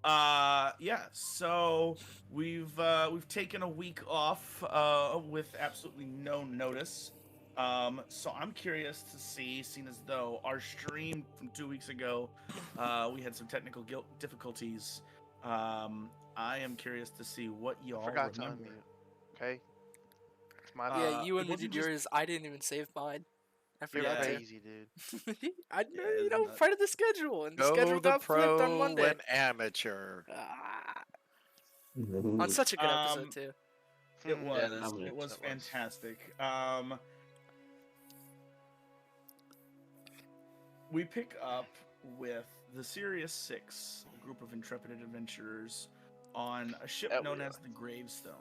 Yeah. So we've taken a week off with absolutely no notice. So I'm curious to see, seeing as though our stream from 2 weeks ago, we had some technical difficulties. I am curious to see what I y'all forgot to remember. unmute. Okay, it's my Yeah, fault. you It unmuted wasn't just yours. I didn't even save mine. I You're forgot yeah, to. crazy, dude. I yeah, know, it's nuts. part of the schedule, and the Go schedule the got flipped on pro Monday. when amateur. Ah, on such a good episode Um, too. it Yeah, was that it was that was. fantastic. We pick up with the Sirius Six, a group of intrepid adventurers, on a ship That we known are. as the Gravestone.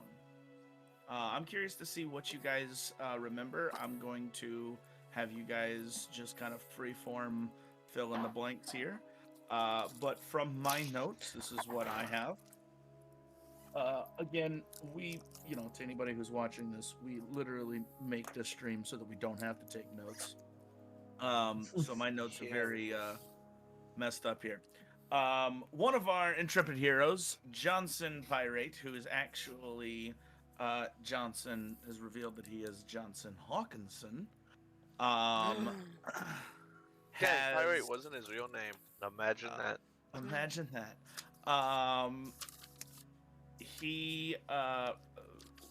I'm curious to see what you guys remember. I'm going to have you guys just kind of freeform fill in the blanks here. But from my notes, this is what I have. Again, to anybody who's watching this, we literally make this stream so that we don't have to take notes. So my notes are Yeah, we very do. messed up here. One of our intrepid heroes, Johnson Pirate, who is actually Johnson, has revealed that he is Johnson Hawkinson. Um, Dang, Pirate has wasn't his real name. Imagine uh, that. imagine that. He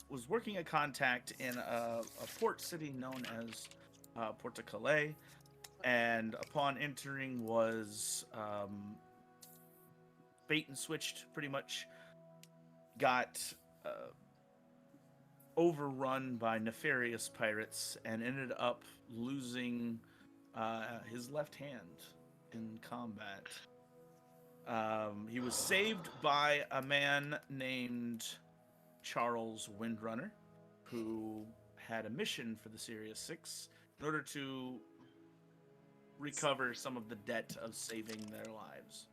was working a contact in a port city known as Porto Calais, and upon entering was bait and switched, pretty much got uh, overrun by nefarious pirates and ended up losing his left hand in combat. He was saved by a man named Charles Windrunner, who had a mission for the Sirius Six in order to recover some of the debt of saving their lives.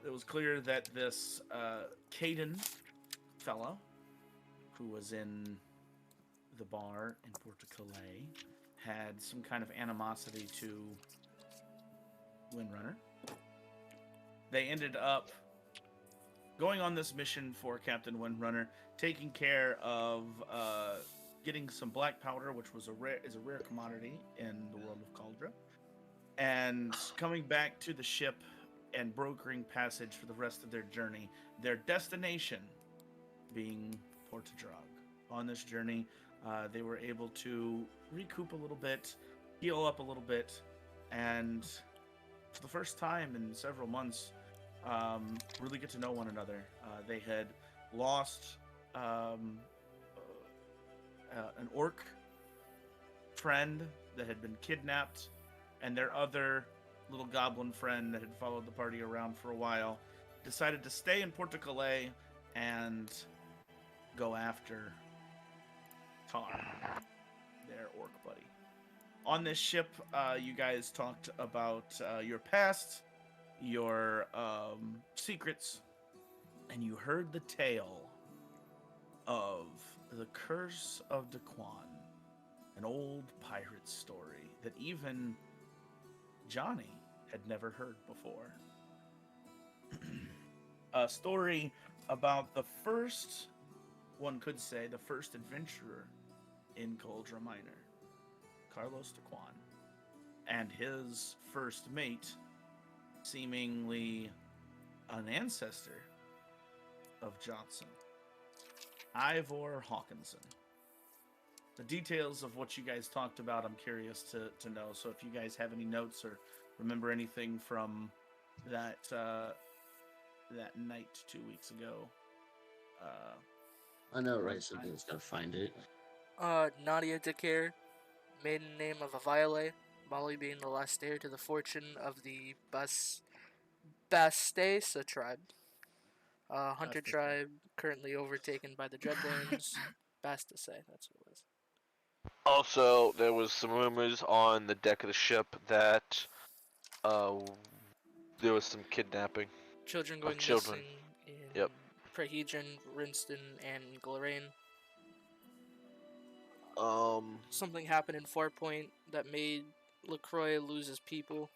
It was clear that this Caden fellow, who was in the bar in Port Calais, had some kind of animosity to Windrunner. They ended up going on this mission for Captain Windrunner, taking care of getting some black powder, which was is a rare commodity in the world of Cauldra, and coming back to the ship and brokering passage for the rest of their journey. Their destination being Portadrag. On this journey, they were able to recoup a little bit, heal up a little bit, and for the first time in several months, really get to know one another. They had lost an orc friend that had been kidnapped, and their other little goblin friend that had followed the party around for a while decided to stay in Porto Calais and go after Tar, their orc buddy. On this ship, you guys talked about your past, your secrets, and you heard the tale of the Curse of Daquan, an old pirate story that even Johnny had never heard before. A story about the first, one could say, the first adventurer in Coldra Minor, Carlos Daquan, and his first mate, seemingly an ancestor of Johnson, Ivor Hawkinson. The details of what you guys talked about, I'm curious to know. So if you guys have any notes or remember anything from that that night 2 weeks ago, I know, now's right? the time. Something's gotta find it. Nadia Dekir, maiden name of a Violet, Molly being the last heir to the fortune of the Bastesa tribe. Hunter That's the tribe, currently overtaken by the Dreadlands. Bastase, that's what it was. Also, there was some rumors on the deck of the ship that uh, there was some kidnapping Children of going children. missing in Yep. Prehedron, Rinston, and Glarain. Something happened in Farpoint that made LaCroix lose his people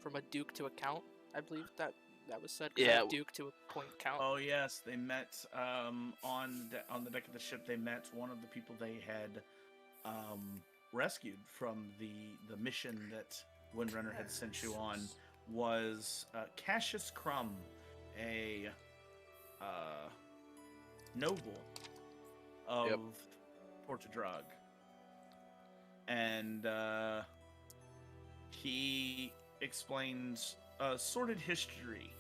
from a duke to a count, I believe that That was said because Yeah. I duked to a point count. Oh yes, they met on the deck of the ship. They met one of the people they had rescued from the mission that Windrunner had sent you on. Was Cassius Crumb, a noble of Yep. Portadrag, and he explains a sordid history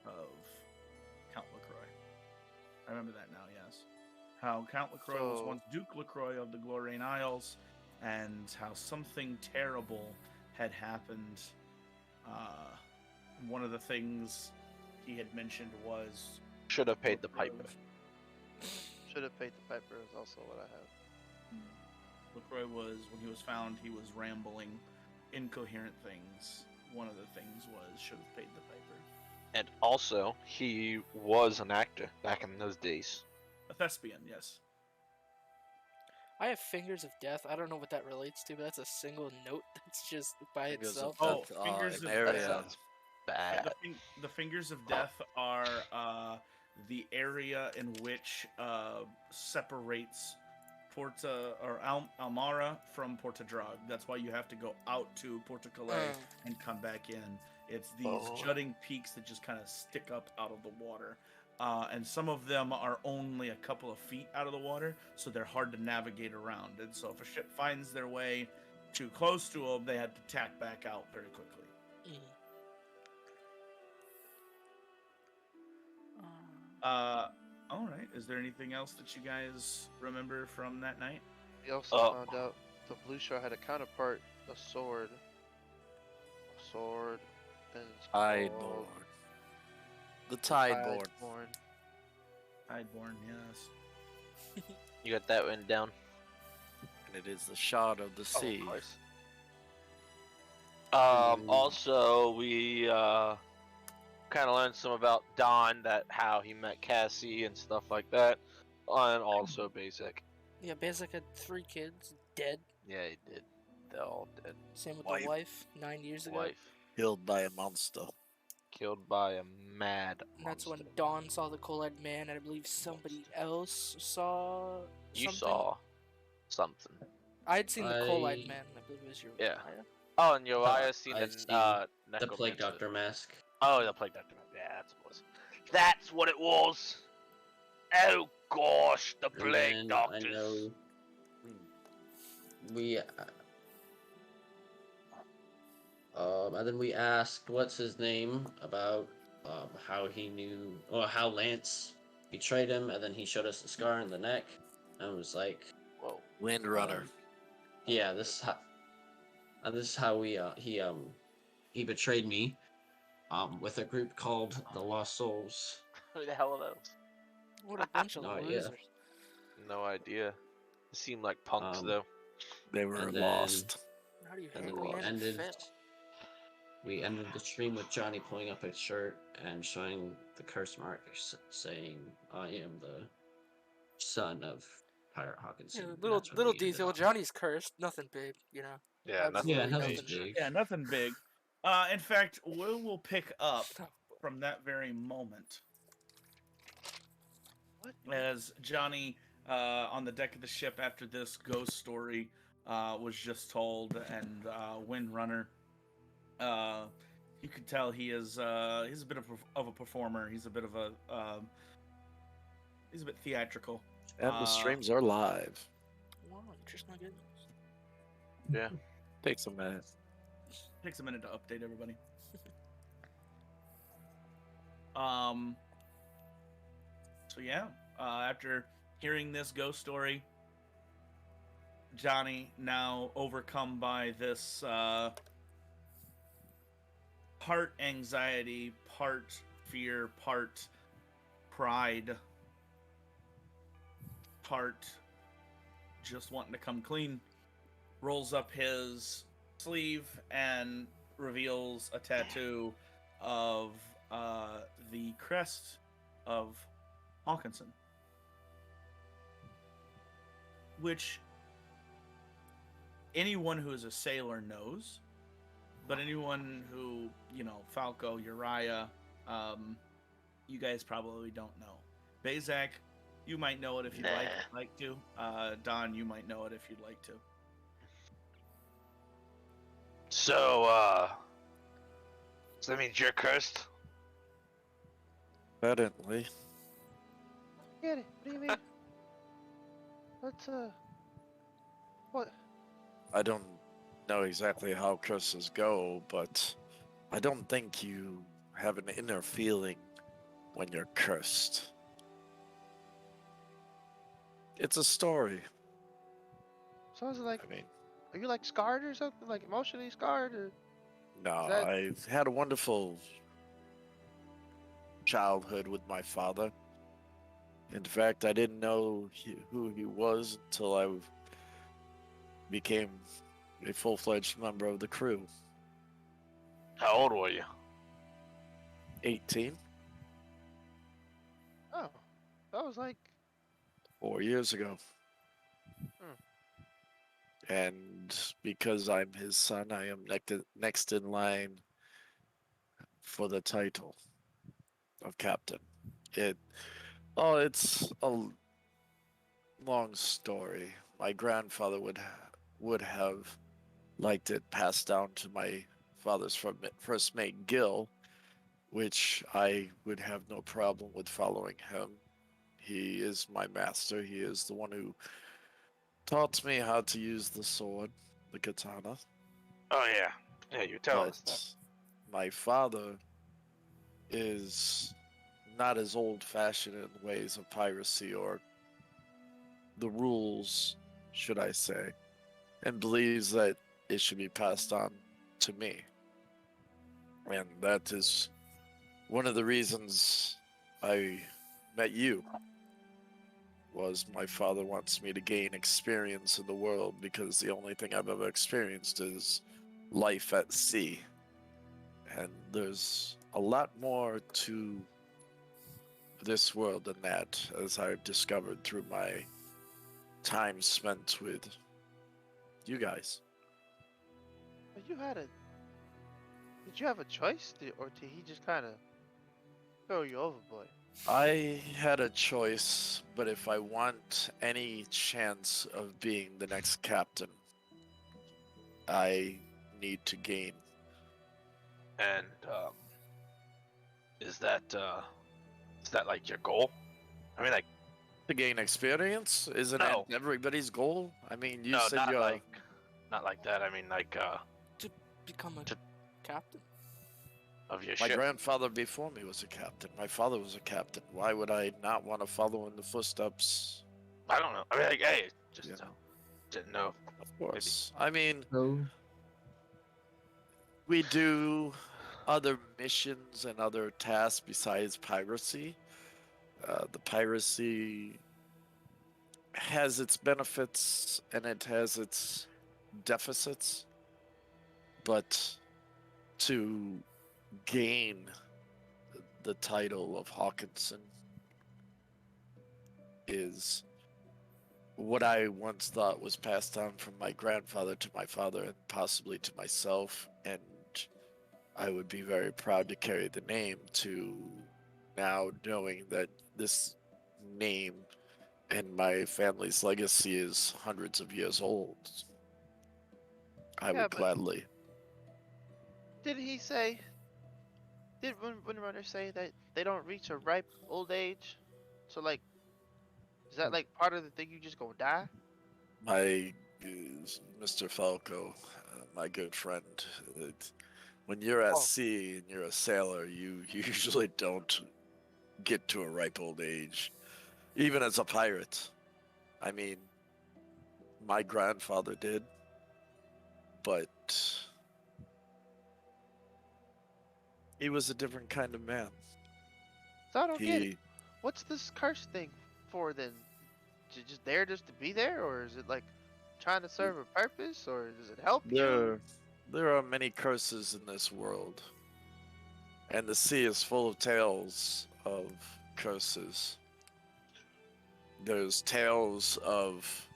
of Count LaCroix. I remember that now, yes. How Count LaCroix was So- once Duke LaCroix of the Glorian Isles, and how something terrible had happened. One of the things he had mentioned was Should have paid the piper. Should have paid the piper is also what I have. LaCroix was, when he was found, he was rambling incoherent things. One of the things was should have paid the piper. And also, he was an actor back in those days. A thespian, yes. I have Fingers of Death. I don't know what that relates to, but that's a single note that's just by Fingers of itself. Oh, Death, Fingers an of area. That sounds bad. The Fingers of Death are the area in which separates Porta or Almara from Portadrag. That's why you have to go out to Porta Calais and come back in. It's these jutting peaks that just kind of stick up out of the water. And some of them are only a couple of feet out of the water, so they're hard to navigate around. And so if a ship finds their way too close to them, they have to tack back out very quickly. All right. Is there anything else that you guys remember from that night? We also found out the Blue Shore had a counterpart, a sword. A sword. And it's Tideborn. called The Tideborn. Tideborn. Tideborn, yes. You got that written down? And it is the shard of the sea. Of course. Also, we kind of learned some about Don, that how he met Cassie and stuff like that, and also Basic. Yeah, Basic had 3 kids, dead. Yeah, he did. They're all dead. Same with Wife. the wife, 9 years ago. Wife Killed by a monster. killed by a mad And that's when monster. Dawn saw the coal-eyed man, and I believe somebody else saw You something. saw something. I'd seen the coal-eyed I- man. I believe it was your Yeah. Oh, and Uriah Uh, seen I've the seen necromancer. The Plague Doctor mask. Oh, the plague doctor. Yeah, that's what it was. That's what it was. Oh gosh, the And plague then doctors. I know we and then we asked what's his name about how he knew, or how Lance betrayed him, and then he showed us the scar in the neck and was like, Whoa. Windrunner. yeah, this is how we he betrayed me with a group called the Lost Souls. Who the hell are those? What a bunch of No idea. losers. No idea. They seem like punks Um, though. They were and then- lost. How do you And hate then a man and fail? we ended the stream with Johnny pulling up his shirt and showing the curse mark, saying, "I am the son of Pirate Hawkinson." Yeah, And little that's when we ended detail. off. Johnny's cursed. Nothing big, you know. Yeah, absolutely Yeah, nothing. nothing's major. big. Yeah, nothing big. In fact, we'll pick up from that very moment. As Johnny, on the deck of the ship after this ghost story was just told, and Windrunner, you could tell he's a bit of a performer. He's a bit of a he's a bit theatrical. And the streams are live. Wow, just my goodness. Yeah. Takes a minute. Takes a minute to update everybody. So yeah, after hearing this ghost story, Johnny, now overcome by this part anxiety, part fear, part pride, part just wanting to come clean, rolls up his sleeve and reveals a tattoo of the crest of Hawkinson, which anyone who is a sailor knows But anyone who, Falco, Uriah, you guys probably don't know. Bazak, you might know it if you'd Nah. like to. Don, you might know it if you'd like to. So that means you're cursed? Evidently. Get it? What do you mean? Let's what? I don't know exactly how curses go, but I don't think you have an inner feeling when you're cursed. It's a story. Sounds like, I mean, are you like scarred or something? Like emotionally scarred, or no, is that? I had a wonderful childhood with my father. In fact, I didn't know who he was until I became a full-fledged member of the crew. How old were you? 18, Oh, that was like 4 years ago. And because I'm his son, I am next in line for the title of captain. It it's a long story. My grandfather would have liked it passed down to my father's first mate Gil, which I would have no problem with following him. He is my master. He is the one who taught me how to use the sword, the katana. Oh yeah. Yeah, you tell us that. But my father is not as old-fashioned in ways of piracy or the rules, should I say, and believes that it should be passed on to me. And that is one of the reasons I met you. Was my father wants me to gain experience in the world because the only thing I've ever experienced is life at sea. And there's a lot more to this world than that, as I've discovered through my time spent with you guys. but you had a. Did you have a choice, or did he just kind of throw you overboard? I had a choice, but if I want any chance of being the next captain, I need to gain. And is that like your goal? I mean, like, To gain experience? Isn't No. it everybody's goal? I mean, you no, said not you're... like, not like that. I mean, like, To become a To- captain. of your My ship. grandfather before me was a captain. My father was a captain. Why would I not want to follow in the footsteps? I don't know. I mean, like, hey, just You know, didn't know. of course. I mean, So, we do other missions and other tasks besides piracy. The piracy has its benefits and it has its deficits, but to gain the title of Hawkinson is what I once thought was passed down from my grandfather to my father and possibly to myself, and I would be very proud to carry the name to now knowing that this name and my family's legacy is hundreds of years old. I Yeah, would but gladly. did he say? Did Windrunner say that they don't reach a ripe old age? So like, is that like part of the thing? You just gonna die? My Mr. Falco, my good friend, when you're at Oh. sea and you're a sailor, you usually don't get to a ripe old age, even as a pirate. I mean, my grandfather did, but he was a different kind of man. So I don't get it. He, What's this curse thing for then? Just there just to be there, or is it like trying to serve a purpose, or does it help you? there are many curses in this world, and the sea is full of tales of curses. There's tales of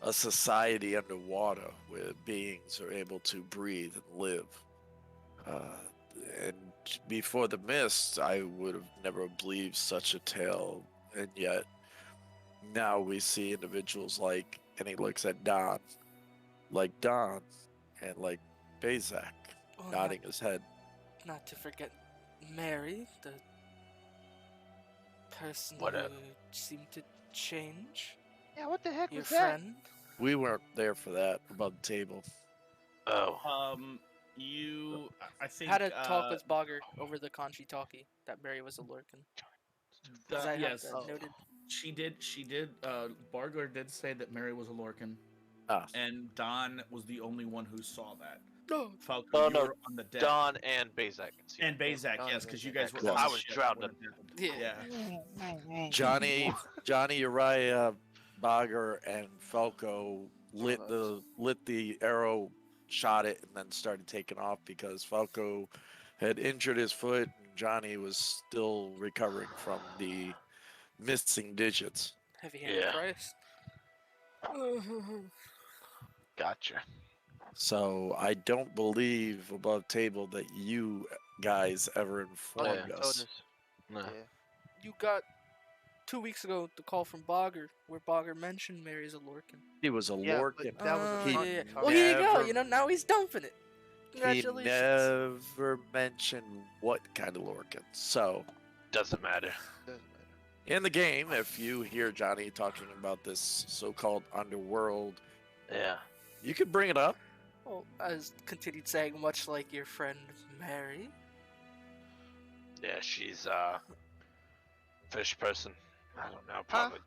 a society underwater where beings are able to breathe and live. Uh, and before the mist, I would have never believed such a tale. And yet, now we see individuals like, and he looks at Don, like Don, and like Bazak, Well, nodding his head. not to forget Mary, the person What who up? seemed to change. Yeah, what the heck Your was that? friend. We weren't there for that above the table. Oh, I think Had a talk with Bogger over the Conchi talkie that Mary was a Lurkin. Because I have yes, that Oh. noted. she did. Barger did say that Mary was a Lorcan, Ah, and Don was the only one who saw that. No. Falco, Oh, you no, were on the deck. Don and Bazak can see. And Bazak, Don yes, and because you Bazak. guys were Yes. on I the was ship drowning. when it happened. Yeah. Johnny, Uriah, Bogger, and Falco lit the arrow, shot it, and then started taking off because Falco had injured his foot, and Johnny was still recovering from the missing digits. Heavy-handed Yeah. Christ. Gotcha. So I don't believe above table that you guys ever informed Yeah. us. No. Yeah. You got 2 weeks ago the call from Bogger, where Bogger mentioned Mary's a Lorcan. He was a Yeah, Lorcan. but that was a Oh, He Conchi yeah. talk. Well, here you go. never- You know, now he's dumping it. He Congratulations. never mentioned what kind of Lorcan. So Doesn't matter. Doesn't matter. in the game, if you hear Johnny talking about this so-called underworld, Yeah. you could bring it up. Well, as continued saying, much like your friend Mary. Yeah, she's fish person. I don't know, Huh? probably.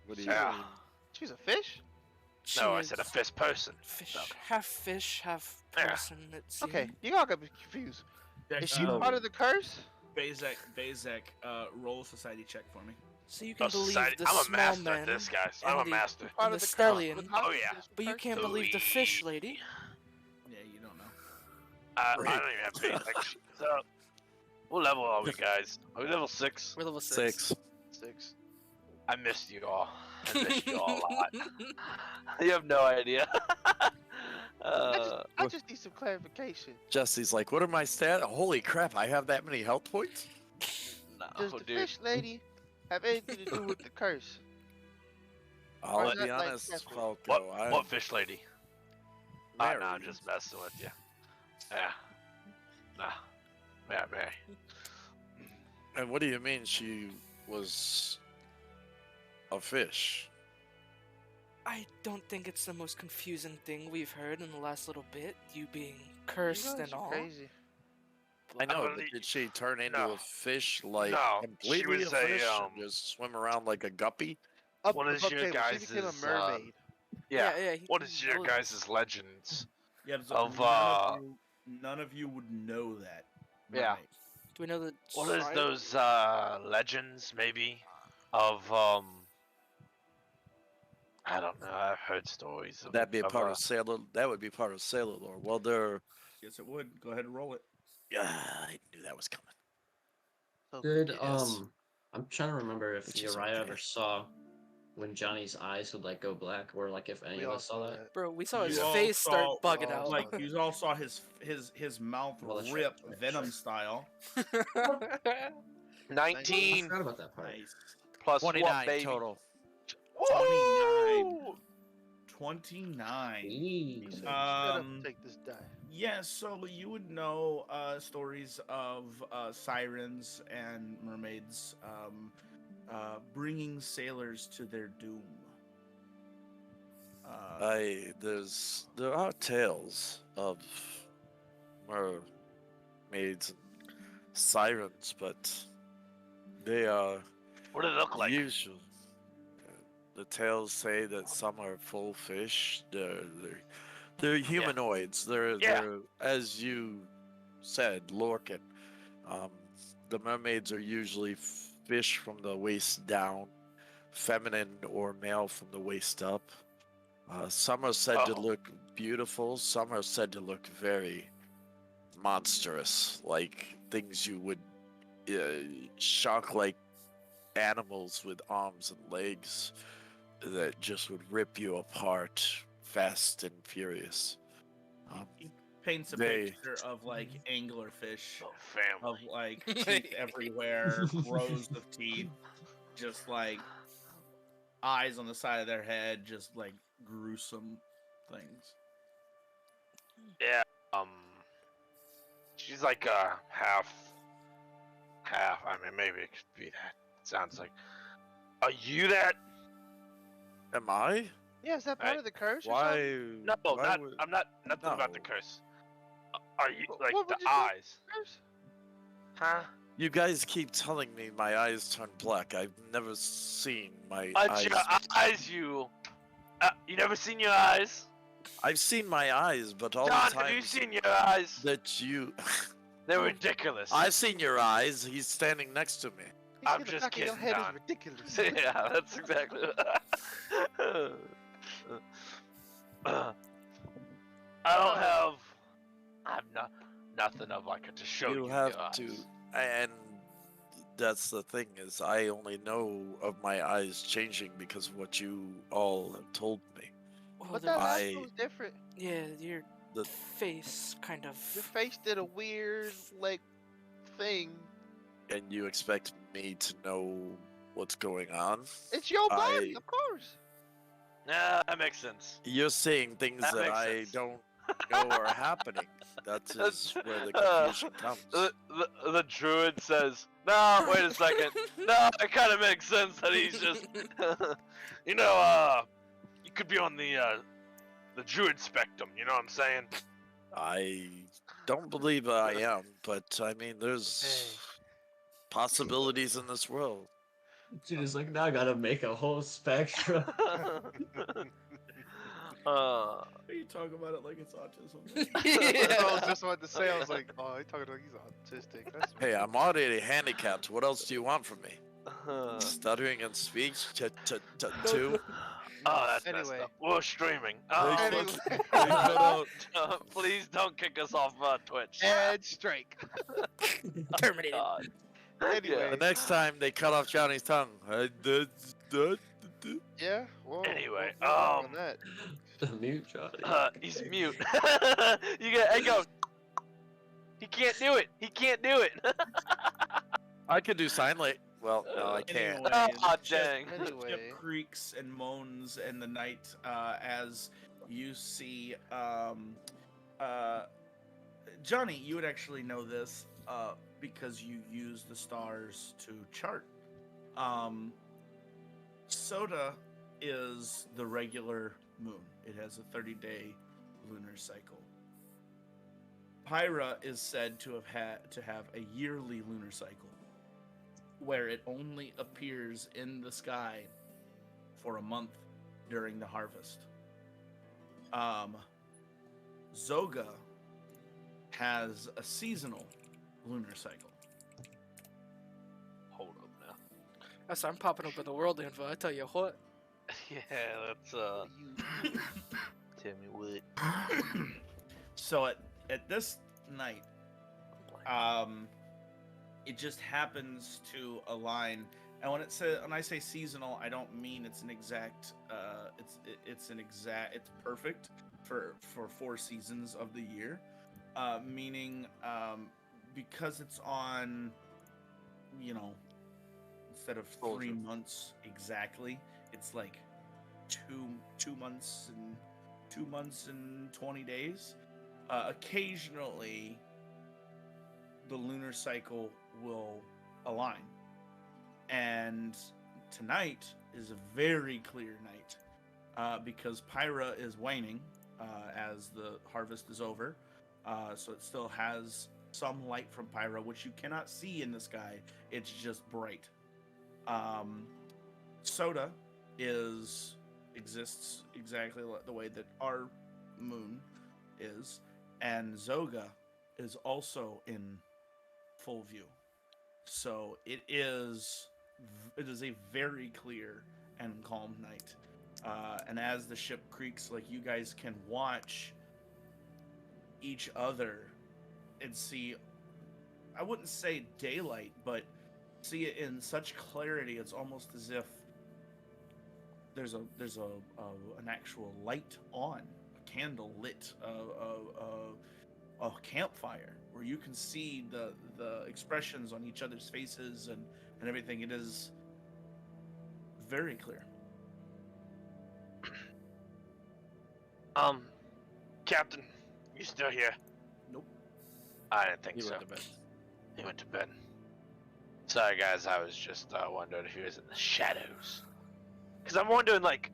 What do you Yeah. mean? She's a fish? She No, I is said a fish person. Fish, Okay. half fish, half Yeah. person. It seems. Okay, you all got me confused. Is she Oh. part of the curse? Bazak, roll a society check for me. So you can Oh, believe society. the I'm a small master man. at this, guys. and I'm a the- master. Part the of the stallion. curse? Oh, yeah. But you Curse? can't believe the fish lady. Yeah, you don't know. I Right. don't even have basic. So, what level are we, guys? Are we level 6? We're level 6. 6. I missed you all. I missed you all a lot. You have no idea. I just need some clarification. Jesse's like, what are my stats? Holy crap, I have that many health points? No, Does the dude. fish lady have anything to do with the curse? I'll Or is be that, like, honest, separate? Falco. What fish lady? No, I'm Mary. just messing with you. Yeah. Nah. Yeah, Mary. And what do you mean she was a fish? I don't think it's the most confusing thing we've heard in the last little bit. You being cursed You guys and are all. crazy. I know, but believe- did she turn into No. a fish like No, she completely was a a, fish and just swim around like a guppy? What is your She became a guys's, mermaid. Yeah. yeah. What is your guys' legends? Yeah, so Of, none of you would know that. Yeah. mermaid. Do we know the What is tribe? those legends maybe of I don't know. I've heard stories of That'd be a of, part of sailor. That would be part of sailor lore. Well, there. Yes, it would. Go ahead and roll it. Yeah, I knew that was coming. So, Did Yes. I'm trying to remember if Which is Uriah okay. ever saw when Johnny's eyes would like go black, or like if any we of all us saw that. Bro, we saw his You all face start saw- bugging all out. saw Like you all saw his mouth Well, that's right, rip that's right, venom that's style. 19 I forgot about that part. Nice. plus 29 what, baby? total. 29. Woo! 29. Eee. Shut up and Um, take this die. Yeah, so you would know stories of sirens and mermaids bringing sailors to their doom. There are tales of mermaids and sirens, but they are What did it look like? usual. The tales say that some are full fish. They're humanoids. Yeah. They're as you said, Lorcan. The mermaids are usually fish from the waist down, feminine or male from the waist up. Some are said to Oh. look beautiful. Some are said to look very monstrous, like things you would shock, like animals with arms and legs that just would rip you apart fast and furious. paints a They- picture of like anglerfish, Oh, family. of like teeth everywhere, rows of teeth, just like eyes on the side of their head, just like gruesome things. Yeah. She's like half. I mean, maybe it could be that. Sounds like. Are you that? Am I? Yeah, is that part of the curse or Why? something? No, why not. would- I'm not. Nothing about the No. curse. Are you like What the would you say? eyes? Curse? Huh? You guys keep telling me my eyes turn black. I've never seen my But eyes. your eyes, you. You never seen your eyes? I've seen my eyes, but all John, the have you times seen your eyes? that you. They're ridiculous. I've seen your eyes. He's standing next to me. You I'm see, the just back of your kidding, head Don. is ridiculous. Yeah, that's exactly. I don't have. I'm not nothing of like to show you. You have your to, eyes. and that's the thing is, I only know of my eyes changing because of what you all have told me. Well, But the- that last I- one was different. yeah, your The- face kind of. Your face did a weird, like, thing. And you expect me to know what's going on? It's your body, I- of course. Nah, that makes sense. You're saying things That that makes I sense. don't know are happening. That is where the Uh, confusion comes. The druid says, "No, wait a second. No, it kind of makes sense that he's just, you know, you could be on the druid spectrum. You know what I'm saying? I don't believe I am, but I mean, there's possibilities in this world. Dude is like, now I gotta make a whole spectrum. Are you talking about it like it's autism? I was just about to say, I was like, oh, he's talking like he's autistic. That's Hey, I'm already handicapped. What else do you want from me? Oh, Stuttering and speech? Two? that's Anyway. messed up. We're streaming. Anyway. Please don't kick us off Twitch. And strike. Terminated. God. Anyway. The next time they cut off Johnny's tongue. Yeah. Well. Anyway, we'll work on that. Mute Johnny. He's mute. You get Echo. He can't do it. He can't do it. I could do sign late. Well, no, I can't. Anyway, Oh, the ship- dang. the Anyway. ship creaks and moans in the night as you see. Johnny, you would actually know this because you use the stars to chart. Soda is the regular moon. It has a 30-day lunar cycle. Pyra is said to have a yearly lunar cycle, where it only appears in the sky for a month during the harvest. Zoga has a seasonal lunar cycle. Hold up now. That's I'm popping up with the world info. I tell you what. Yeah, that's Tell me what. So at this night, it just happens to align. And when I say seasonal, I don't mean it's an exact. It's perfect for 4 seasons of the year. Meaning, because it's on, instead of 3 months exactly, it's like 2 months and 2 months and 20 days. Occasionally, the lunar cycle will align, and tonight is a very clear night because Pyra is waning as the harvest is over. So it still has some light from Pyra, which you cannot see in the sky. It's just bright. Soda exists exactly the way that our moon is, and Zoga is also in full view. So it is a very clear and calm night. And as the ship creaks, like, you guys can watch each other and see, I wouldn't say daylight, but see it in such clarity. It's almost as if there's an actual light on, a candle lit, a campfire where you can see the expressions on each other's faces and everything. It is very clear. Captain, you still here? Nope. I didn't think He so. went to bed. He went to bed. Sorry, guys. I was just wondering if he was in the shadows. Because I'm wondering, like,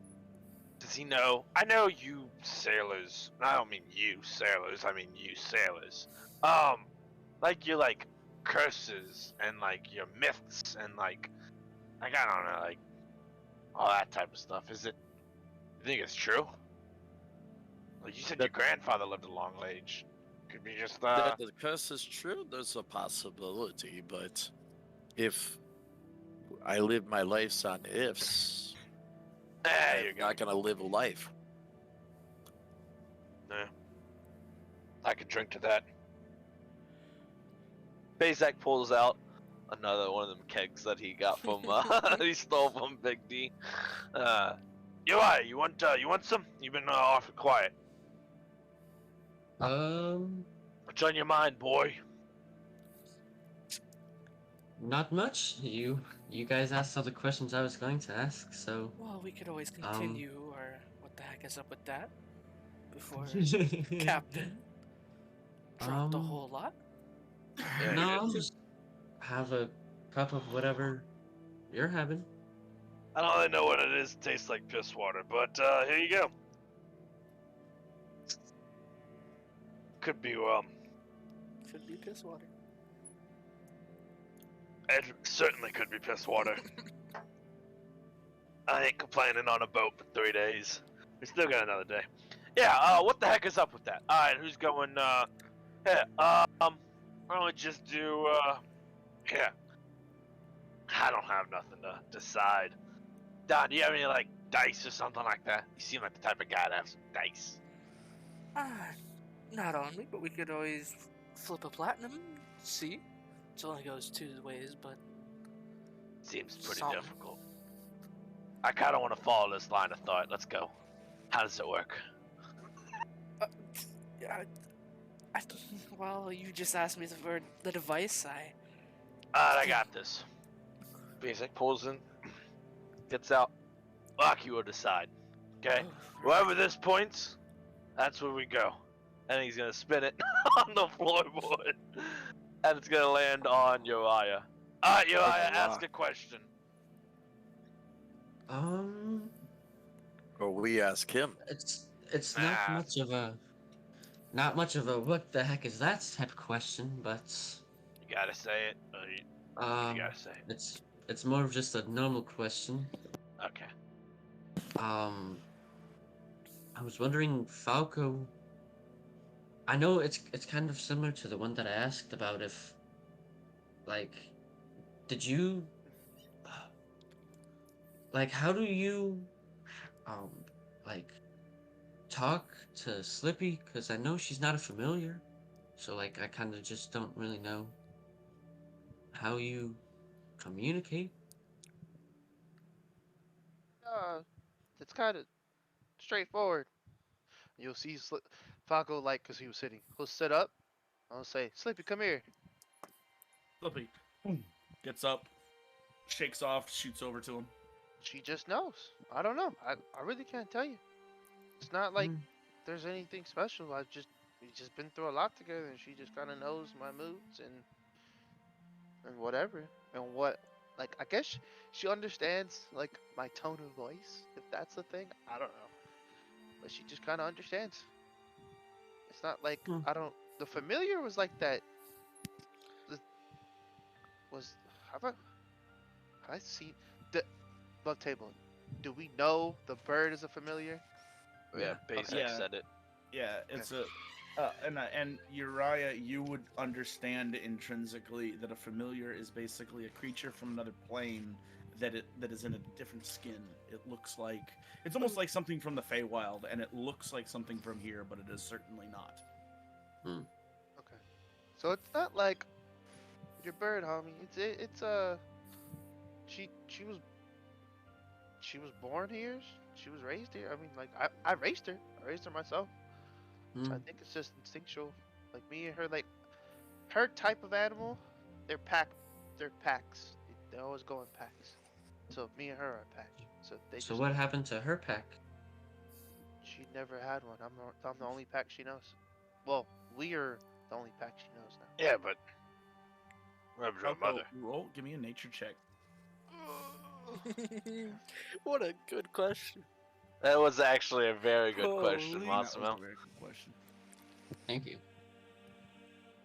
does he know? I know you sailors. I don't mean you sailors. I mean you sailors. Like your like curses and like your myths and like I don't know, like all that type of stuff. Is it? You think it's true? Like you said, your grandfather lived a long age. Could be just That the curse is true, there's a possibility, but if I live my lives on ifs, There you I'm go. not gonna live a life. Yeah. I could drink to that. Bazak pulls out another one of them kegs that he got from he stole from Big D. Uri, you want some? You've been awfully quiet. What's on your mind, boy? Not much. You guys asked all the questions I was going to ask, so Well, we could always continue, or what the heck is up with that? Before Captain dropped a whole lot. Yeah, no, he I'll did. just have a cup of whatever you're having. I don't really know what it is. It tastes like piss water, but here you go. Could be Could be piss water. it certainly could be piss water. I ain't complaining on a boat for 3 days. We still got another day. Yeah, what the heck is up with that? Alright, who's going, here, why don't we just do, here. I don't have nothing to decide. Don, do you have any, like, dice or something like that? You seem like the type of guy to have some dice. Not on me, but we could always flip a platinum. See, it only goes 2 ways, but Seems pretty Something. difficult. I kind of want to follow this line of thought. Let's go. How does it work? yeah. Well, you just asked me for the device. Alright, I got this. Basic pulls in, gets out. Aki will decide. Okay? Wherever this points, that's where we go. And he's gonna spin it on the floorboard. And it's gonna land on Uriah. Alright, Uriah, ask a question. Or we ask him. It's Nah. not much of a what the heck is that type of question, but You gotta say it. Or you gotta say it. it's more of just a normal question. Okay. I was wondering, Falco. I know it's kind of similar to the one that I asked about if, like, did you, like, how do you, um, like, talk to Slippy? Because I know she's not a familiar, so like I kind of just don't really know how you communicate. It's kind of straightforward. You'll see Falco, like, because he was sitting. He'll sit up. I'll say, Sleepy, come here. Flippy gets up, shakes off, shoots over to him. She just knows. I don't know. I really can't tell you. It's not like there's anything special. We've just been through a lot together, and she just kind of knows my moods and whatever. And what, like, I guess she understands, like, my tone of voice, if that's the thing. I don't know. But she just kind of understands. It's not like, I don't, the familiar was like that. Was, have I seen, the, love table, do we know the bird is a familiar? Yeah, Basic Yeah. said it. Yeah, it's and Uriah, you would understand intrinsically that a familiar is basically a creature from another plane that is in a different skin. It looks like it's almost like something from the Feywild, and it looks like something from here, but it is certainly not. Okay. So it's not like your bird, homie. She was born here. She was raised here. I mean, like I raised her. I raised her myself. So I think it's just instinctual. Like me and her, like her type of animal, they're pack, they're packs. They always go in packs. So me and her are a pack. So they So just what happened to her pack? she never had one. I'm the only pack she knows. Well, we are the only pack she knows now. Yeah, but what happened to her Falco, mother? roll. Give me a nature check. What a good question. That was actually a very good question, Holy- That was Massimo. a very good question. Thank you.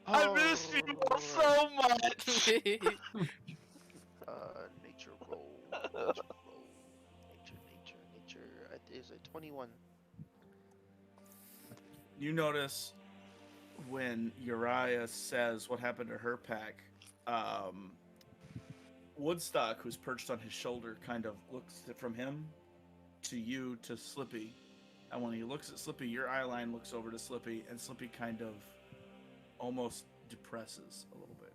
I miss you all so much. Nature roll, nature roll, nature. It is a 21. You notice when Uriah says what happened to her pack, um, Woodstock, who's perched on his shoulder, kind of looks from him to you to Slippy. And when he looks at Slippy, your eye line looks over to Slippy, and Slippy kind of almost depresses a little bit.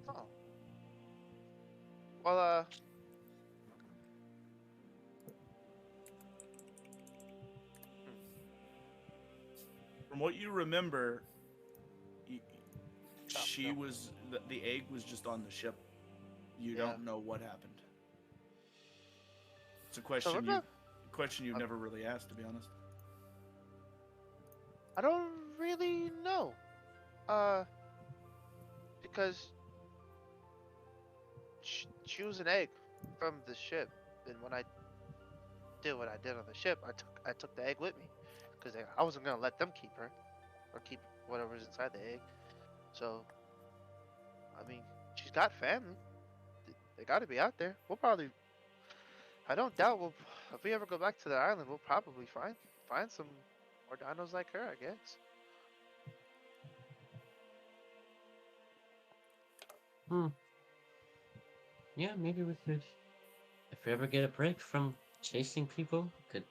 Oh. Well, From what you remember, Oh, she no. was the egg was just on the ship. You Yeah. don't know what happened. It's a So question you've Um, never really asked, to be honest. I don't really know. Because she was an egg from the ship, and when I did what I did on the ship, I took the egg with me, because I wasn't gonna let them keep her, or keep whatever's inside the egg. So, I mean, she's got family. They got to be out there. We'll probably. I don't doubt we'll. If we ever go back to the island, we'll probably find some more dinos like her, I guess. Hmm. Yeah, maybe we could. If we ever get a break from chasing people, we could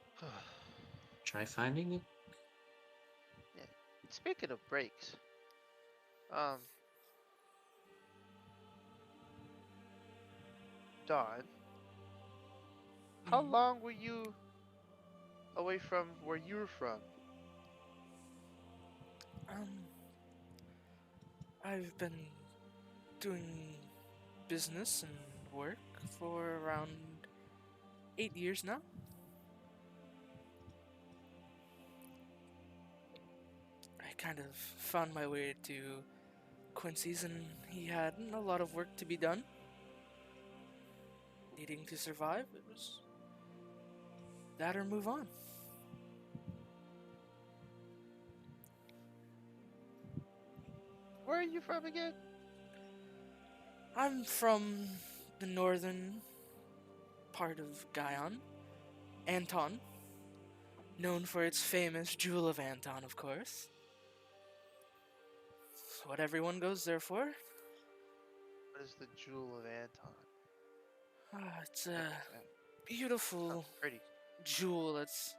try finding it. Yeah. Speaking of breaks, um, Dawn, how Mhm. long were you away from where you're from? Um, I've been doing business and work for around 8 years now. I kind of found my way to Quincy's, and he had a lot of work to be done. Needing to survive, it was that or move on. Where are you from again? I'm from the northern part of Guyana, Anton, known for its famous Jewel of Anton, of course. It's what everyone goes there for. What is the Jewel of Anton? It's What a is that? beautiful Sounds pretty. jewel that's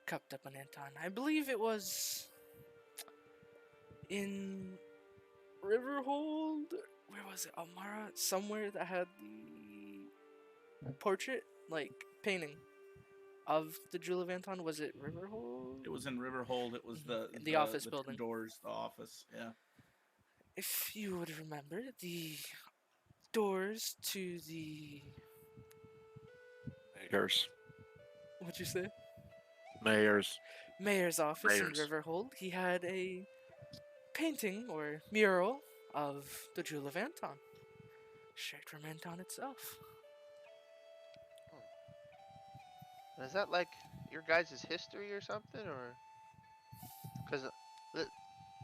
cupped up in Anton. I believe it was in Riverhold. Where was it? Almara? Somewhere that had the portrait, like painting of the Jewel of Anton. Was it Riverhold? It was in Riverhold. It was the In the office the two building. doors, the office. Yeah. If you would remember, the doors to the. Mayors. What'd you say? Mayors. Mayor's office in Mayors. Riverhold. He had a painting or mural of the Jewel of Anton. Straight from Anton itself. And is that like your guys' history or something, or because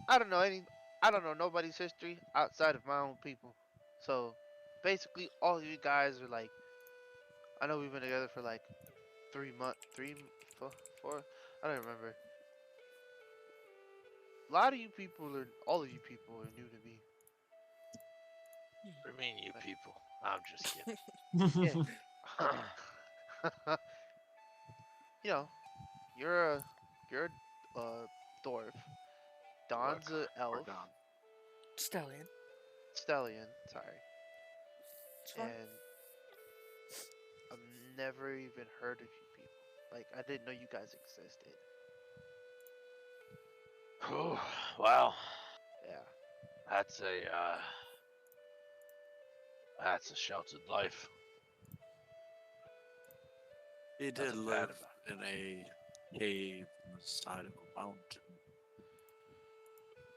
I don't know any, I don't know nobody's history outside of my own people. So basically, all of you guys are like, I know we've been together for like 3 months, four. I don't remember. A lot of you people are, all of you people are new to me. What do you mean, you Like, people? I'm just kidding. yeah. You know, you're a you're a dwarf. Don's Look, a we're elf. done. Stallion. Stallion, sorry. It's fine. And I've never even heard of you people. Like I didn't know you guys existed. Whew, wow, Yeah. that's a sheltered life. He did Nothing bad live about in a cave on the side of a mountain.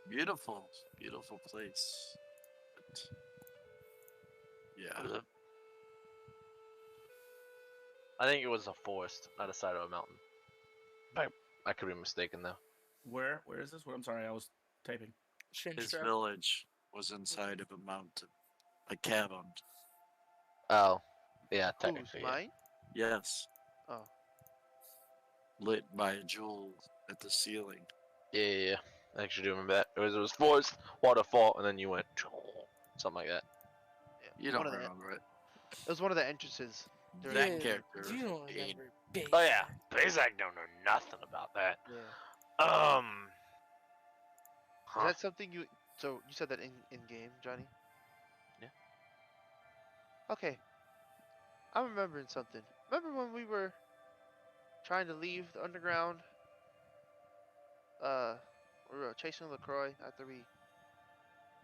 Beautiful, beautiful place. But yeah, it. I think it was a forest, not a side of a mountain. I could be mistaken though. Where? Where is this? Where? I'm sorry, I was typing. his Shinstrap. village was inside of a mountain, a cavern. Oh, yeah, Who's technically, yeah. mine? Yes, Oh, lit by a jewel at the ceiling. Yeah. I actually do remember that. It was forest, waterfall, and then you went something like that. yeah. You One don't of the. remember it. It was one of the entrances during the That Yeah, game. character. you don't ain't- remember Bay. Oh yeah, Bazak don't know nothing about that. Yeah. Is Huh? that something you? So you said that in game, Johnny? Yeah. Okay, I'm remembering something. Remember when we were trying to leave the underground? Uh, we were chasing LaCroix after we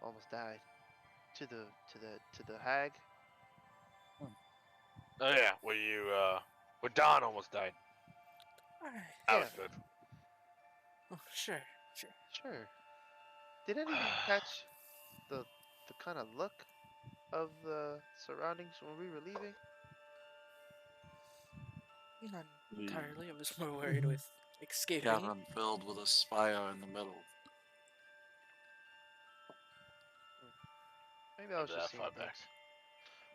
almost died. To the hag. Oh yeah, where Don almost died. Alright. That Yeah, was good. Oh, sure, sure. sure. Did any of you catch the the kind of look of the surroundings when we were leaving? Not The entirely. I was more worried with escaping. cavern filled with a spire in the middle. Maybe I was Remember just that seeing far things. back.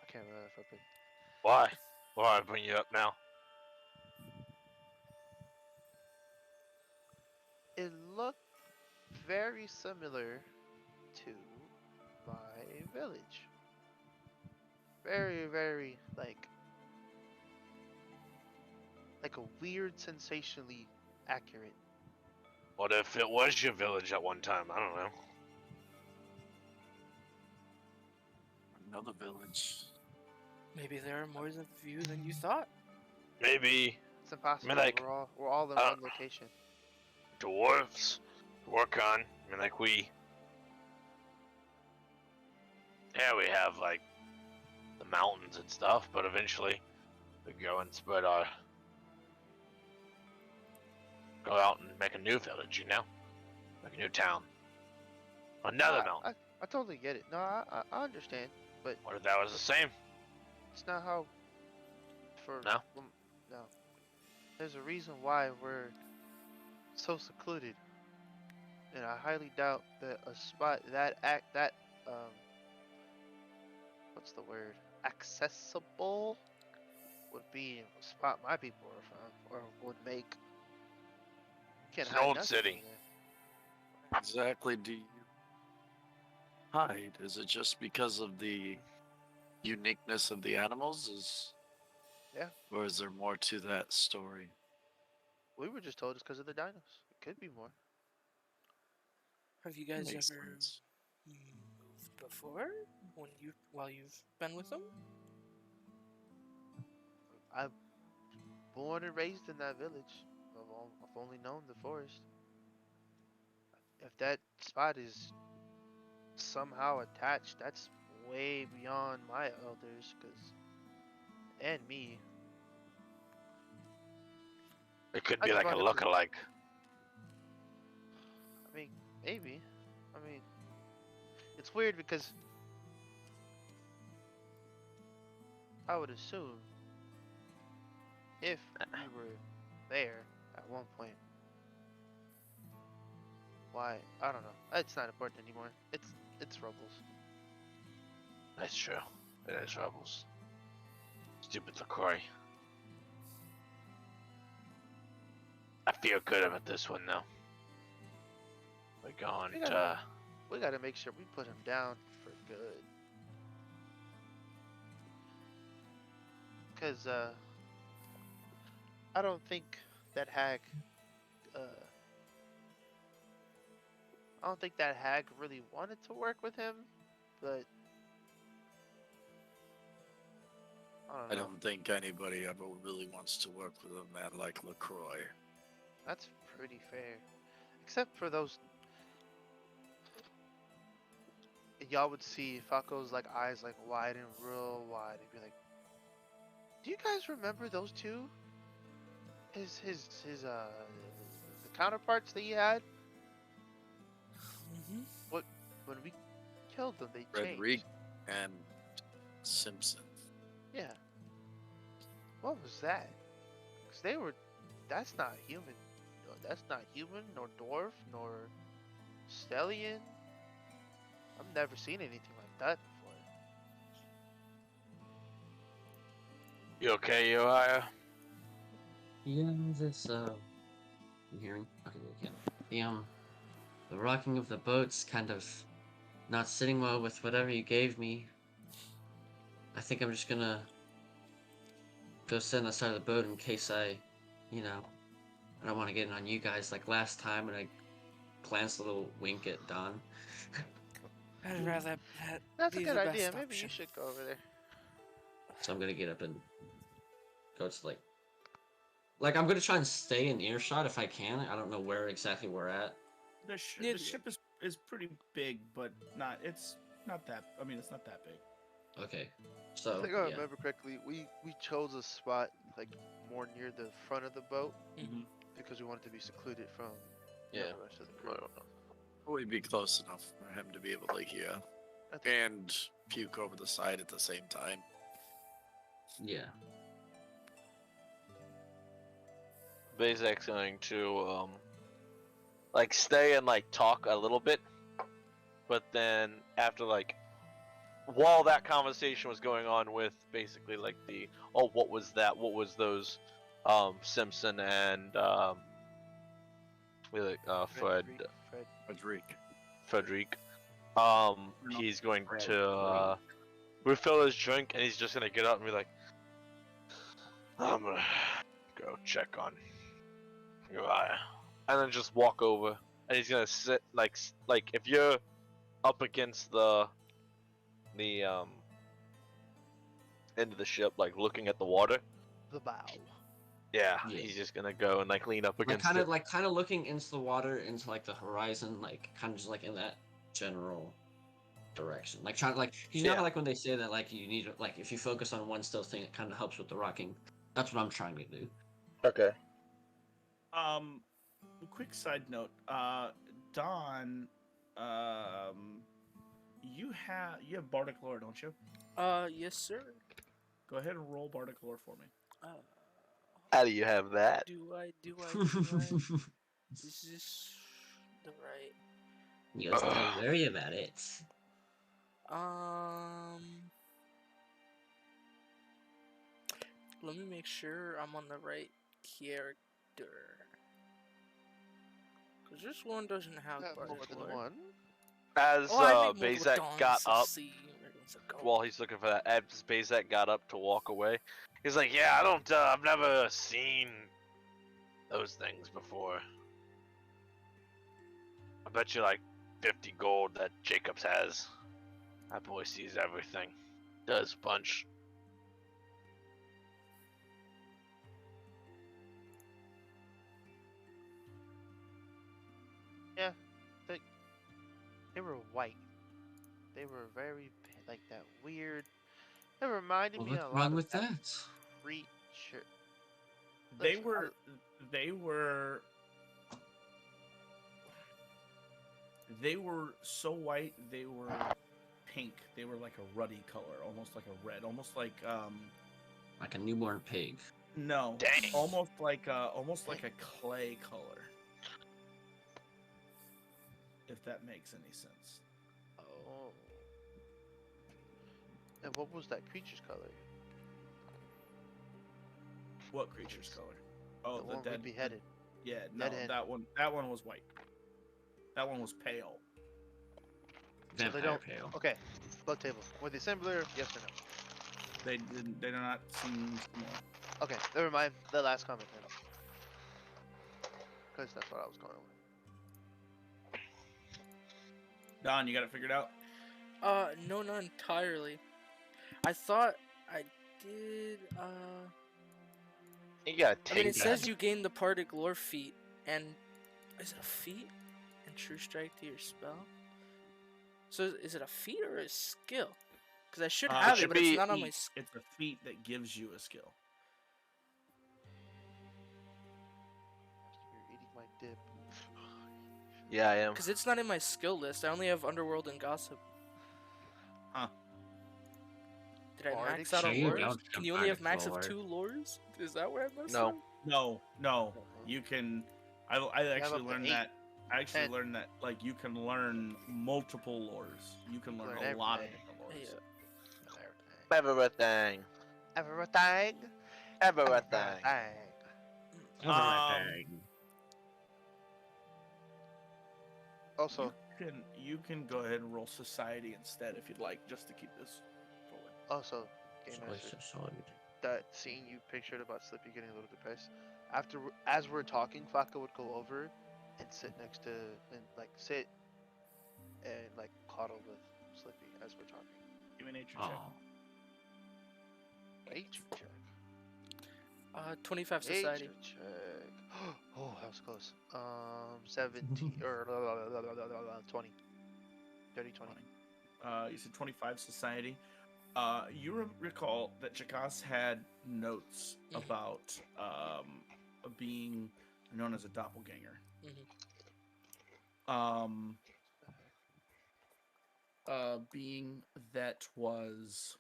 I can't remember that far back. Why? Why I bring you up now? It looked very similar to my village. Very, very like a weird, sensationally accurate. What if it was your village at one time? I don't know. Another village. Maybe there are more of you than you thought. Maybe. It's impossible. Like, We're all in uh, one location. dwarves to work on. Like yeah, we have like the mountains and stuff, but eventually we go and go out and make a new village, make a new town, another I, mountain. I totally get it. No, I understand, but What if that was the same? it's not how. No? No. There's a reason why we're so secluded, and I highly doubt that a spot that um what's the word, accessible would be a spot my people are from or would make. You can't It's an hide old nothing over city. there. Exactly do you hide? Is it just because of the uniqueness of the animals? Yeah, Or is there more to that story? we were just told it's because of the dinos. It could be more. Have you guys Makes ever sense. moved before? While you've been with them? I'm born and raised in that village. I've only known the forest. If that spot is somehow attached, that's way beyond my elders, and me. It could I be just like a brought it to. look-alike. I mean, maybe. I mean, it's weird because I would assume if we were there at one point, why I don't know. It's not important anymore. It's Rubbles. That's true. It is rebels. Stupid LaCroix. I feel good about this one though. We're going We to. gotta we gotta make sure we put him down for good. Cause I don't think that hag uh I don't think that hag really wanted to work with him, but I don't I know. don't think anybody ever really wants to work with a man like LaCroix. That's pretty fair. Except for those and y'all would see Falco's like eyes like widen real wide. He'd be like, "Do you guys remember those two? His the counterparts that he had? Mhm. What when we killed them, they Frederick changed. and Simpson. Yeah. What was that? Cause they were. That's not human. No, that's not human, nor dwarf, nor stellian. I've never seen anything like that before." You okay, Uriah? Yeah, this you hearing? Okay, yeah. The rocking of the boat's kind of not sitting well with whatever you gave me. I think I'm just gonna go sit on the side of the boat in case you know, I don't want to get in on you guys like last time. And I glance a little wink at Don. I'd rather that That's a be good the idea. best Maybe you option. should go over there. So I'm gonna get up and go to like I'm gonna try and stay in earshot if I can. I don't know where exactly we're at. Near The the ship is pretty big, but not. It's not that. I mean, it's not that big. Okay, I so think I yeah, remember correctly. We chose a spot like more near the front of the boat Mhm. because we wanted to be secluded from Yeah. the rest of the crew. We'd be close enough for him to be able to hear I think and puke over the side at the same time. yeah. Bezek's going to like stay and like talk a little bit, but then after like while that conversation was going on with basically like the what was that? What was those? Simpson and Fred. Frederick. No, He's going Fred, to refill his drink and he's just gonna get up and be like, I'm gonna go check on Uriah, and then just walk over and he's gonna sit like if you're up against the end of the ship like looking at the water. The bow. Yeah, Yeah. he's just gonna go and like lean up against it. Like kind of looking into the water, into like the horizon, like kind of just like in that general direction. Like trying like you know Yeah. how, like when they say that like you need like if you focus on one still thing, it kind of helps with the rocking. That's what I'm trying to do. Okay. A quick side note. Don, you have bardic lore, don't you? Yes, sir. Go ahead and roll bardic lore for me. Uh, How do you have that? do I? Is this the right? Yes, don't worry about it. Let me make sure I'm on the right character. Cause this one doesn't have Got more bardic than lore. one. As Oh, I make more with Bezek Dawn, got so up see, everyone's like, oh. while he's looking for that, as Bezek got up to walk away, he's like, "Yeah, I don't. I've never seen those things before. I bet you like 50 gold that Jacobs has. That boy sees everything. Does punch." They were white. They were very like that weird. They reminded Well, me what's a lot wrong of with that that? creature. They Listen, were, they were, they were so white. They were pink. They were like a ruddy color, almost like a red, almost like Like a newborn pig. no, Dang. almost like a clay color. If that makes any sense. Oh. And what was that creature's color? What creature's color? Oh, The one we dead. beheaded. Yeah, no, Dead end. that one. That one was white. That one was pale. So Vampire they don't. pale. Okay. Blood table. Were they similar? Yes or no? They didn't. They do not seem similar. Okay. Never mind. The last comment then. Because that's what I was going with. Don, you got it figured out? No, not entirely. I thought I did. You gotta I mean, take it that. says you gain the Particle Lore feat, and is it a feat? And True Strike to your spell. So is it a feat or a skill? Because I should It have it, should but it's be not on my. It's a feat that gives you a skill. You're eating my dip. Yeah, I am. Because it's not in my skill list. I only have Underworld and Gossip. Huh. Did I Bardic max out on You lores? don't Can have you only have Bardic max of lore. 2 lores? Is that where I messed No. up? No. Uh-huh. You can. I have actually up to learned 8. that. I actually 10. learned that like you can learn multiple lores. You can learn Learn a lot of everything. different lores. Yeah. Everything. Everything. Everything. Everything. Also, You can go ahead and roll society instead if you'd like, just to keep this forward. Game So Master, it's so solid. that scene you pictured about Slippy getting a little depressed. As we're talking, Flacco would go over and sit next to and sit and cuddle with Slippy as we're talking. Give me a nature check. Oh. Nature check. 25 society. Nature check. Oh, that was close. 17 or 20. Dirty 20. You said 25 society. You recall that Jakas had notes Mhm. about being known as a doppelganger. Being that was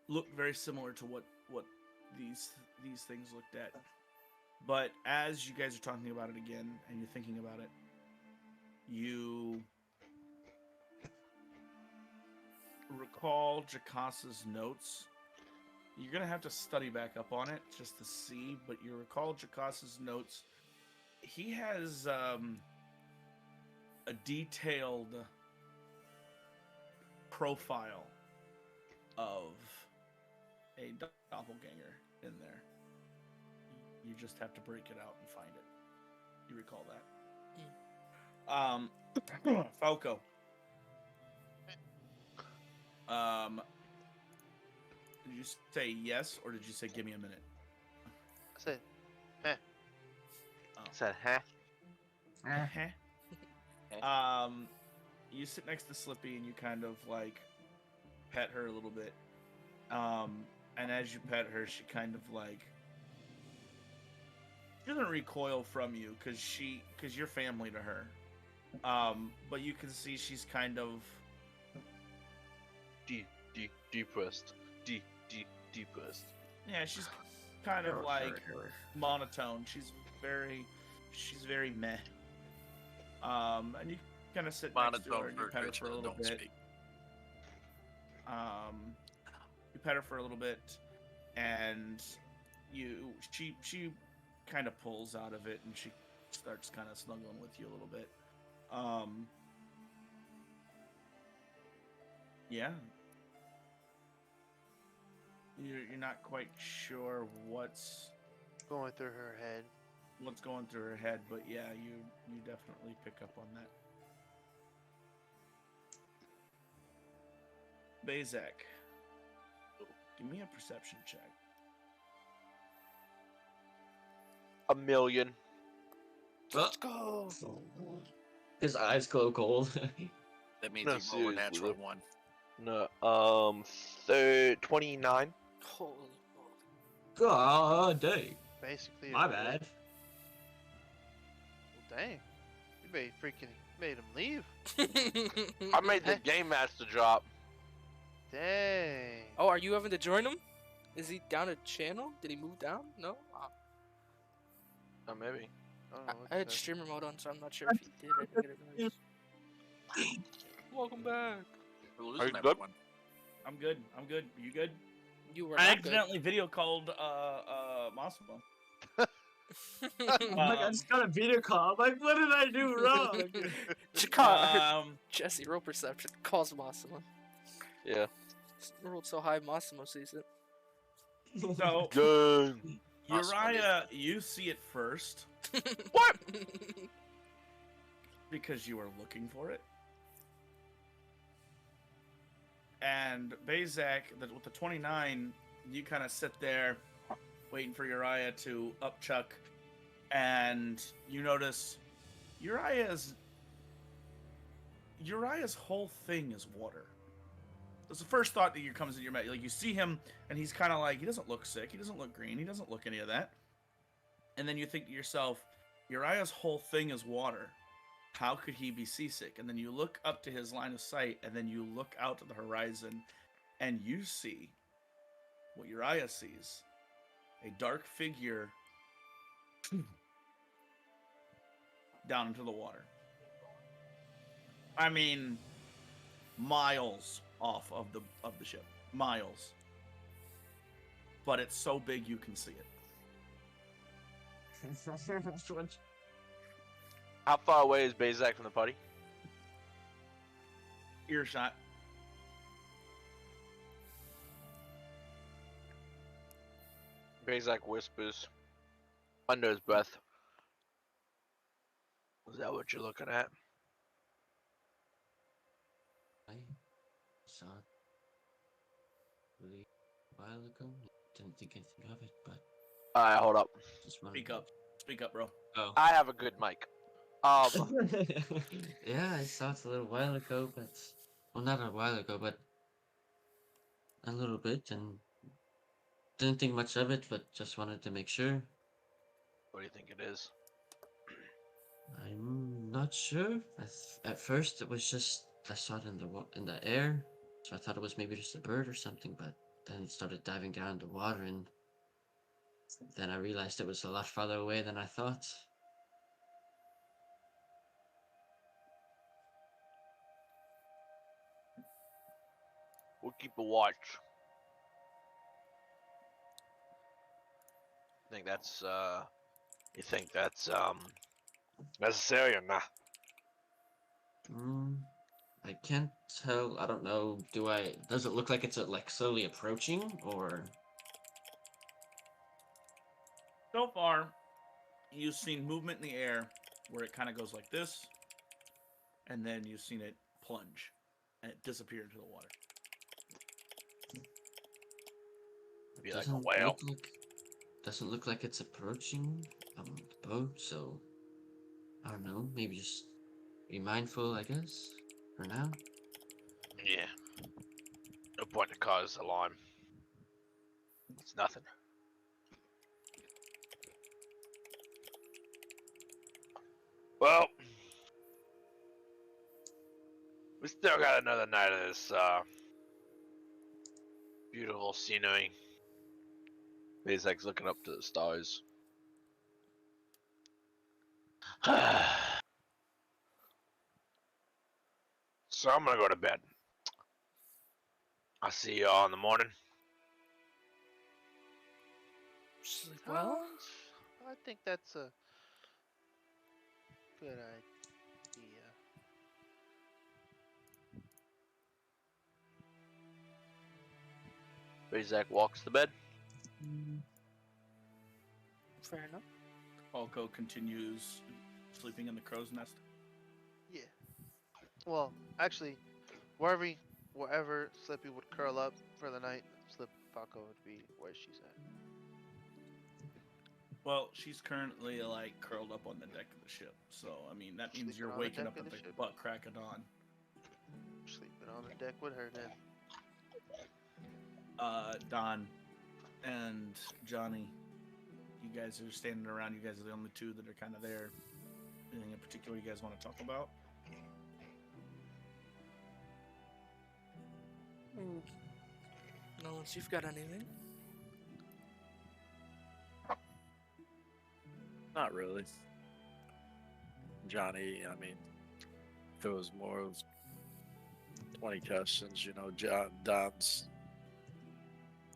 looked very similar to what these things looked at. But as you guys are talking about it again and you're thinking about it, you recall Jakas's notes. You're gonna have to study back up on it just to see, but you recall Jakas's notes. He has a detailed profile of a doppelganger in there. You just have to break it out and find it. You recall that? Falco. Did you say yes or did you say give me a minute? I said, Said, huh? You sit next to Slippy and you kind of pet her a little bit. And as you pet her, she kind of she doesn't recoil from you because you're family to her. But you can see she's kind of Depressed. Depressed. yeah, she's kind of monotone. She's very meh. And you kind of sit next to her and you pet her for a little bit. You pet her for a little bit, and she kind of pulls out of it, and she starts kind of snuggling with you a little bit. Yeah. You're not quite sure what's going through her head. going through her head, but yeah, you definitely pick up on that. Bazak, give me a perception check. 1,000,000. Let's go. His eyes glow gold. That means No, you roll a seriously, natural look. 1. No, 29. Holy God dang. Basically, My bad. Well, dang. You made him leave. moly. I made the Game Master drop. Dang. Oh, are you having to join him? Is he down a channel? Did he move down? No? Oh, maybe. I don't know what I had to say. streamer mode on, so I'm not sure if he did. I didn't get a notice. Welcome back. We're Are losing you good? everyone. I'm good. You good? You were I not good. accidentally video called Massimo. I just got a video call. I'm like, what did I do wrong? Jakar. Jesse, roll perception. Calls Massimo. Yeah. Rolled so high, Massimo sees it. So Good. Uriah, you see it first What? because you are looking for it. And Bazak, with the 29, you kind of sit there waiting for Uriah to upchuck, and you notice Uriah is Uriah's whole thing is water. That's the first thought that comes in your mind. Like, you see him, and he's kind of like, he doesn't look sick, he doesn't look green, he doesn't look any of that. And then you think to yourself, Uriah's whole thing is water. How could he be seasick? And then you look up to his line of sight, and then you look out to the horizon, and you see what Uriah sees. A dark figure down into the water. I mean, miles off of the ship. Miles. But it's so big you can see it. How far away is Bezak from the party? Earshot. Bezak whispers under his breath. Is that what you're looking at? I saw it really a while ago. Didn't think anything of it, but Alright, hold up. just wanted Speak up. Speak up, bro. Oh. I have a good mic. Yeah, I saw it a little while ago, but well, not a while ago, but a little bit, and didn't think much of it, but just wanted to make sure. What do you think it is? I'm not sure. At first, it was just I saw it in the air, so I thought it was maybe just a bird or something. But then it started diving down in the water, and then I realized it was a lot farther away than I thought. We'll keep a watch. You think that's necessary or not? I can't tell. I don't know. Does it look like it's like slowly approaching, or? So far, you've seen movement in the air where it kind of goes like this, and then you've seen it plunge and it disappear into the water. Be like a whale. Doesn't look like it's approaching the boat, so I don't know. Maybe just be mindful, I guess, for now. Yeah. No point to cause alarm. It's nothing. Well, we still got another night of this beautiful scenery. Bezek's looking up to the stars. So I'm gonna go to bed. I'll see y'all in the morning. Sleep well. I think that's a good idea. Bezek walks to bed. Fair enough. Falco continues sleeping in the crow's nest. Yeah. Well, actually, wherever Slippy would curl up for the night, Falco would be where she's at. Well, she's currently like curled up on the deck of the ship, so I mean that means Sleeping you're on the waking deck up of at the the ship? butt crack of dawn. Sleeping on the deck with her then. Don and Johnny, you guys are standing around. You guys are the only two that are kind of there. Anything in particular you guys want to talk about? No, unless you've got anything. Not really. Johnny, I mean, if it was more of 20 questions, Don's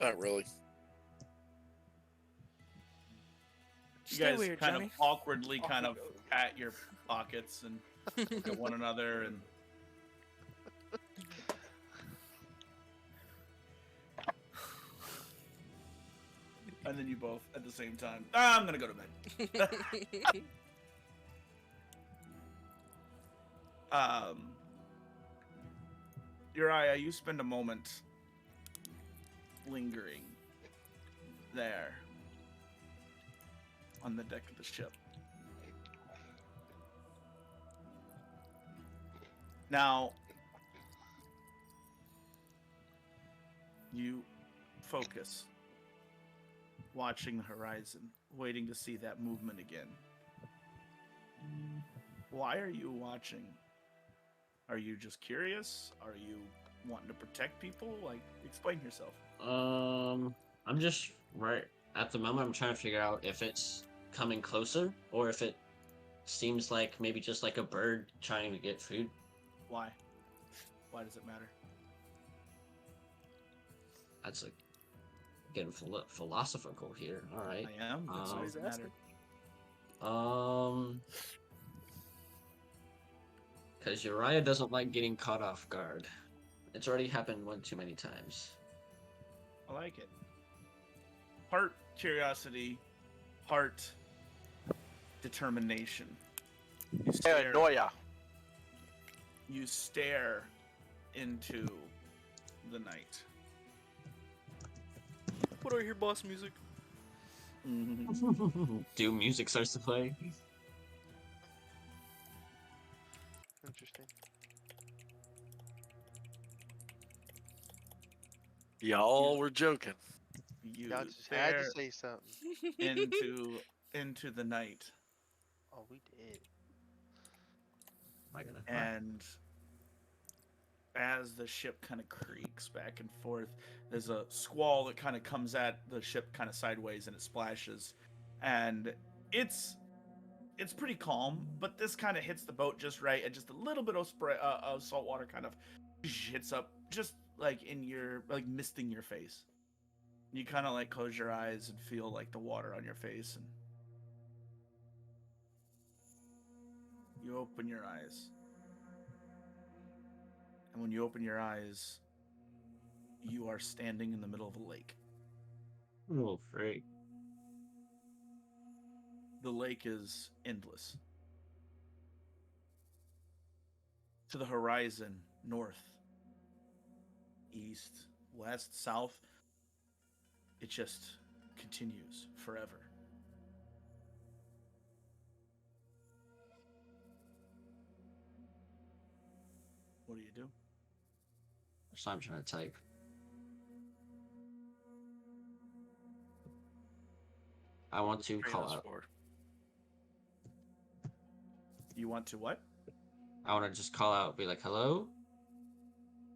not really. You Stay guys weird, kind Johnny. of awkwardly kind of pat your pockets and look at one another and then you both at the same time. I'm gonna go to bed. Uriah, you spend a moment lingering there on the deck of the ship. Now, you focus, watching the horizon, waiting to see that movement again. Why are you watching? Are you just curious? Are you wanting to protect people? Like, explain yourself. I'm just right at the moment. I'm trying to figure out if it's coming closer or if it seems like maybe just like a bird trying to get food. Why? Why does it matter? That's like getting philosophical here. All right. I am. That's why he's it asking. matter. Because Uriah doesn't like getting caught off guard. It's already happened one too many times. I like it. Heart curiosity, heart determination. You stare, Paranoia. you stare into the night. What do I hear, boss music? Doom music starts to play. Interesting. Y'all were joking. You Y'all just had to stare say something. into the night, Oh, we did. Am I gonna? and as the ship kind of creaks back and forth, there's a squall that kind of comes at the ship kind of sideways, and it splashes, and it's pretty calm, but this kind of hits the boat just right, and just a little bit of spray of salt water kind of hits up, just like in your like misting your face. You kind of like close your eyes and feel like the water on your face, and you open your eyes. And when you open your eyes, you are standing in the middle of a lake. Oh, freak. The lake is endless. To the horizon, north, east, west, south, it just continues forever. What do you do? So I'm trying to type. I want to call out. You want to what? I want to just call out, be like, hello?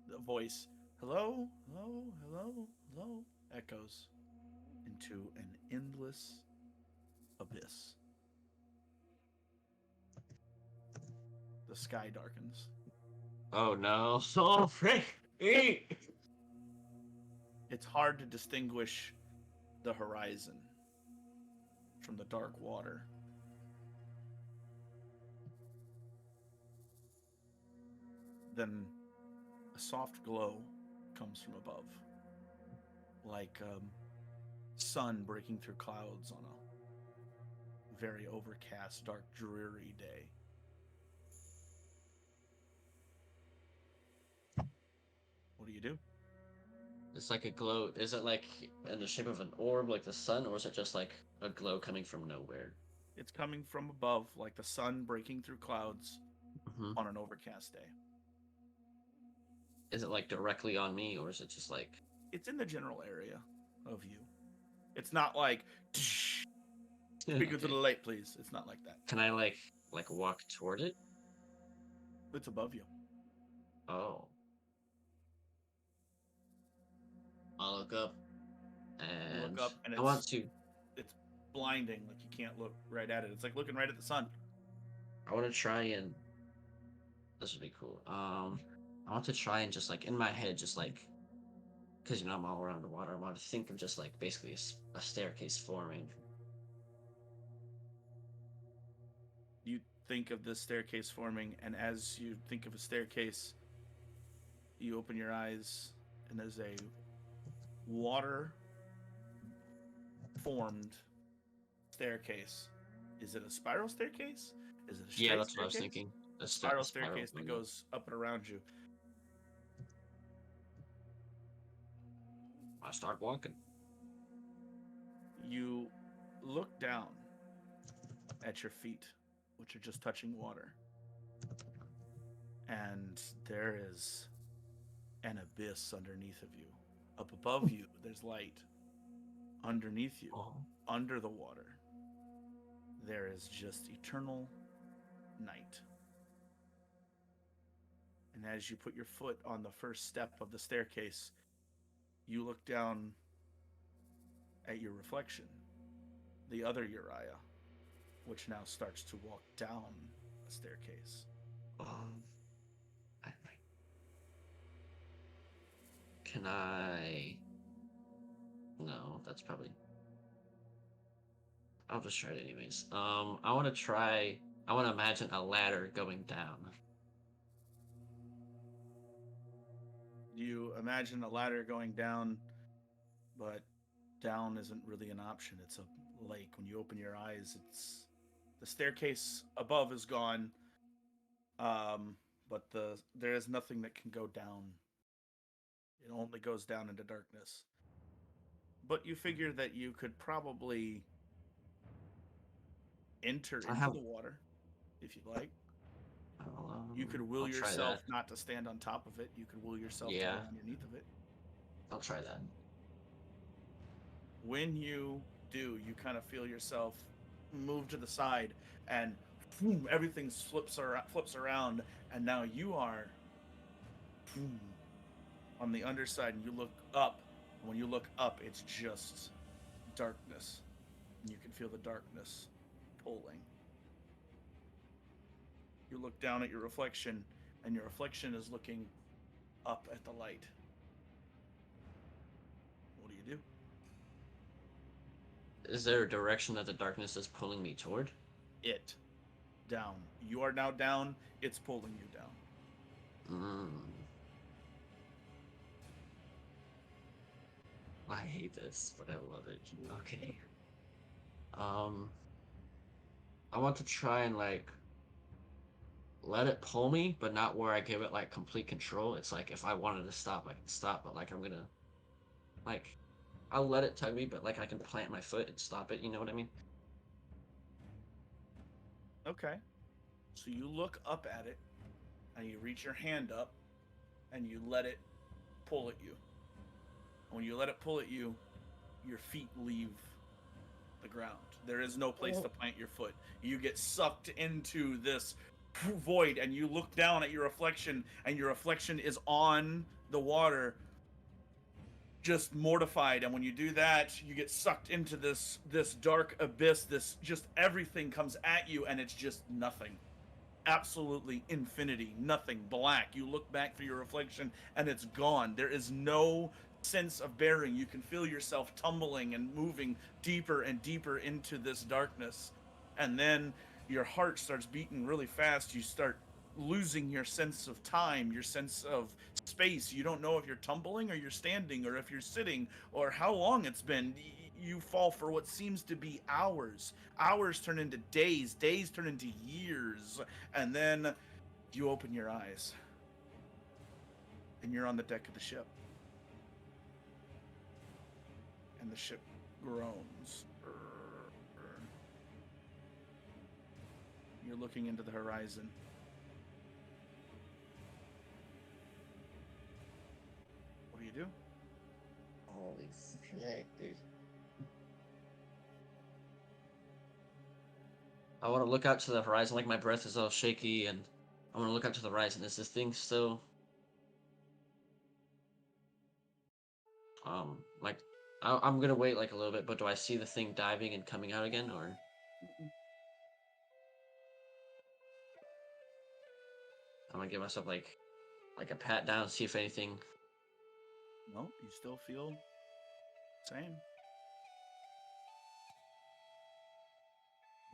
The voice, hello, hello, hello, hello, echoes into an endless abyss. The sky darkens. Oh no. So freak. It's hard to distinguish the horizon from the dark water. Then a soft glow comes from above, like sun breaking through clouds on a very overcast, dark, dreary day. What do you do? It's like a glow. Is it like in the shape of an orb like the sun, or is it just like a glow coming from nowhere? It's coming from above, like the sun breaking through clouds Mm-hmm. on an overcast day. Is it like directly on me, or is it just like... It's in the general area of you. It's not like, speak into the light, please. It's not like that. Can I like walk toward it? It's above you. Oh. I'll look up. You And look up, and I want to... it's blinding. Like you can't look right at it. It's like looking right at the sun. I want to try and... This would be cool. I want to try and just like in my head, just like, because I'm all around the water. I want to think of just like basically a staircase forming. You think of this staircase forming, and as you think of a staircase, you open your eyes, and there's a water formed staircase. Is it a spiral staircase? Is it a straight Yeah, that's staircase? what I was thinking. A spiral staircase that window. goes up and around you. I start walking. You look down at your feet, which are just touching water. and there is an abyss underneath of you. Up above you, there's light. Underneath you, Oh. under the water, there is just eternal night. And as you put your foot on the first step of the staircase, you look down at your reflection, the other Uriah, which now starts to walk down a staircase. I, can I? No, that's probably. I'll just try it anyways. I want to try. I want to imagine a ladder going down. You imagine a ladder going down, but down isn't really an option. It's a lake. When you open your eyes, it's the staircase above is gone, but there is nothing that can go down. It only goes down into darkness. But you figure that you could probably enter I into have. the water if you like. You could I'll will try yourself that. not to stand on top of it. You could will yourself to Yeah, go underneath of it. I'll try that. When you do, you kind of feel yourself move to the side, and boom, everything flips around, and now you are boom, on the underside, and you look up. And when you look up, it's just darkness, and you can feel the darkness pulling. You look down at your reflection, and your reflection is looking up at the light. What do you do? Is there a direction that the darkness is pulling me toward? It down. You are now down. It's pulling you down. I hate this, but I love it. Okay. Um, I want to try and like let it pull me, but not where I give it like complete control. It's like if I wanted to stop, I can stop, but like I'm gonna like I'll let it tug me, but like I can plant my foot and stop it. You know what I mean? Okay. So you look up at it, and you reach your hand up, and you let it pull at you. When you let it pull at you, your feet leave the ground. There is no place to plant your foot. You get sucked into this void, and you look down at your reflection, and your reflection is on the water, just mortified. And when you do that, you get sucked into this dark abyss. This just everything comes at you, and it's just nothing. Absolutely infinity, nothing, black. You look back through your reflection, and it's gone. There is no sense of bearing. You can feel yourself tumbling and moving deeper and deeper into this darkness. And then your heart starts beating really fast. You start losing your sense of time, your sense of space. You don't know if you're tumbling or you're standing or if you're sitting or how long it's been. You fall for what seems to be hours. Hours turn into days. Days turn into years. And then you open your eyes. And you're on the deck of the ship. And the ship groans. You're looking into the horizon. What do you do? Holy shit, dude. I want to look out to the horizon, like my breath is all shaky, and I want to look out to the horizon. Is this thing still, like, I'm gonna wait like a little bit, but do I see the thing diving and coming out again, or I'm gonna give myself like a pat down, see if anything. No, you still feel same.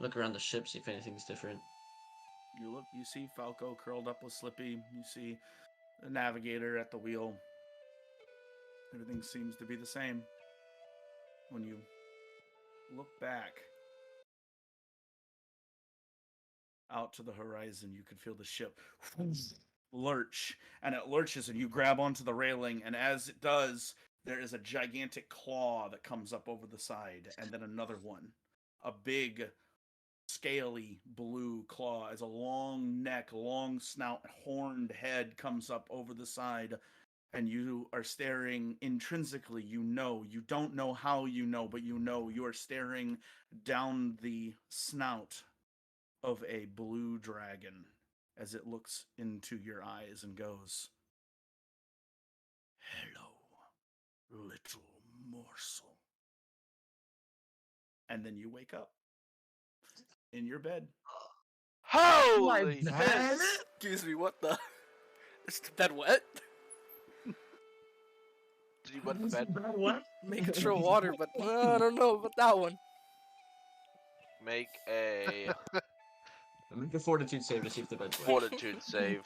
Look around the ship, see if anything's different. You look, you see Falco curled up with Slippy. You see the navigator at the wheel. Everything seems to be the same. When you look back out to the horizon, you can feel the ship lurch, and it lurches, and you grab onto the railing, and as it does, there is a gigantic claw that comes up over the side, and then another one. A big scaly blue claw as a long neck, long snout, horned head comes up over the side, and you are staring intrinsically. You know, you don't know how you know, but you know you are staring down the snout of a blue dragon as it looks into your eyes and goes, "Hello, little morsel." And then you wake up in your bed. Holy bad. piss! Excuse me, what the? Is the bed wet? Did you wet the bed? What? Making sure water, but I don't know about that one. Make a Make a fortitude save to see if the bed's wet. fortitude save.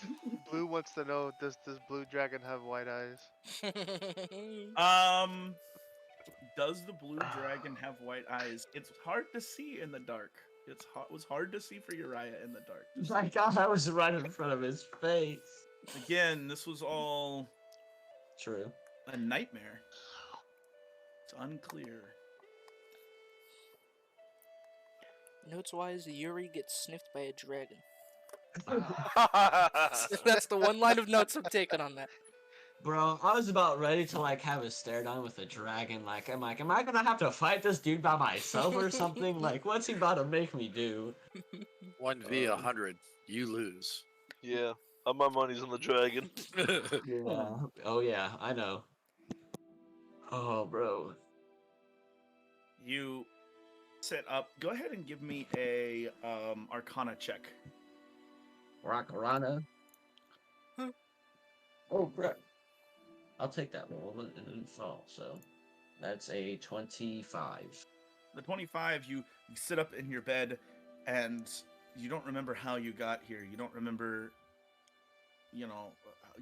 Blue wants to know, does this blue dragon have white eyes? Does the blue dragon have white eyes? It's hard to see in the dark. It was hard to see for Uriah in the dark. My God, I was right in front of his face. Again, this was all True. a nightmare. It's unclear. Notes wise, Yuri gets sniffed by a dragon. That's the one line of notes I'm taking on that. Bro, I was about ready to like have a stare down with a dragon. Like, am I gonna have to fight this dude by myself or something? Like, what's he about to make me do? 1v100, you lose. Yeah, my money's on the dragon. Yeah. Oh yeah, I know. Oh, bro. You sit up. Go ahead and give me a Arcana check. Rockarana. Oh, bro. I'll take that roll and it didn't fall. So that's a 25. The 25, you sit up in your bed, and you don't remember how you got here. You don't remember,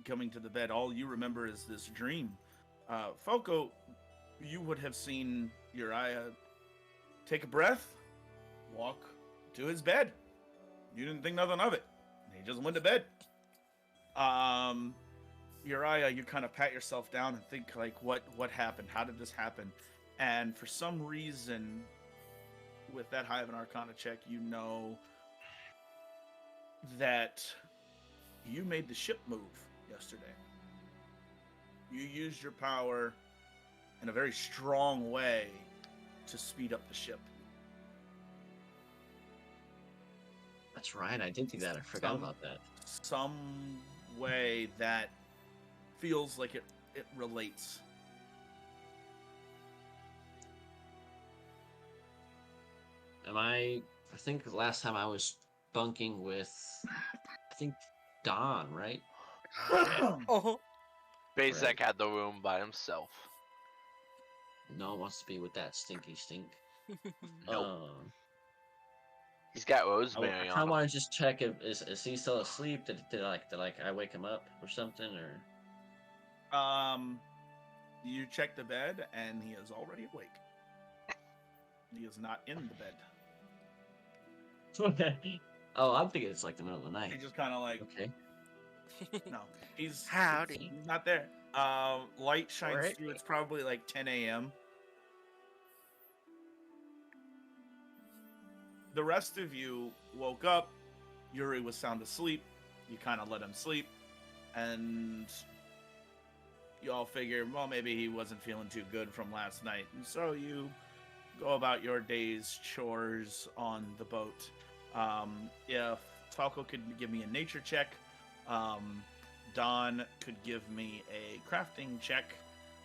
coming to the bed. All you remember is this dream. Falco, you would have seen Uriah take a breath, walk to his bed. You didn't think nothing of it. He just went to bed. Uriah, you kind of pat yourself down and think, like, what happened? How did this happen? And for some reason, with that high of an Arcana check, you know that you made the ship move yesterday. You used your power in a very strong way to speed up the ship. That's right, I did do that. I forgot about that. Some way that feels like it relates. I think the last time I was bunking with, I think Don, right? Oh, Bazek had the room by himself. No one wants to be with that stinky stink. Nope. He's got Rosemary I on kind of him. want to just check if is he still asleep? Did I wake him up or something or? You check the bed, and he is already awake. He is not in the bed. Okay. Oh, I'm thinking it's like the middle of the night. He's just kind of like, Okay. no, he's howdy. he's not there. Light shines Alright. through. It's probably like 10 a.m. The rest of you woke up. Yuri was sound asleep. You kind of let him sleep, and you all figure, well, maybe he wasn't feeling too good from last night, and so you go about your day's chores on the boat. If Falco could give me a nature check, Don could give me a crafting check.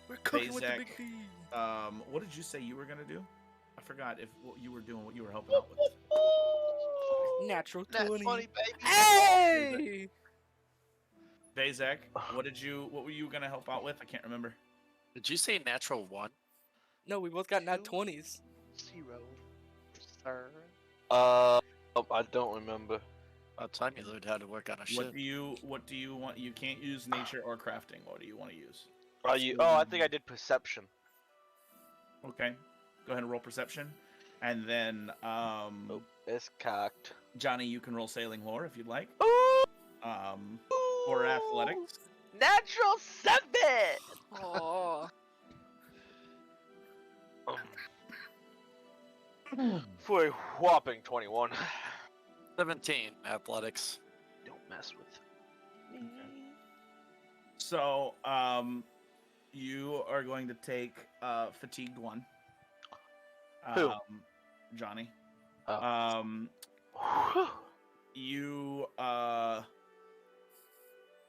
We're cooking with the Bazek, big D. what did you say you were gonna do? I forgot if what you were doing, what you were helping out with. Natural That's 20. funny, baby. Hey! Bazek, what were you gonna help out with? I can't remember. Did you say natural 1? No, we both got nat 20s. 0, sir. I don't remember. About time you learned how to work on a ship. What do you want? You can't use nature or crafting. What do you want to use? I think I did perception. Okay, go ahead and roll perception, and then Oh, it's cocked. Johnny, you can roll sailing lore if you'd like. Ooh, Or athletics. Natural 7. Oh, For a whopping 21. 17 athletics. Don't mess with me. So, you are going to take fatigued one. Who? Johnny. Oh. You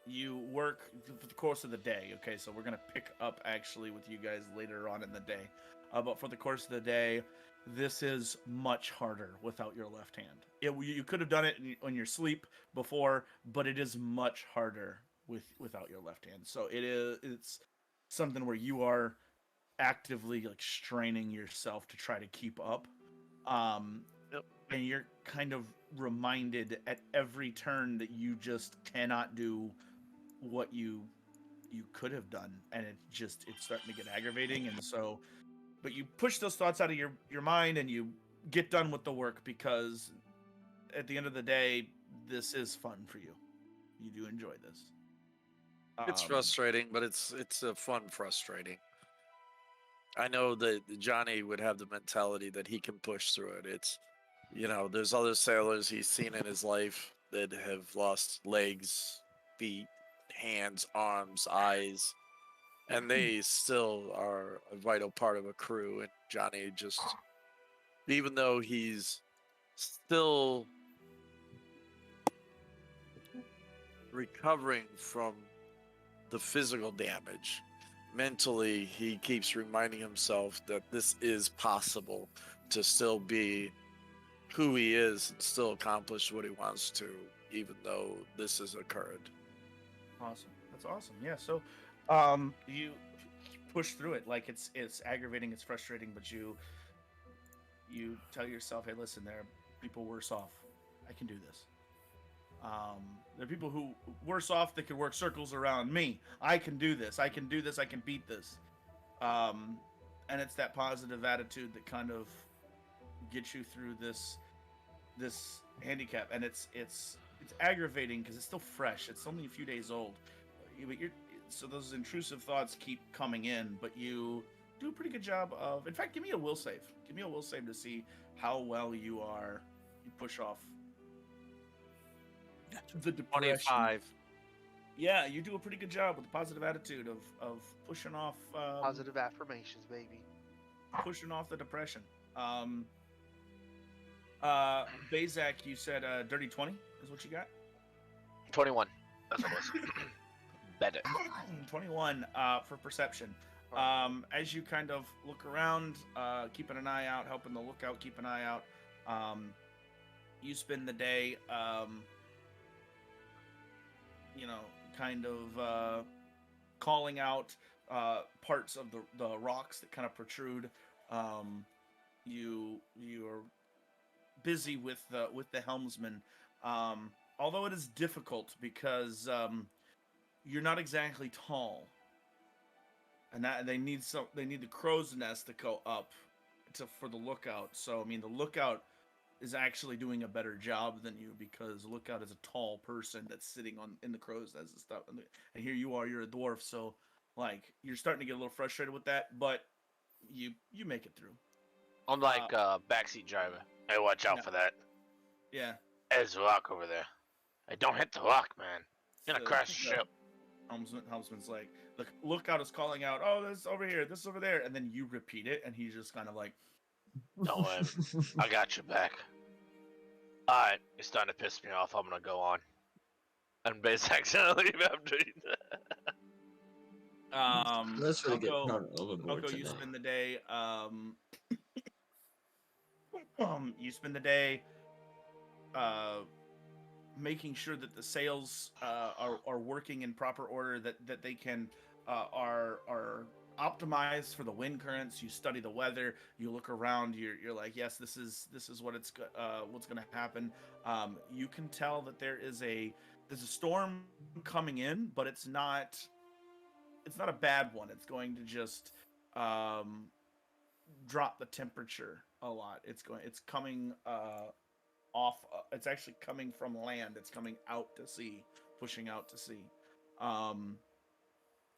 you work for the course of the day. Okay, so we're gonna pick up actually with you guys later on in the day. But for the course of the day, this is much harder without your left hand. You could have done it on your sleep before, but it is much harder without your left hand. So it's something where you are actively like straining yourself to try to keep up. Um, Yep. and you're kind of reminded at every turn that you just cannot do what you could have done, and it's starting to get aggravating. And so, but you push those thoughts out of your mind and you get done with the work, because at the end of the day, this is fun for you. You do enjoy this. It's Um, frustrating, but it's a fun frustrating. I know that Johnny would have the mentality that he can push through it. It's, there's other sailors he's seen in his life that have lost legs, feet, hands, arms, eyes, and they still are a vital part of a crew. And Johnny just, even though he's still recovering from the physical damage, mentally he keeps reminding himself that this is possible to still be who he is and still accomplish what he wants to, even though this has occurred. Awesome. That's awesome. Yeah. So, you push through it. Like it's aggravating, it's frustrating, but you tell yourself, hey, listen, there are people worse off. I can do this. There are people who worse off that can work circles around me. I can do this. I can do this. I can beat this. And it's that positive attitude that kind of gets you through this handicap. And it's aggravating because it's still fresh. It's only a few days old. But so those intrusive thoughts keep coming in, but you do a pretty good job of. In fact, give me a will save. Give me a will save to see how well you push off the depression. 25. Yeah, you do a pretty good job with a positive attitude of pushing off Positive affirmations, baby. pushing off the depression. Bazak, you said dirty 20 is what you got. 21. That's what it was. Bet it. 21 for perception. As you kind of look around, keeping an eye out, helping the lookout keep an eye out, you spend the day, kind of calling out parts of the rocks that kind of protrude. You are busy with the helmsman, although it is difficult because you're not exactly tall, and that they need the crow's nest to go up for the lookout. So I mean, the lookout is actually doing a better job than you, because the lookout is a tall person that's sitting in the crow's nest and stuff, and here you are, you're a dwarf, so like you're starting to get a little frustrated with that, but you make it through. I'm like backseat driver. Hey, watch out Yeah. for that. Yeah. There's a rock over there. Hey, don't hit the rock, man. You're gonna So crash the ship. Helmsman's like, the lookout is calling out, oh, this is over here, this is over there, and then you repeat it, and he's just kind of like, Don't worry. I got your back. Alright, you're starting to piss me off. I'm gonna go on. And Bazak's gonna leave after you. Let's really get Elko, thrown overboard you today. spend the day, you spend the day, making sure that the sails are working in proper order, that they can are optimized for the wind currents. You study the weather, you look around, you're like, yes, this is what what's going to happen. You can tell that there's a storm coming in, but it's not a bad one. It's going to just drop the temperature a lot. It's coming off. It's actually coming from land. It's coming out to sea, pushing out to sea.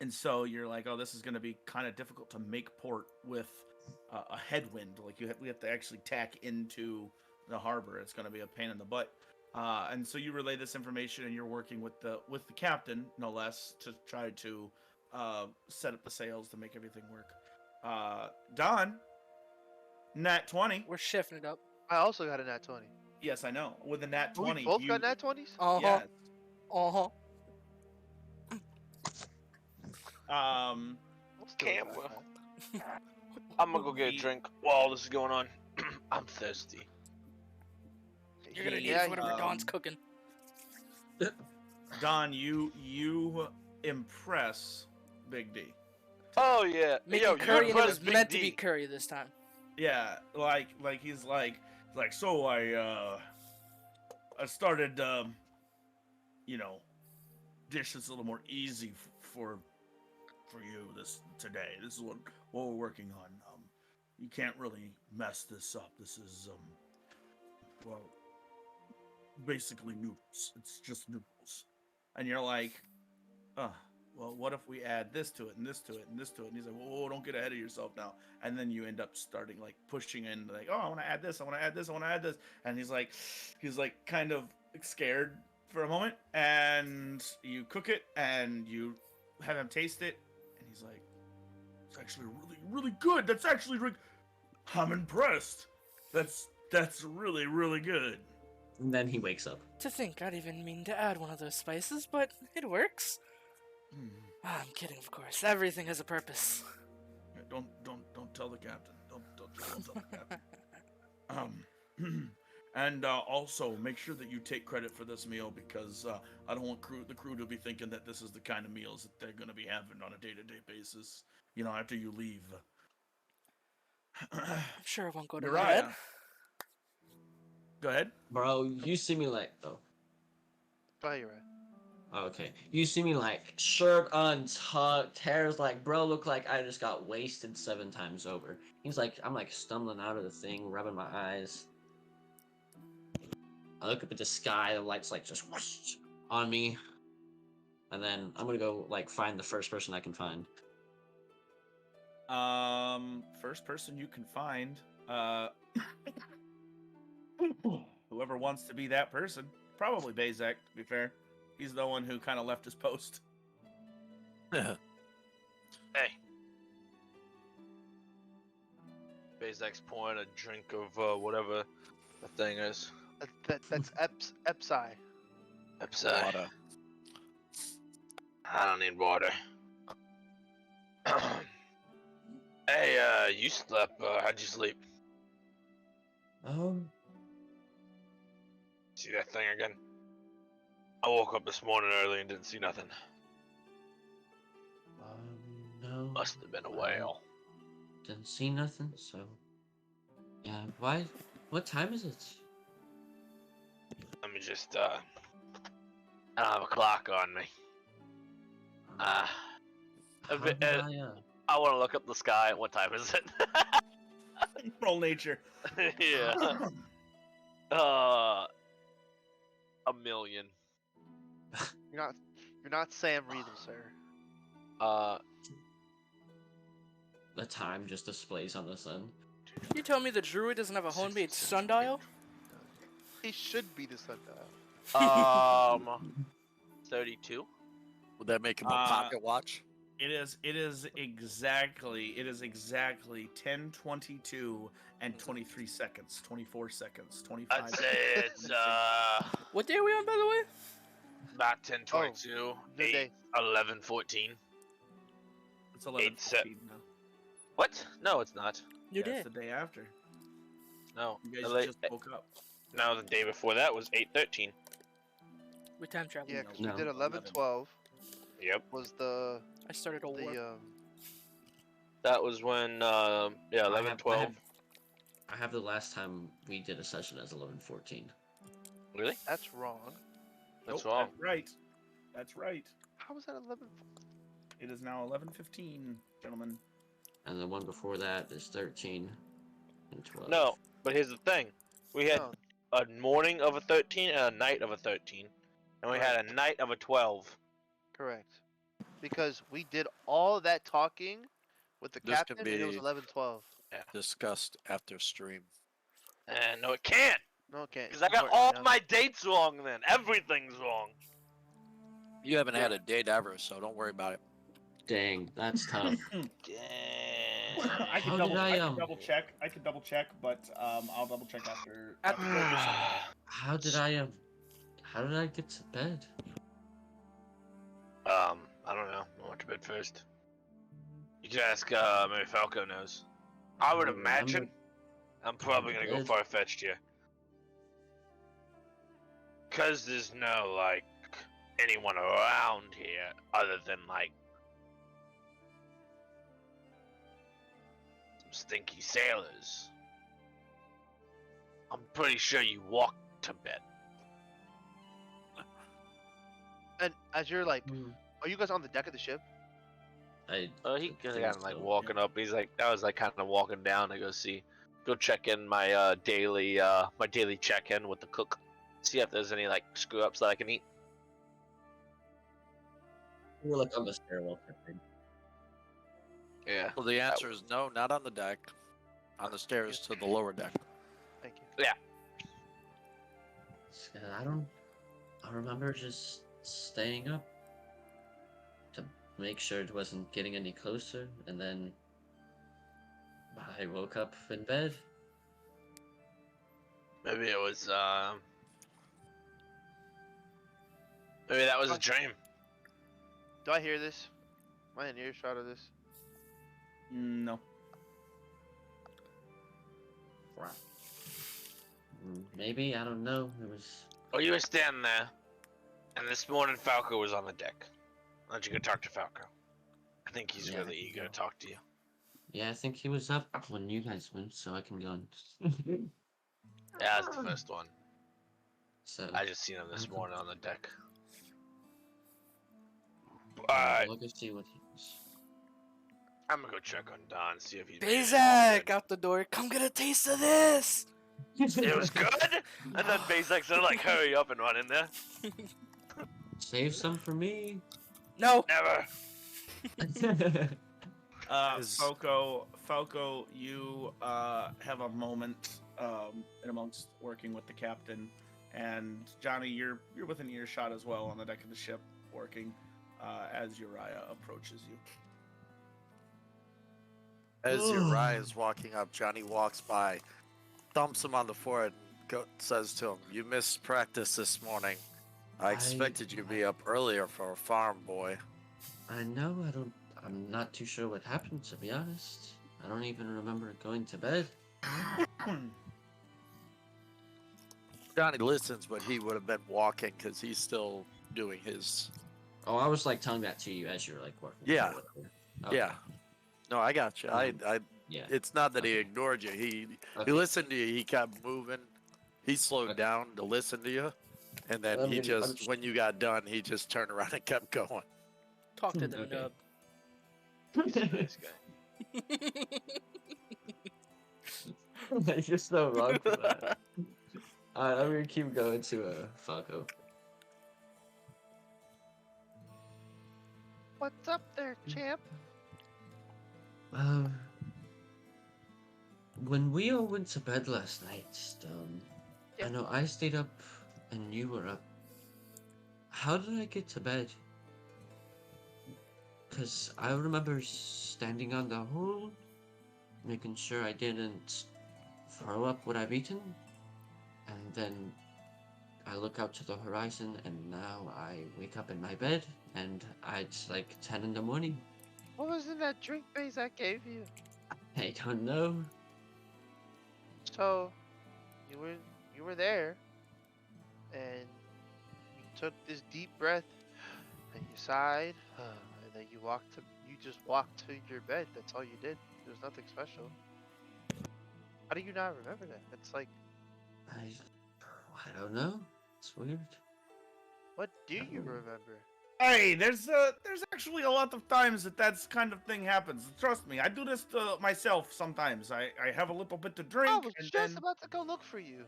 And so you're like, oh, this is going to be kind of difficult to make port with a headwind. Like we have to actually tack into the harbor. It's going to be a pain in the butt. And so you relay this information, and you're working with the captain, no less, to try to set up the sails to make everything work. Don, nat 20. We're shifting it up. I also got a nat 20. Yes, I know. With a nat We 20, both got nat 20s? Uh huh. Yes. Uh huh. I'm still Cam, got well, that. I'm gonna go get a drink while this is going on. I'm thirsty. You're gonna need Yeah, it for whatever Don's um, cooking. Don, you impress Big D. Oh yeah, Making yo, curry, you and it was impressed Big meant D. to be curry this time. Yeah, he's like so I started dishes a little more easy for you today. This is what we're working on. You can't really mess this up. This is well, basically noodles. It's just noodles. And you're like, well, what if we add this to it and this to it and this to it? And he's like, whoa, don't get ahead of yourself now. And then you end up starting like pushing in, like, oh, I want to add this, I want to add this, I want to add this. And he's like kind of scared for a moment. And you cook it and you have him taste it, and he's like, it's actually really, really good. That's actually, I'm impressed. That's really, really good. And then he wakes up. To think I'd even mean to add one of those spices, but it works. I'm kidding, of course. Everything has a purpose. Don't tell the captain. Don't tell the captain. And also make sure that you take credit for this meal, because I don't want the crew to be thinking that this is the kind of meals that they're going to be having on a day-to-day basis. After you leave. I'm sure it won't go to my head. Uriah. Go ahead. Bro, you see me like, oh, Oh, you're right. okay. You see me like shirt untucked, hair's like, bro, look like I just got wasted 7 times over. He's like, I'm like stumbling out of the thing, rubbing my eyes. I look up at the sky, the lights like just whoosh on me. And then I'm gonna go like find the first person I can find. First person you can find. Whoever wants to be that person. Probably Bazak, to be fair. He's the one who kind of left his post. Hey. Bezak's pouring a drink of whatever the thing is. That's Epsi. Epsi. Water. I don't need water. Hey, you slept. How'd you sleep? See that thing again? I woke up this morning early and didn't see nothing. No. Must have been a whale. Didn't see nothing, so. Yeah, why? What time is it? Let me just, I don't have a clock on me. How bit- did I want to look up the sky. What time is it? Roll nature. Yeah. A million. You're not Sam Riedel, sir. The time just displays on the sun. You tell me the druid doesn't have a homemade sundial? He should be the sundial. 32. Would that make him a pocket watch? It is exactly 10:22 and 23 seconds, 24 seconds, 25. I'd say it's What day are we on, by the way? about 10:22, New 8, day. 11:14. It's 11:14 now. What? No, it's not. New Yeah, day. it's the day after. No. You guys The late- just woke up. No, the day before that was 8:13. We time travel. Yeah, 'cause No. we did 11:12 Yep. was the I started a war. That was when 11:12. I have the last time we did a session as 11:14. Really? that's wrong. That's Nope, wrong. That's right. That's right. How was that 11? It is now 11:15, gentlemen. And the one before that is 13 and 12. No, but here's the thing. We had No. a morning of a 13 and a night of a 13. And we had a night of a 12. Correct. Because we did all of that talking with the This could captain and it was be- 11:12. discussed after stream. No, it can't. No, it can't. Because I got Important all now. my dates wrong then. Everything's wrong. You haven't had a date ever, so don't worry about it. Dang, that's tough. Damn. I could How double. did I, I, could double check. I could double check, but I'll double check after. At- after this. How did I get to bed? I don't know. I went to bed first. You can ask, maybe Falco knows. I would don't imagine. remember. I'm probably gonna go Bed. far-fetched here. Cause there's no, like, anyone around here other than, like, some stinky sailors. I'm pretty sure you walked to bed. And as you're like, Hmm. are you guys on the deck of the ship? He think kind of like so, walking up. He's like, I was like kind of walking down to go check in my daily check-in with the cook. See if there's any like screw ups that I can eat. We're like on the stairwell. Yeah. Well, the answer is no, not on the deck. On the stairs to the lower deck. Thank you. I remember just staying up to make sure it wasn't getting any closer, and then I woke up in bed. Maybe it was maybe that was a dream. Do I hear this? Am I in earshot of this? No. Maybe, I don't know. It was. Oh, you were standing there, and this morning Falco was on the deck. Why don't you go talk to Falco? I think he's Yeah, really eager to talk to you. Yeah, I think he was up when you guys went, so I can go and. Yeah, that's the first one. So. I just seen him this Okay. morning on the deck. I'll Alright, go see what he was. I'm gonna go check on Don, see if he's. Bazak out the door. Come get a taste of this. It was good? And then Bazak said, like, hurry up and run in there. Save some for me. No. Never. Is- Falco, you have a moment in amongst working with the captain, and Johnny, you're within earshot as well on the deck of the ship, working as Uriah approaches you. As Uriah is walking up, Johnny walks by, thumps him on the forehead, and says to him, "You missed practice this morning. I expected you to be up earlier for a farm, boy." I know, I'm not too sure what happened, to be honest. I don't even remember going to bed. Johnny listens, but he would have been walking because he's still doing his. Oh, I was like telling that to you as you were like working. Yeah. or whatever. Okay. Yeah. No, I got you. Yeah. It's not that he Okay. ignored you. He Okay. listened to you. He kept moving. He slowed Okay. down to listen to you, and then I'm he gonna- I'm just, just- when you got done, he just turned around and kept going. Talk to the Okay. nub. He's a nice guy. You're so wrong for that. Alright, I'm gonna keep going to Falco. What's up there, champ? When we all went to bed last night, Yeah. I know I stayed up and you were up. How did I get to bed? Because I remember standing on the hole, making sure I didn't throw up what I've eaten, and then I look out to the horizon, and now I wake up in my bed, and it's like 10 in the morning. What was in that drink base I gave you? I don't know. So, you were there, and you took this deep breath, and you sighed, and then you just walked to your bed. That's all you did. There was nothing special. How do you not remember that? It's like, I don't know. It's weird. what do you remember? Hey, there's actually a lot of times that's kind of thing happens. Trust me, I do this to myself sometimes. I have a little bit to drink, I was and just then about to go look for you.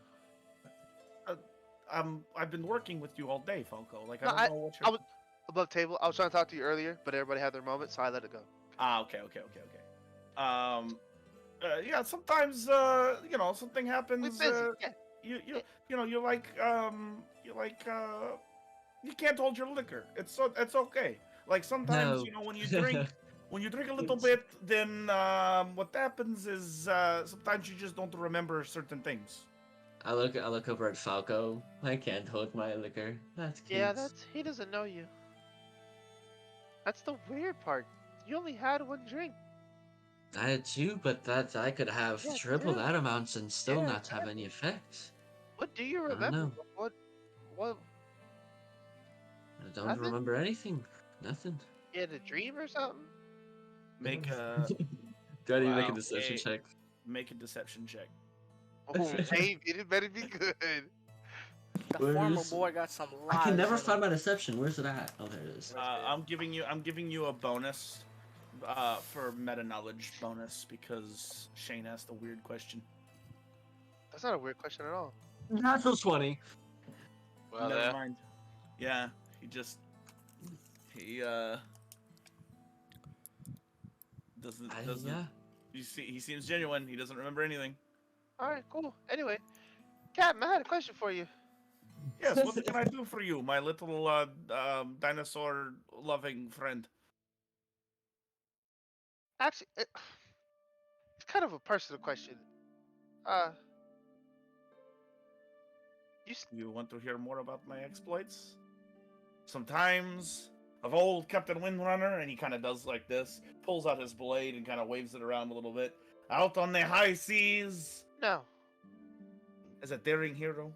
I've been working with you all day, Falco. Like No, I don't know what you're. I was above table. I was trying to talk to you earlier, but everybody had their moment, so I let it go. Okay. Yeah, sometimes something We happens. busy. Yeah. You Yeah. you you know you can't hold your liquor. It's okay. Like sometimes No. when you drink a little bit, then what happens is sometimes you just don't remember certain things. I look over at Falco. I can't hold my liquor. That's Yeah, cute. that's he doesn't know you. That's the weird part. You only had one drink. I had two, but that I could have Yeah, triple two. that amount and still Yeah, not have any exactly. effect. What do you I don't remember? know. What I don't nothing? remember anything. Nothing. You had a dream or something? Make a Do I need to make a Wow. deception check? make a deception check. Oh, baby, it better be good. The former Where's... boy got some I can lies never in find him. my deception. Where's it at? Oh, there it is. I'm giving you a bonus for meta knowledge bonus because Shane asked a weird question. That's not a weird question at all. Natural 20. Well, Never yeah. mind. Yeah, he doesn't Yeah. you see he seems genuine. He doesn't remember anything. All right, cool. Anyway, Captain, I had a question for you. Yes, what can I do for you, my little dinosaur loving friend? Actually, it's kind of a personal question. Uh, You want to hear more about my exploits? Sometimes of old Captain Windrunner, and he kind of does like this, pulls out his blade and kind of waves it around a little bit. Out on the high seas, no, as a daring hero.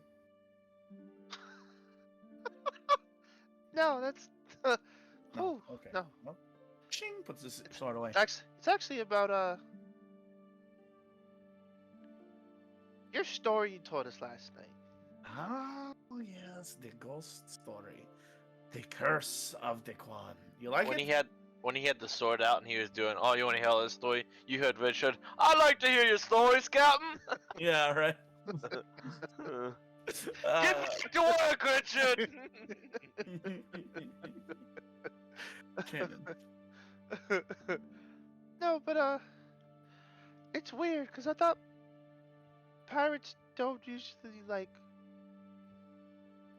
no, that's. No, Oh, okay. no. No. Ching puts his sword away. It's actually about your story you told us last night. Ah, yes, the ghost story. The curse of the Quan. You like When it? he had the sword out and he was doing, oh, you want to hear this story? You heard Richard. I like to hear your stories, Captain. Yeah, right. Get back to work, Richard. Canon. No, but it's weird because I thought pirates don't usually like.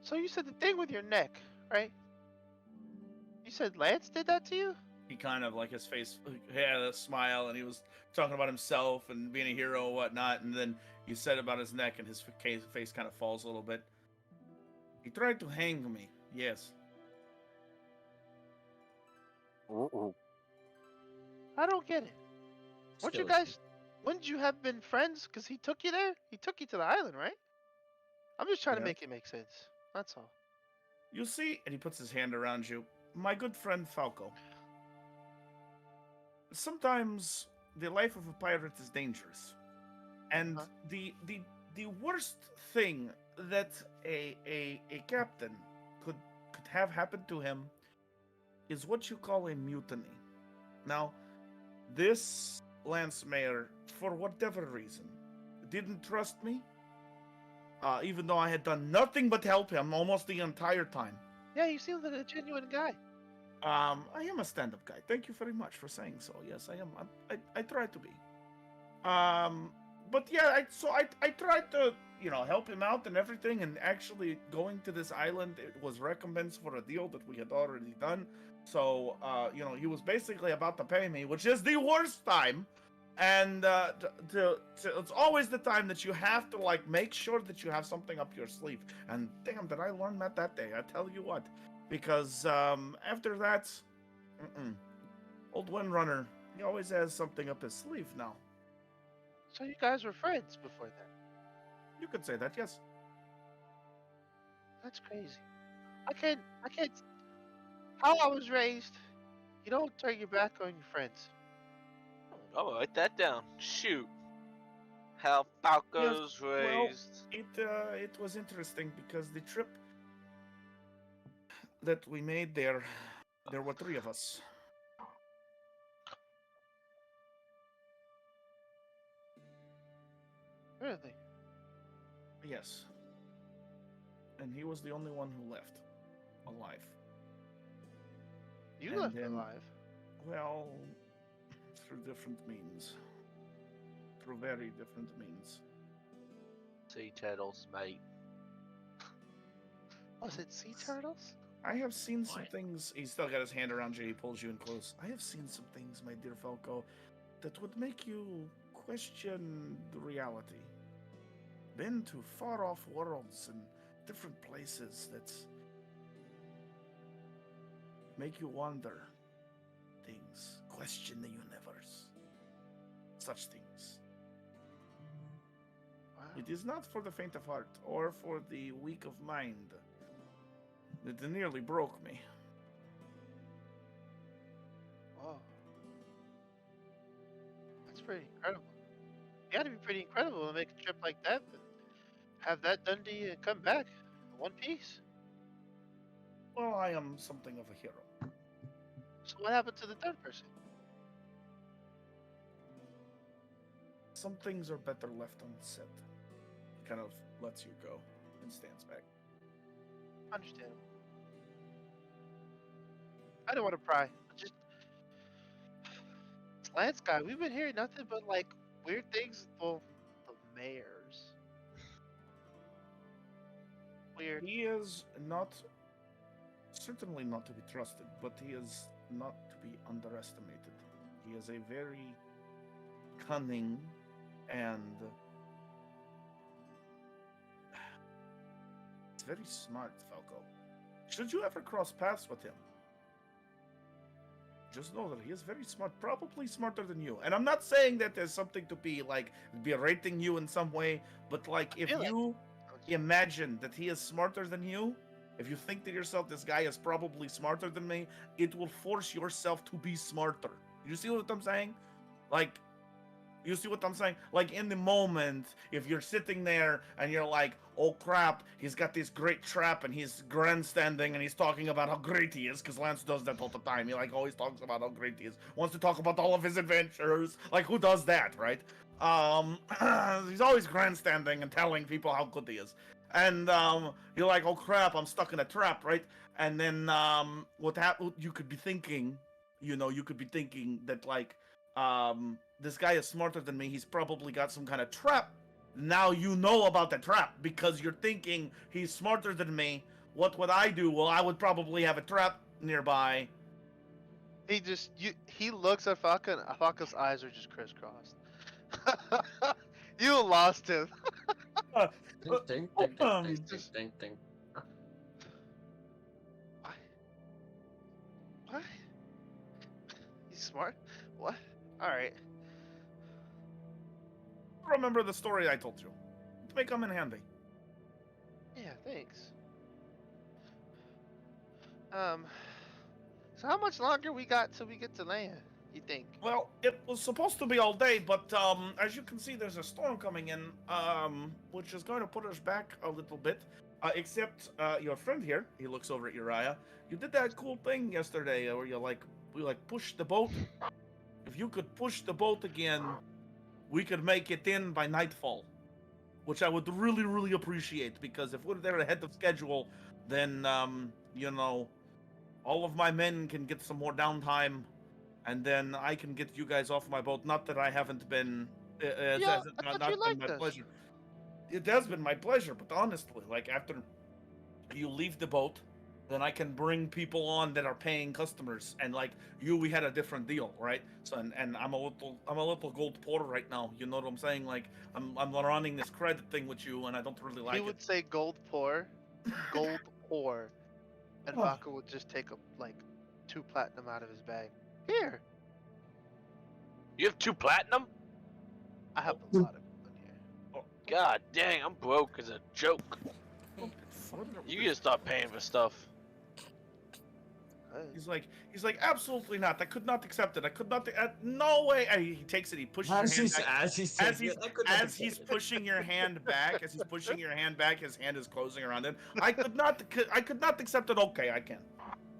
So you said the thing with your neck, right? You said Lance did that to you? He kind of like his face he had a smile and he was talking about himself and being a hero and whatnot, and then you said about his neck and his face kind of falls a little bit. He tried to hang me, yes. I don't get it. Weren't you Still guys? Wouldn't you have been friends? Cause he took you there. He took you to the island, right? I'm just trying to Yeah. make it make sense. That's all. You see, and he puts his hand around you, my good friend Falco. Sometimes the life of a pirate is dangerous. And Huh? the worst thing that a captain could have happen to him is what you call a mutiny. Now, this Lance Mayor, for whatever reason, didn't trust me, even though I had done nothing but help him almost the entire time. Yeah, you seem like a genuine guy. I am a stand-up guy. Thank you very much for saying so. Yes, I am. I try to be. But yeah, I tried to help him out and everything, and actually going to this island, it was recompense for a deal that we had already done. So he was basically about to pay me, which is the worst time. And it's always the time that you have to like make sure that you have something up your sleeve. And damn, did I learn that day? I tell you what, because after that, old Windrunner, he always has something up his sleeve now. So you guys were friends before that. You could say that, yes. That's crazy. I can't. How I was raised, you don't turn your back on your friends. Oh, write that down. Shoot. How Falco's Well, raised. it was interesting because the trip that we made there were three of us. Really? Yes. And he was the only one who left alive. You And left then- alive. Well, through different means. through very different means. Sea turtles, mate. Was it sea turtles? I have seen some What? things. He's still got his hand around you. He pulls you in close. I have seen some things, my dear Falco, that would make you question the reality. Been to far off worlds and different places that make you wonder things, question the universe. Such things. Wow. It is not for the faint of heart or for the weak of mind. It nearly broke me. Whoa. That's pretty incredible. You gotta be pretty incredible to make a trip like that. And have that done to you and come back in one piece. Well, I am something of a hero. So what happened to the third person? Some things are better left unsaid. Kind of lets you go and stands back. Understandable. I don't want to pry. Just Lance guy, we've been hearing nothing but like weird things. Well, the mayors. Weird. He is not, certainly not to be trusted, but he is not to be underestimated. He is a very cunning and it's very smart, Falco. Should you ever cross paths with him, just know that he is very smart, probably smarter than you. And I'm not saying that there's something to be like berating you in some way, but like if feel like- you imagine that he is smarter than you, if you think to yourself, this guy is probably smarter than me, it will force yourself to be smarter. You see what I'm saying? Like, you see what I'm saying? Like in the moment, if you're sitting there and you're like, oh crap, he's got this great trap and he's grandstanding and he's talking about how great he is, because Lance does that all the time. He like always talks about how great he is. Wants to talk about all of his adventures. Like who does that, right? He's always grandstanding and telling people how good he is. And you're like, oh crap, I'm stuck in a trap, right? And then what you could be thinking, you could be thinking that like this guy is smarter than me. He's probably got some kind of trap. Now you know about the trap because you're thinking he's smarter than me. What would I do? Well, I would probably have a trap nearby. He looks at Falcon. Falcon's eyes are just crisscrossed. You lost him. Ding, ding, ding, ding, ding, ding, ding, ding. What? What? He's smart? What? Alright. Remember the story I told you. It may come in handy. Yeah, thanks. So how much longer we got till we get to land, you think? Well, it was supposed to be all day, but as you can see, there's a storm coming in, which is going to put us back a little bit. Except your friend here, he looks over at Uriah. You did that cool thing yesterday where we pushed the boat. If you could push the boat again, we could make it in by nightfall, which I would really, really appreciate, because if we're there ahead of schedule, then all of my men can get some more downtime, and then I can get you guys off my boat. Not that I haven't been. I Not thought you been liked my us. pleasure. It has been my pleasure, but honestly, like after you leave the boat, then I can bring people on that are paying customers, and like we had a different deal, right? So and I'm a little gold poor right now. You know what I'm saying? Like I'm running this credit thing with you, and I don't really like He it. would say gold poor, gold poor, and Oh. Falcon would just take 2 platinum out of his bag. Here, You have 2 platinum? I have a lot of gold in here. God dang, I'm broke as a joke. What You need to stop paying for stuff. Hey. He's like, absolutely not. I could not accept it. I could not. No way. And he takes it. He pushes your hand back. As he's pushing your hand back, his hand is closing around it. I could not accept it. Okay, I can.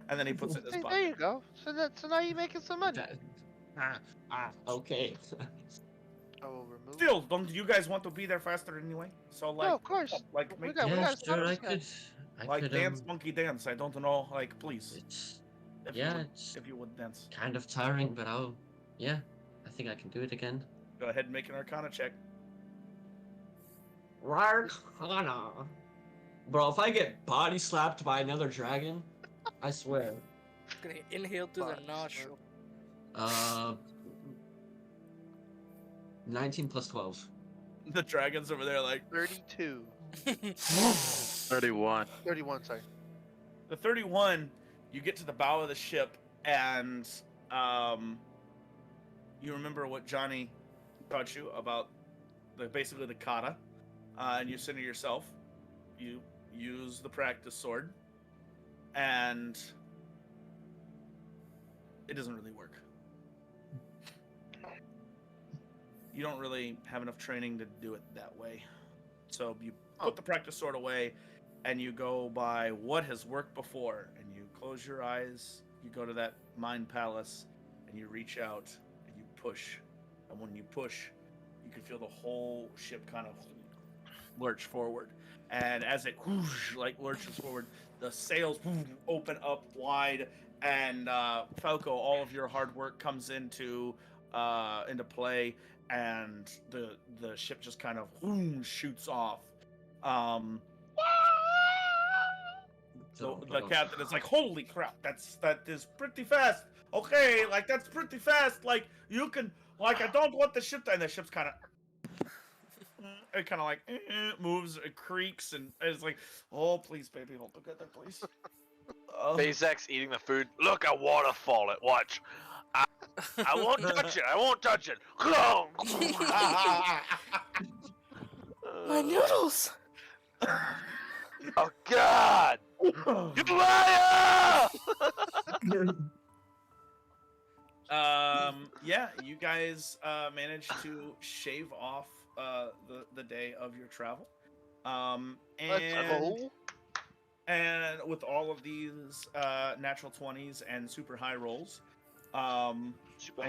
And then he puts it in his Hey, pocket. there you go. So now you're making some money. Okay. I will remove. Still, don't you guys want to be there faster anyway? So like, No, of course. like We make got- we Yeah, got sure, I stuff. could. like dance, monkey dance. I don't know. Like, please, It's if yeah, you would, it's if you would dance. kind of tiring, but yeah, I think I can do it again. Go ahead and make an Arcana check. Arcana. Bro, if I get body slapped by another dragon, I swear. Gonna inhale through the Body nostril. 19 plus 12. The dragons over there, like 32. 31. 31, sorry. the 31. You get to the bow of the ship, and you remember what Johnny taught you about basically the kata, and you center yourself. You use the practice sword, and it doesn't really work. You don't really have enough training to do it that way. So you put the practice sword away, and you go by what has worked before, and you close your eyes, you go to that mind palace, and you reach out, and you push. And when you push, you can feel the whole ship kind of lurch forward. And as it whoosh, like lurches forward, the sails open up wide, and Falco, all of your hard work comes into play, and the ship just kind of shoots off. The captain is like, "Holy crap, that is pretty fast. Okay, like that's pretty fast. Like you can, like I don't want the ship." And the ship's kind of, it kind of like moves, it creaks, and it's like, "Oh please, baby, hold together, please." SpaceX eating the food. Look, a waterfall. It. Watch. I won't touch it. I won't touch it. My noodles. Oh God! You liar! Yeah, you guys managed to shave off the day of your travel. And with all of these natural 20s and super high rolls, and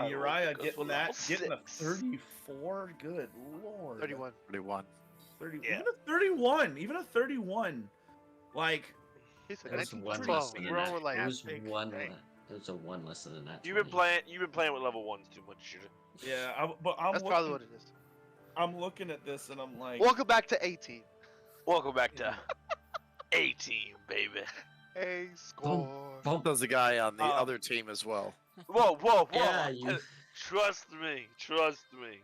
Uriah getting a 34. Good lord. 31. 31. 30, Yeah. even a 31. Like He said It was 19, one 12. less than We're all that. like, It was big one. thing. It was a one less than that. You've been playing with level 1s too much, shooter. yeah, I'm that's looking, probably what it is. I'm looking at this and I'm like, Welcome back to 18. Welcome back to 18, baby. Hey, score. Bump. There's a guy on the Um, other team as well. Whoa, whoa, whoa! Yeah, you. Trust me, trust me,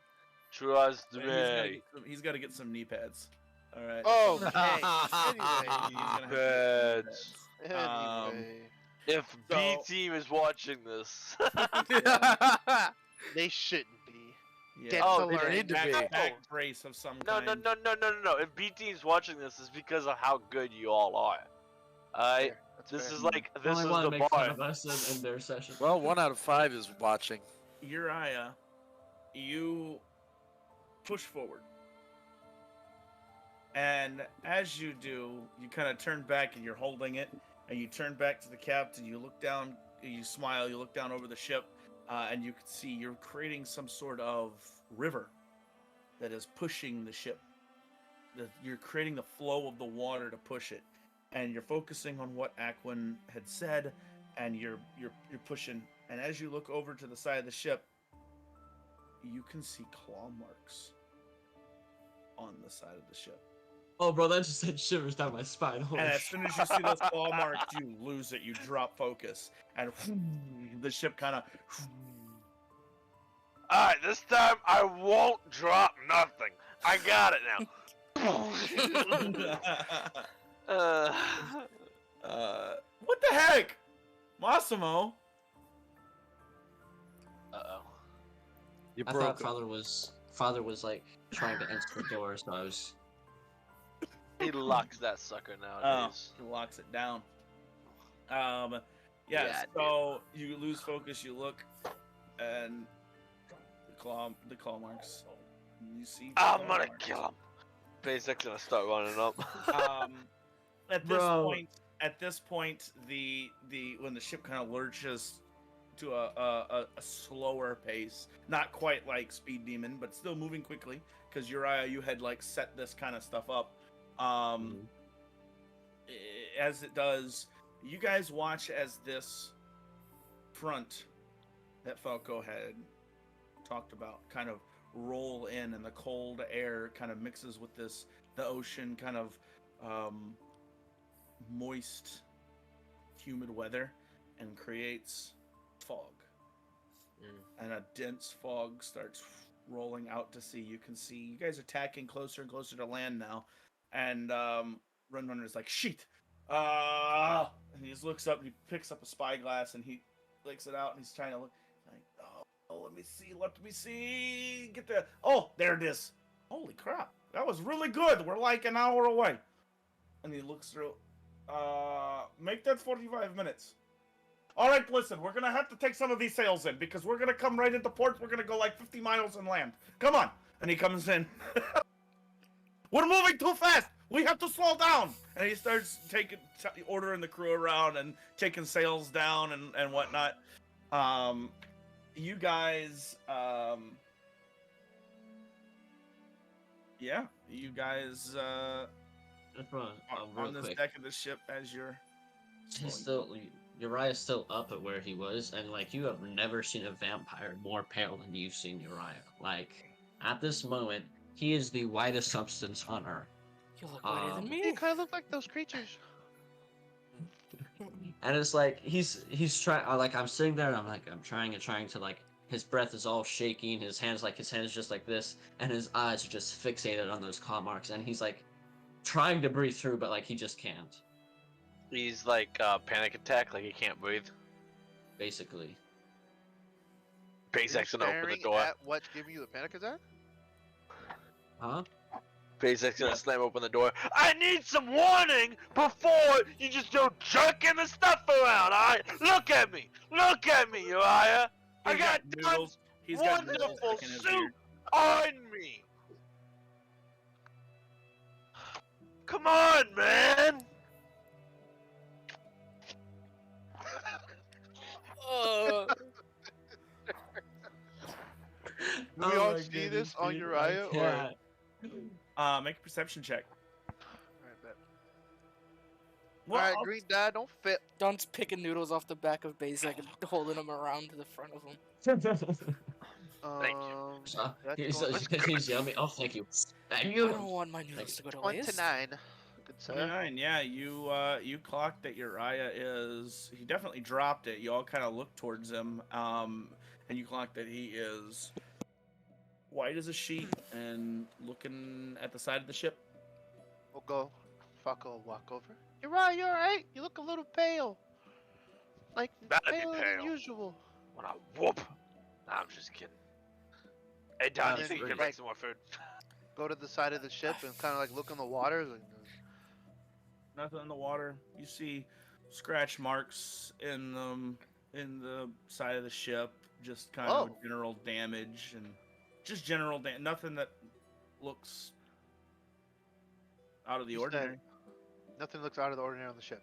trust man, me. he's got to get some knee pads. All right. Oh, He's okay. gonna Anyway. have to get some knee Pads. pads. Anyway. If B So- team is watching this, They shouldn't be. Yeah. Get Oh, to they learn. need to back, be. back brace of some no, kind. no. If B team's watching this, it's because of how good you all are. Alright, Fair, that's this fair. is like I this only is want to the make fun bar. of us in their session. Well, 1 out of 5 is watching. Uriah, you push forward. And as you do, you kind of turn back and you're holding it. And you turn back to the captain, you look down, you smile, you look down over the ship, and you can see you're creating some sort of river that is pushing the ship. You're creating the flow of the water to push it. And you're focusing on what Aquin had said, and you're pushing. And as you look over to the side of the ship, you can see claw marks on the side of the ship. Oh, bro, that just sent shivers down my spine. Holy And as shit. soon as you see those claw marks, you lose it. You drop focus, and the ship kind of. Alright, this time I won't drop nothing. I got it now. What the heck, Massimo? Uh-oh. You I broke thought him. father was like trying to enter the door, so I was. He locks that sucker nowadays. He locks it down. Yeah, So you lose focus. You look, and the claw marks. You see. the I'm claw gonna marks. kill him. SpaceX gonna start running up. At this point, the when the ship kind of lurches to a slower pace, not quite like Speed Demon, but still moving quickly, because Uriah, you had like set this kind of stuff up. As it does, you guys watch as this front that Falco had talked about kind of roll in, and the cold air kind of mixes with the ocean kind of moist, humid weather, and creates fog. And a dense fog starts rolling out to sea. You can see you guys are tacking closer and closer to land now, and Runrunner's like, "Shit!" And he just looks up and he picks up a spyglass and he takes it out and he's trying to look. Like, oh, let me see. Get the there it is. Holy crap! That was really good. We're like an hour away. And he looks through. Make that 45 minutes. All right, listen, we're gonna have to take some of these sails in because we're gonna come right into port. We're gonna go like 50 miles inland. Come on. And he comes in. We're moving too fast. We have to slow down. And he starts ordering the crew around and taking sails down and whatnot. You guys, you guys Just real on this quick. deck of the ship as you're. He's still Uriah's still up at where he was, and like you have never seen a vampire more pale than you've seen Uriah. Like at this moment, he is the whitest substance on Earth. You look whiter than You me. kind of look like those creatures. And it's like he's trying. Like I'm sitting there, and I'm trying to like. His breath is all shaking. His hands just like this, and his eyes are just fixated on those claw marks. And he's like trying to breathe through, but like he just can't. He's like panic attack, like he can't breathe. Basically. Payzek's You're gonna open the staring door. at what's giving you the panic attack? Huh? Payzek's gonna slam open the door. I need some warning before you just go jerking the stuff around, alright? Look at me, Uriah! I He's got noodles. He's got noodles wonderful sticking in his soup beard. on me! Come on, man! Do we all see this on Uriah, or? Make a perception check. Alright, bet. Well, Alright, green dye, don't fit. Don's picking noodles off the back of Bazek and holding them around to the front of him. Thank He's yummy. Oh, thank you. Thank I you. don't want my noodles to go to waste. 29. Good sir. 29, yeah, you clocked that Uriah is. He definitely dropped it. You all kind of look towards him, and you clocked that he is white as a sheet and looking at the side of the ship. We'll go. Fuck, I'll walk over. Uriah, you alright? You look a little pale. Like, Gotta be paler pale. than usual. When I whoop. Nah, I'm just kidding. Hey, Don, you Yeah, think you can great. make some more food? Go to the side of the ship and kind of like look in the water. Like, Nothing in the water. You see scratch marks in the side of the ship. Just kind of general damage and just general damage. Nothing that looks out of the You said- ordinary. nothing looks out of the ordinary on the ship.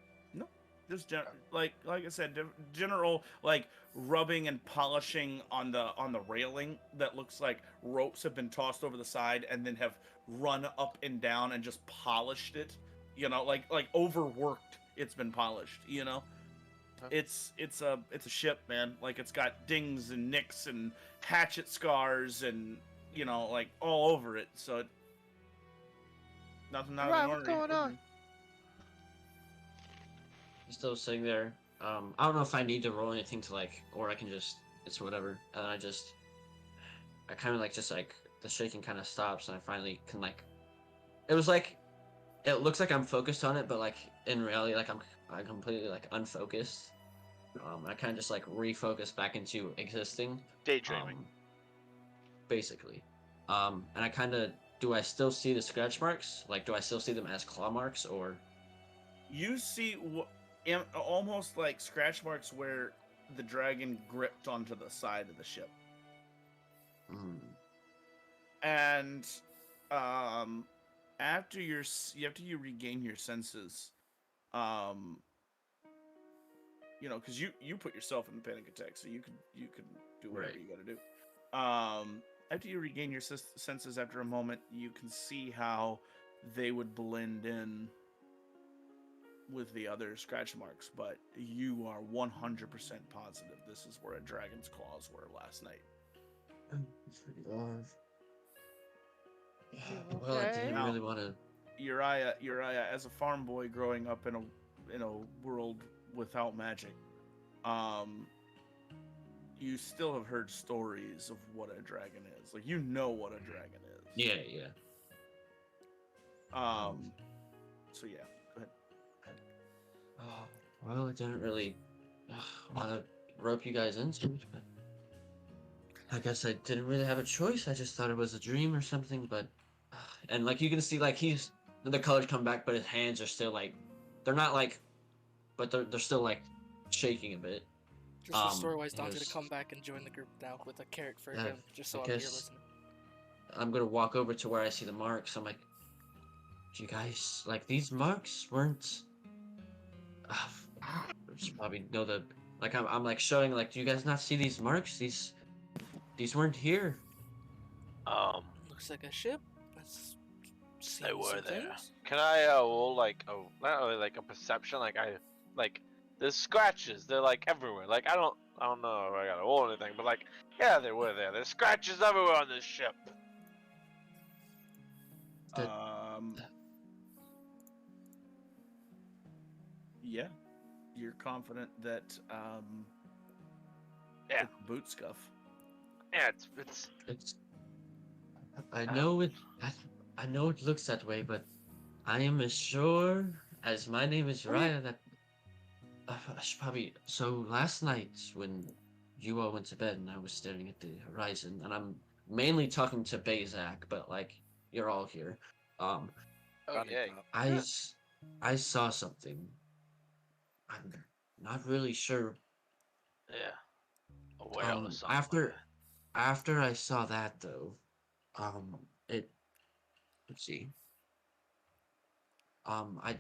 Just like I said, general like rubbing and polishing on the railing that looks like ropes have been tossed over the side and then have run up and down and just polished it. You know, like overworked. It's been polished. You know, Okay. it's a ship, man. Like it's got dings and nicks and hatchet scars and like all over it. So nothing out of the Right, what's ordinary. going on? He's still sitting there. I don't know if I need to roll anything to like, or I can just, it's whatever. And I kind of like just like the shaking kind of stops, and I finally can like. It was like, it looks like I'm focused on it, but like in reality, like I'm completely like unfocused. I kind of just like refocus back into existing. Daydreaming. Basically. And I kind of, do I still see the scratch marks? Like, do I still see them as claw marks, or? You see almost like scratch marks where the dragon gripped onto the side of the ship. And after you regain your senses, because you put yourself in a panic attack, so you can do whatever Right. you got to do. After you regain your senses after a moment, you can see how they would blend in with the other scratch marks, but you are 100% positive this is where a dragon's claws were last night. Well, I didn't Okay. really want to. Uriah, as a farm boy growing up in a world without magic, um, you still have heard stories of what a dragon is. Like you know what a dragon is. Yeah, yeah. So yeah, go ahead. Oh, well, I didn't really want to rope you guys into it, but I guess I didn't really have a choice. I just thought it was a dream or something, but and like you can see, like the colors come back, but his hands are still like they're not like, but they're still like shaking a bit. Just for story-wise He Dante to goes, come back and join the group now with a carrot for Yeah, him, just so I I'm here guess listening. I'm gonna walk over to where I see the marks. I'm like, do you guys like these marks weren't? You should probably know the like I'm like showing like, do you guys not see these marks? These weren't here. Looks like a ship. That's They seen were some there. things. Can I roll like a not really like a perception? Like there's scratches. They're like everywhere. Like I don't know if I gotta roll anything, but like yeah, they were there. There's scratches everywhere on this ship. That- Yeah, you're confident that Yeah, it's boot scuff. yeah. It's I know it. I know it looks that way, but I am as sure as my name is Raya that I should probably. So last night when you all went to bed and I was staring at the horizon, and I'm mainly talking to Bazak, but like you're all here. Um, Oh Johnny yay. Pop. I s- I saw something. I'm not really sure. Yeah. A whale or something. After I saw that though, it let's see. I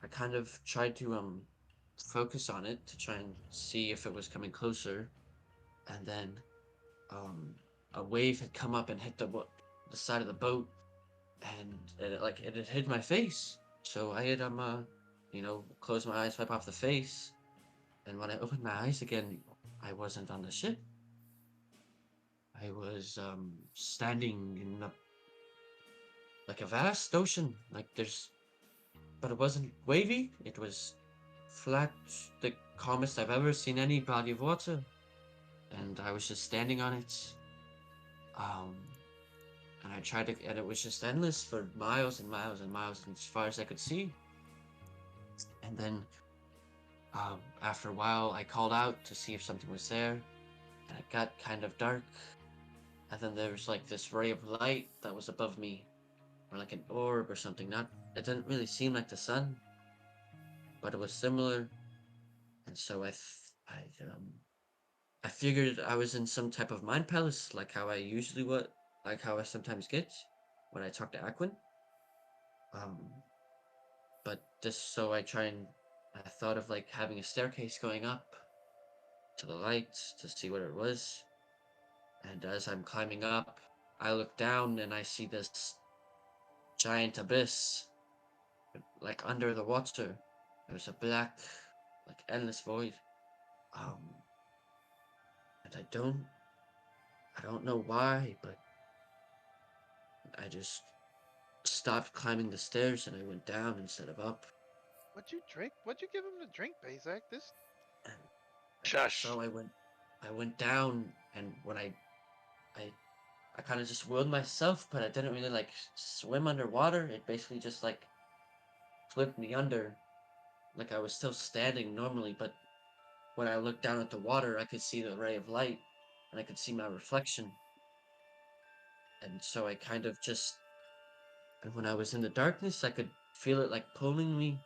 kind of tried to focus on it to try and see if it was coming closer, and then um a wave had come up and hit the side of the boat, and it had hit my face. So I had closed my eyes, wipe off the face, and when I opened my eyes again, I wasn't on the ship. I was standing in like a vast ocean. But it wasn't wavy. It was flat, the calmest I've ever seen any body of water. And I was just standing on it. Um, and it was just endless for miles and miles and miles as far as I could see. And then, after a while, I called out to see if something was there, and it got kind of dark. And then there was like this ray of light that was above me, or like an orb or something. It didn't really seem like the sun, but it was similar. And so I figured I was in some type of mind palace, like how I usually would, like how I sometimes get when I talk to Aquin. Um, but just so I thought of like having a staircase going up to the lights to see what it was. And as I'm climbing up, I look down and I see this giant abyss, like under the water. There's a black, like endless void. Um, and I don't know why, but I just stopped climbing the stairs and I went down instead of up. What'd you drink? What'd you give him to drink, Bazak? This. And, Shush. so I went down, and when I, I kind of just willed myself, but I didn't really like swim underwater. It basically just like flipped me under, like I was still standing normally. But when I looked down at the water, I could see the ray of light, and I could see my reflection. And so I kind of just, and when I was in the darkness, I could feel it like pulling me.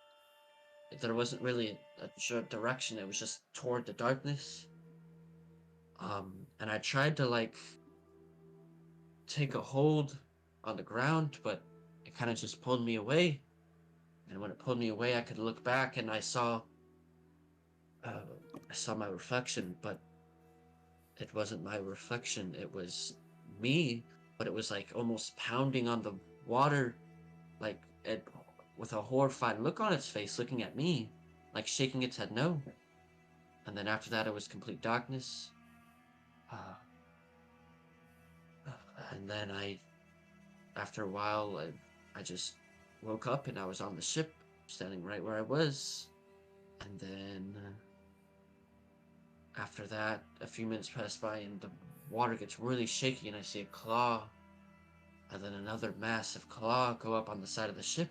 There wasn't really a sure direction. It was just toward the darkness. And I tried to like take a hold on the ground, but it kind of just pulled me away. And when it pulled me away, I could look back and uh, I saw my reflection, but it wasn't my reflection. It was me, but it was like almost pounding on the water, like it with a horrified look on its face, looking at me, like shaking its head no. And then after that, it was complete darkness. Uh, and then after a while, I just woke up and I was on the ship, standing right where I was. And then after that, a few minutes pass by and the water gets really shaky and I see a claw. And then another massive claw go up on the side of the ship.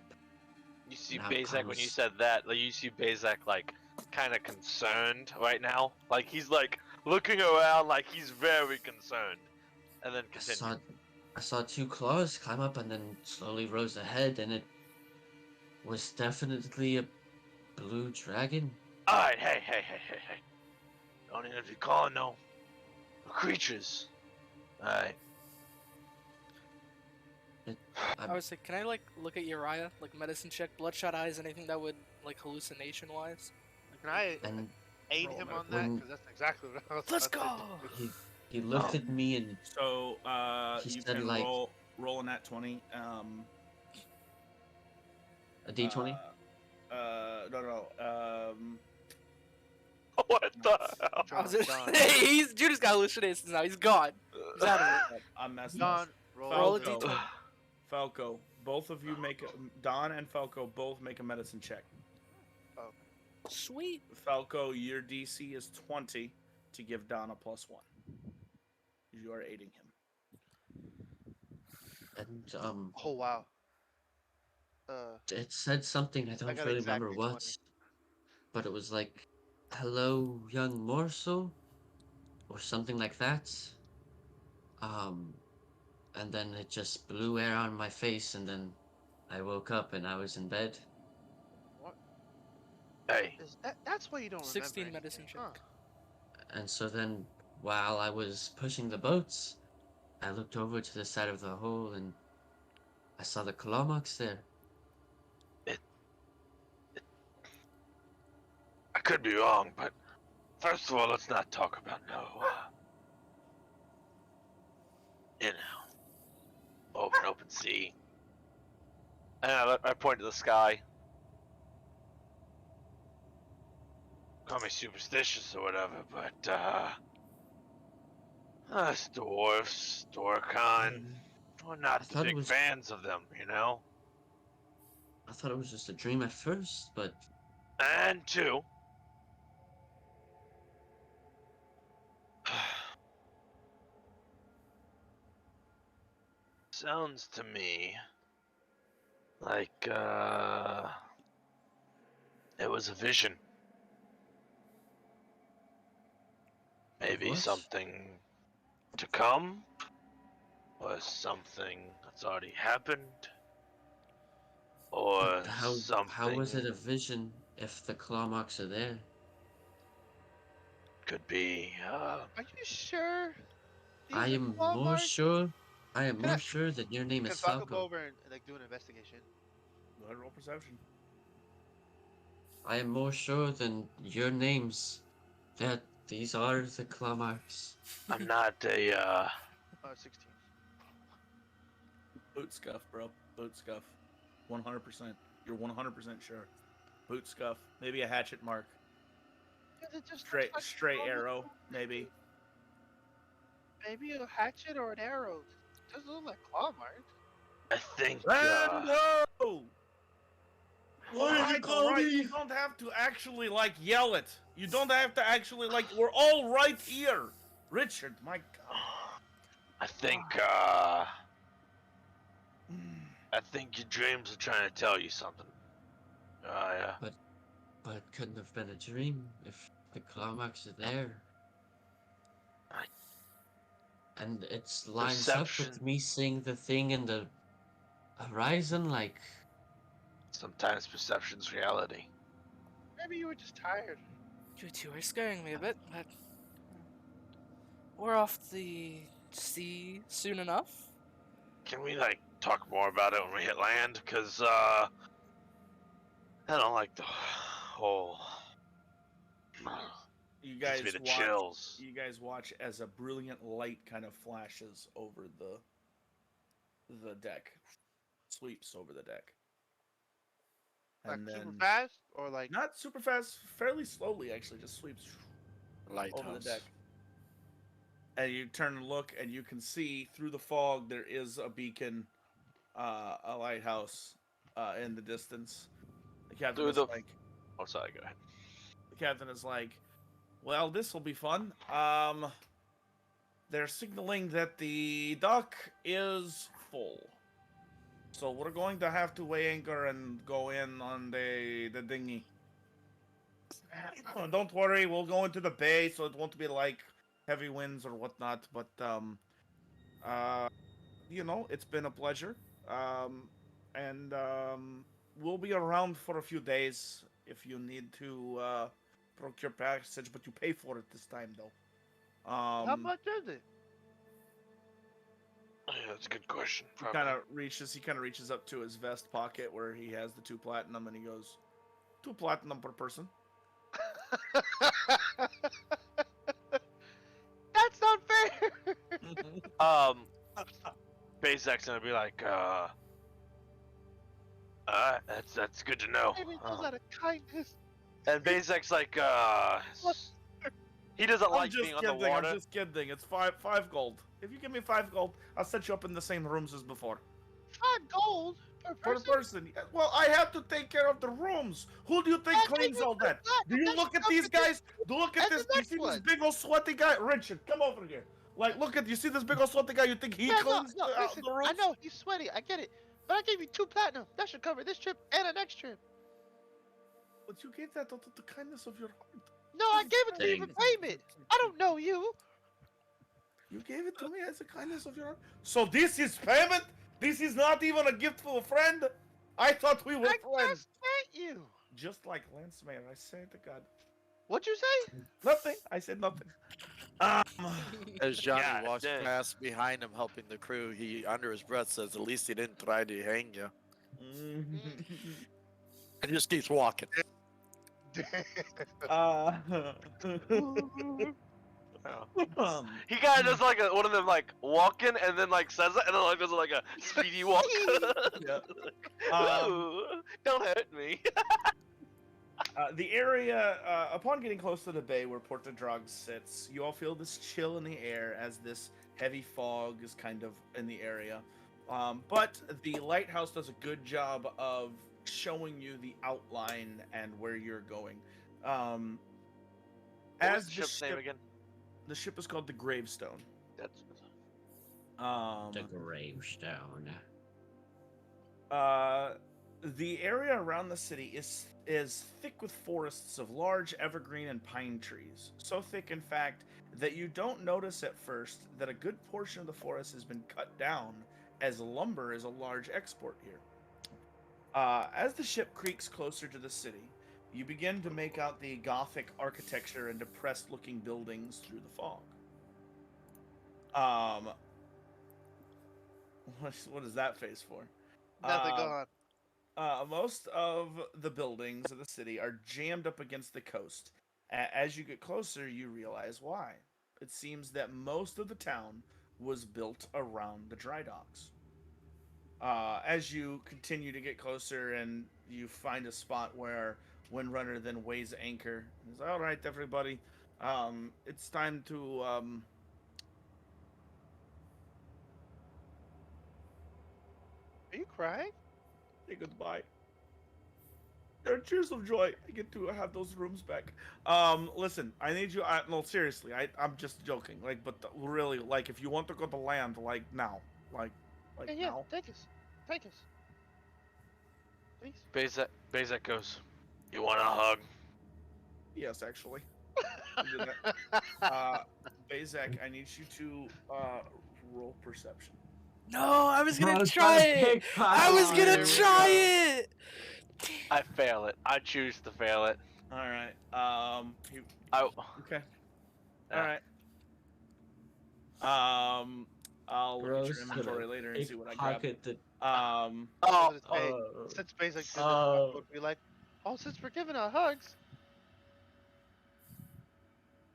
You see And out Bazak when you comes said that, like you see Bazak like kind of concerned right now. Like he's like looking around like he's very concerned. And then I continue. saw I saw two claws climb up and then slowly rose ahead, and it was definitely a blue dragon. Alright, hey. Don't even be calling no creatures. Alright. I was like, can I like look at Uriah, like medicine check, bloodshot eyes, anything that would like hallucination wise? Can I And aid Roll him medical. on that? when Because that's exactly what I was Let's about to go! do. he looked Oh. at me and So he you said can like roll a nat 20. a D20. No. What the hell? I was John, he's Judas got hallucinations now. He's gone. He's out of it. I'm messing John, up. Roll a Falco. d20. Falco, both of you make Don and Falco both make a medicine check. Sweet. Falco, your DC is 20 to give Don a +1. You are aiding him. And oh wow. it said something I don't got really remember exactly what, 20. but it was like, "Hello, young morsel," or something like that. Um, and then it just blew air on my face, and then I woke up and I was in bed. What Hey. is that? That's why you don't remember 16 anything, medicine check. huh? And so then, while I was pushing the boats, I looked over to the side of the hole and I saw the claw marks there. I could be wrong, but first of all, let's not talk about no, open sea. And I point to the sky. Call me superstitious or whatever, but us dwarfs, Dorcon, we're I not the thought it big was fans of them, you know. I thought it was just a dream at first, but And two, sounds to me like it was a vision. Maybe what? something to come, or something that's already happened, or How something was it a vision if the claw marks are there? could be Are you sure? These I are am claw more marks? sure. I am Can more I- sure that your name Can is Falco go Falco. over and like do an investigation? Go ahead, roll perception. I am more sure than your names that these are the claw marks. I'm not a 16. Boot scuff, bro. Boot scuff. 100%. You're 100% sure. Boot scuff. Maybe a hatchet mark. Yeah, it just Stray looks like stray claw arrow, marks. maybe. Maybe a hatchet or an arrow. It doesn't look like claw marks. I think Lando! What did you call me? You don't have to actually like yell it. You don't have to actually like. We're all right here, Richard. My God. I think I think your dreams are trying to tell you something. Yeah. But it couldn't have been a dream if the claw marks are there. And it lines up with Perception. me seeing the thing in the horizon, like Sometimes perception's reality. Maybe you were just tired. You two are scaring me a bit, but we're off the sea soon enough. Can we like talk more about it when we hit land? Cause I don't like the whole. You Gives guys me the watch. chills. You guys watch as a brilliant light kind of flashes over the deck, sweeps over the deck, Like and super then fast or like not super fast, fairly slowly actually, just sweeps Lighthouse. over the deck. And you turn and look, and you can see through the fog there is a beacon a lighthouse in the distance. The captain Through is the. like, Oh, sorry. Go ahead. the captain is like, well, this will be fun. They're signaling that the dock is full. So we're going to have to weigh anchor and go in on the dinghy. Don't worry, we'll go into the bay, so it won't be like heavy winds or whatnot. But uh, it's been a pleasure. And we'll be around for a few days if you need to procure passage, but you pay for it this time, though. How much is it? Yeah, that's a good question. He kind of reaches up to his vest pocket where he has the 2 platinum, and he goes, 2 platinum per person. That's not fair. Bezek's gonna be like, that's good to know. Maybe it goes out of kindness. And Bezek's like, he doesn't like being on the water. I'm just kidding. It's five gold. If you give me 5 gold, I'll set you up in the same rooms as before. 5 gold per Per person. person. Well, I have to take care of the rooms. Who do you think cleans all that? Do you look at these guys? Look at this. You see this big old sweaty guy? Richard, come over here. Like, look at, you see this big old sweaty guy? You think he cleans Listen, the rooms? I know he's sweaty. I get it, but I gave you 2 platinum. That should cover this trip and the next trip. But you gave that out of the kindness of your heart. No, I gave it to you for Dang. payment. I don't know you. You gave it to me as a kindness of your heart. So this is payment? This is not even a gift for a friend? I thought we were I friends. just met you. Just like Lance Mayer, I say to God. What'd you say? Nothing. I said nothing. As Johnny God walks dang. past behind him helping the crew, he under his breath says, "At least he didn't try to hang you." And just keeps walking. He kind of does like one of them like walking and then like says it and then like does like a speedy walk. Yeah. Ooh, don't hurt me. The area, upon getting close to the bay where Porta Drog sits, you all feel this chill in the air as this heavy fog is kind of in the area. But the lighthouse does a good job of showing you the outline and where you're going. What As was the ship's name again? The ship is called the Gravestone. That's The gravestone. The area around the city is thick with forests of large evergreen and pine trees. So thick, in fact, that you don't notice at first that a good portion of the forest has been cut down, as lumber is a large export here. As the ship creaks closer to the city, you begin to make out the Gothic architecture and depressed-looking buildings through the fog. What is that face for? Nothing. Go on. Most of the buildings of the city are jammed up against the coast. As you get closer, you realize why. It seems that most of the town was built around the dry docks. As you continue to get closer and you find a spot where Windrunner then weighs anchor, he's all right, everybody. It's time to Are you crying? say goodbye. There are tears of joy. I get to have those rooms back. Listen, I need you. No, seriously, I'm just joking. Like, but really, like, if you want to go to land, like now, like Yeah, now. take us. Please. Bezek goes, "You want a hug?" Yes, actually. Bezek, I need you to roll perception. No, I was gonna I was try trying to it. pick I was fire. gonna There we try go. it. I fail it. I choose to fail it. All right. Okay. Yeah. All right. I'll look at Bro's your inventory gonna later and see what I got. pickpocket the. Oh, Since Basic did Oh. this, would be like, oh, since we're giving out hugs.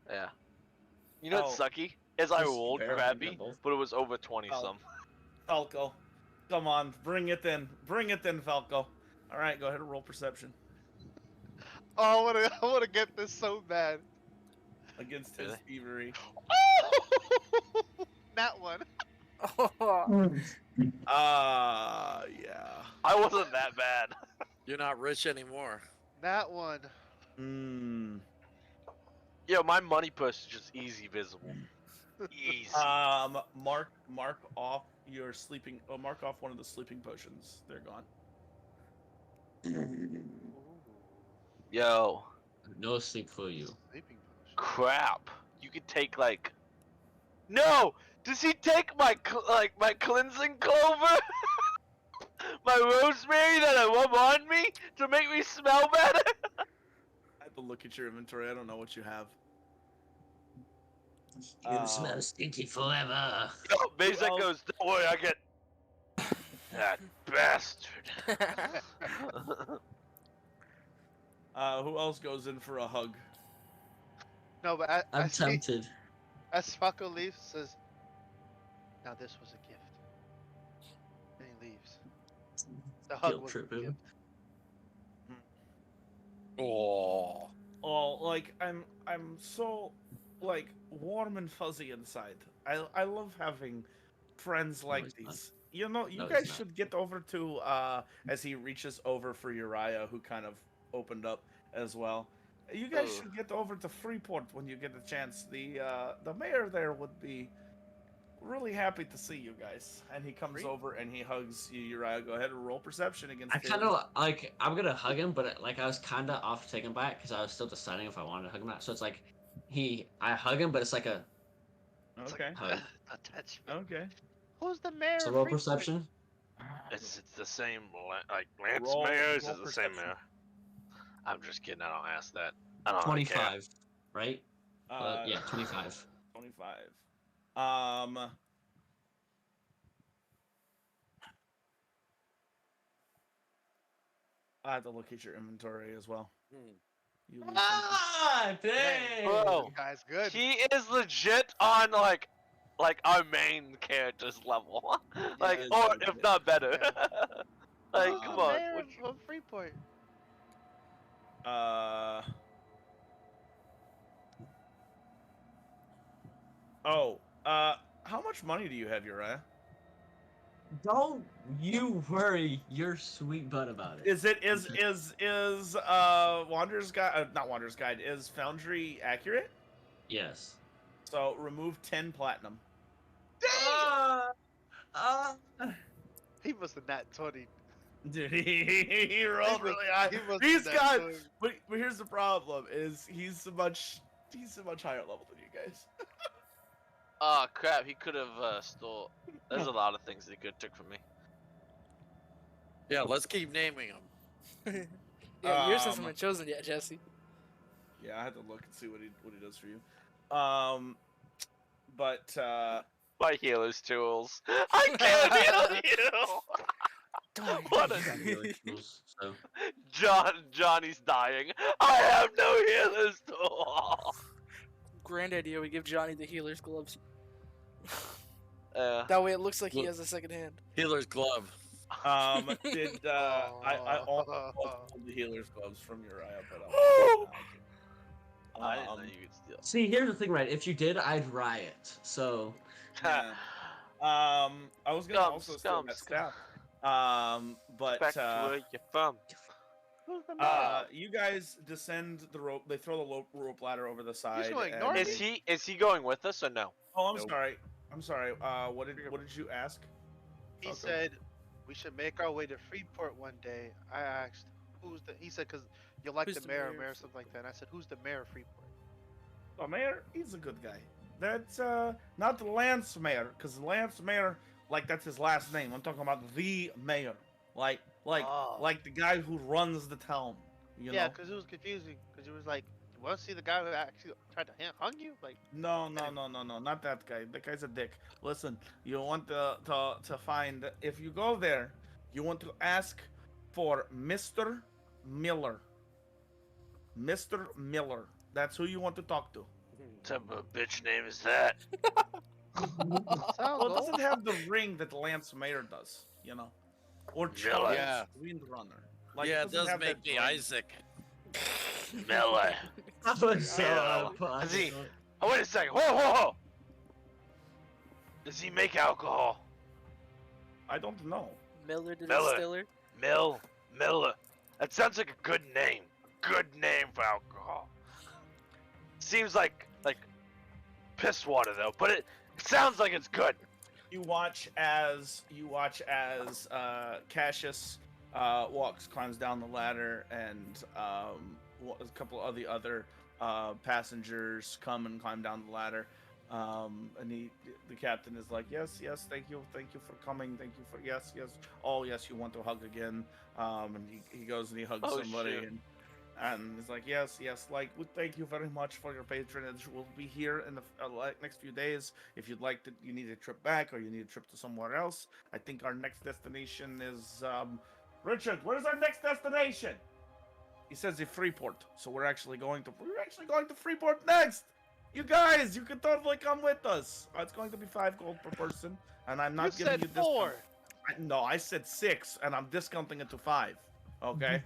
yeah. You know what's Oh, sucky? Is I Just rolled barely crappy, nibbles. but it was over 20 Oh. some. Falco, come on, bring it in, Falco. All right, go ahead and roll perception Oh, I wanna get this so bad. against his Really? thievery. That one. Oh, Yeah. I wasn't that bad. You're not rich anymore. That one. Hmm. Yo, my money purse is just easy visible. Easy. Mark off your sleeping. Oh, mark off one of the sleeping potions. They're gone. Yo, No sleep for you. Sleeping potion. crap. You could take like. No! Does he take my my cleansing clover? My rosemary that I rub on me to make me smell better? I have to look at your inventory. I don't know what you have. You smell stinky forever. Yo, Bezek else? goes, don't worry, I get that bastard. Who else goes in for a hug? No, but I'm tempted. as Faco leaves, says, "Now this was a gift." And he leaves. The hug Guilt was trip a gift. him. Oh. Oh, like I'm so like warm and fuzzy inside. I love having friends like he's not. these. You know, you No, guys he's not. should get over to as he reaches over for Uriah, who kind of opened up as well. You guys Ugh. should get over to Freeport when you get the chance. The mayor there would be really happy to see you guys. And he comes Free- over and he hugs you, Uriah. Go ahead and roll perception against I his- kind of like. I'm gonna hug him, but like I was kind of off taken back because I was still deciding if I wanted to hug him or not. So it's like I hug him, but it's like a Okay. hug. Attachment. Okay. Who's the mayor? So of roll Freeport? perception. It's the same, like, Lance Roll- Mayors roll is the same perception. mayor. I'm just kidding, I don't ask that. I don't really care. 25, right? Yeah, 25. 25. I have to look at your inventory as well. You lose something. Ah, dang! Bro, That guy's good. he is legit on, like our main character's level. Like, is or legit. if not better. Like, Who's come the on. mayor what of Freeport? How much money do you have, Uriah? Don't you worry your sweet butt about it. Is Wanderer's Guide, not Wanderer's Guide, is Foundry accurate? Yes. So remove 10 platinum. He must have not 20. Dude, he rolled was- really high. he was He's that got, good. but here's the problem: is he's a much higher level than you guys. Oh crap, he could have stole. There's a lot of things that he could have took from me. Yeah, let's keep naming them. Yeah, yours hasn't Um, been chosen yet, Jesse. Yeah, I had to look and see what he does for you. But My healer's tools. I can't heal you! Don't What a- So Johnny's dying. I have no healer's tool! Grand idea. We give Johnny the healer's gloves. Uh, That way, it looks like he Look. has a second hand. Healer's glove. did I also pulled the healer's gloves from Uriah, but I didn't know you could steal. see, here's the thing, right? If you did, I'd riot. So yeah. I was gonna Scum, also steal scum, that scum. staff. But Back to where you're from. Who's the mayor? you guys descend the rope. They throw the rope ladder over the side. gonna and- ignore me? Is he going with us or no? Oh, I'm Nope. sorry. I'm sorry. What did you ask? He Okay. said we should make our way to Freeport one day. I asked, "Who's the?" He said, "Cause you like Who's the the mayor, mayor mayor, of something like that." And I said, "Who's the mayor of Freeport?" Oh, mayor, he's a good guy. That's not the Lance mayor, because Lance mayor, like that's his last name. I'm talking about the mayor, like Oh. like the guy who runs the town. You Yeah, know? because it was confusing. Because it was like, "You want to see the guy who actually tried to hung you?" Like, No, not that guy. That guy's a dick. Listen, you want to find, if you go there, you want to ask for Mr. Miller. Mr. Miller. That's who you want to talk to. What type of bitch name is that? Well, it doesn't have the ring that Lance Mayer does, you know, or Charles Yeah. Windrunner. Yeah, it doesn't does have make that me ring. Isaac. Miller. that was so Yeah. out of pocket. Is he- Oh, wait a second. Whoa! Does he make alcohol? I don't know. Miller the Miller. Distiller. Miller. That sounds like a good name. Good name for alcohol. Seems like piss water though, but it sounds like it's good. You watch as Cassius climbs down the ladder, and a couple of the other passengers come and climb down the ladder. And the captain is like, yes, thank you for coming, thank you for yes. Oh yes, you want to hug again? And he goes and he hugs Oh, somebody, shoot. and he's like, yes, like, we thank you very much for your patronage. We'll be here in the next few days. If you'd like to, you need a trip back or you need a trip to somewhere else. I think our next destination is, Richard, where's our next destination? He says the Freeport. So we're actually going to Freeport next. You guys, you can totally come with us. It's going to be 5 gold per person, and I'm not You giving said you discount. 4. No, I said 6, and I'm discounting it to 5. Okay.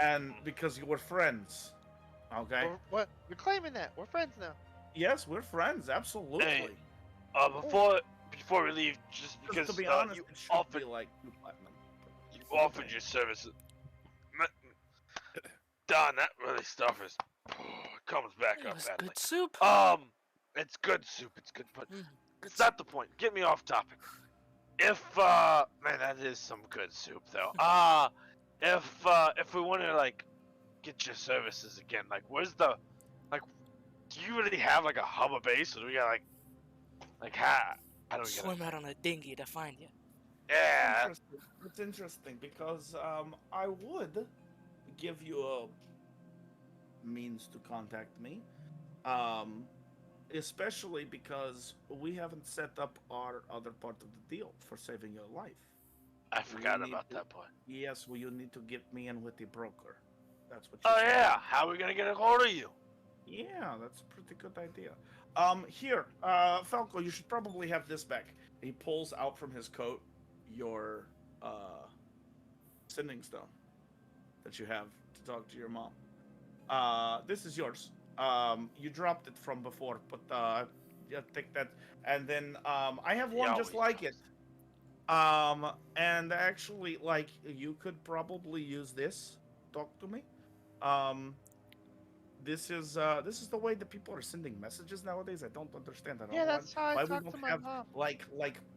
And because you were friends, okay? What? You're claiming that. We're friends now. Yes, we're friends, absolutely. Hey, before we leave, just because to be honest, you it should offered be like 2 platinum. you offered your services. Don, that really stuff is comes back It up was badly. good soup. It's good soup. It's good, but Mm, good it's not the point. Get me off topic. If man, that is some good soup though. If we want to like get your services again, like where's the like? Do you really have like a hub of base, or do we got like how? How do we get? Swim out on a dinghy to find you. Yeah. It's interesting because I would give you a means to contact me, especially because we haven't set up our other part of the deal for saving your life. I forgot We need about to- that part. Yes, well, you need to get me in with the broker. That's what. Oh said. yeah, how are we gonna get a hold of you? Yeah, that's a pretty good idea. Here, Falco, you should probably have this back. He pulls out from his coat your sending stone that you have to talk to your mom. This is yours. You dropped it from before, but yeah, take that. And then I have one He just always like it. does. And actually, like, you could probably use this. Talk to me. This is the way that people are sending messages nowadays. I don't understand. I don't Yeah, know that's how I why we talk don't to my have mom. like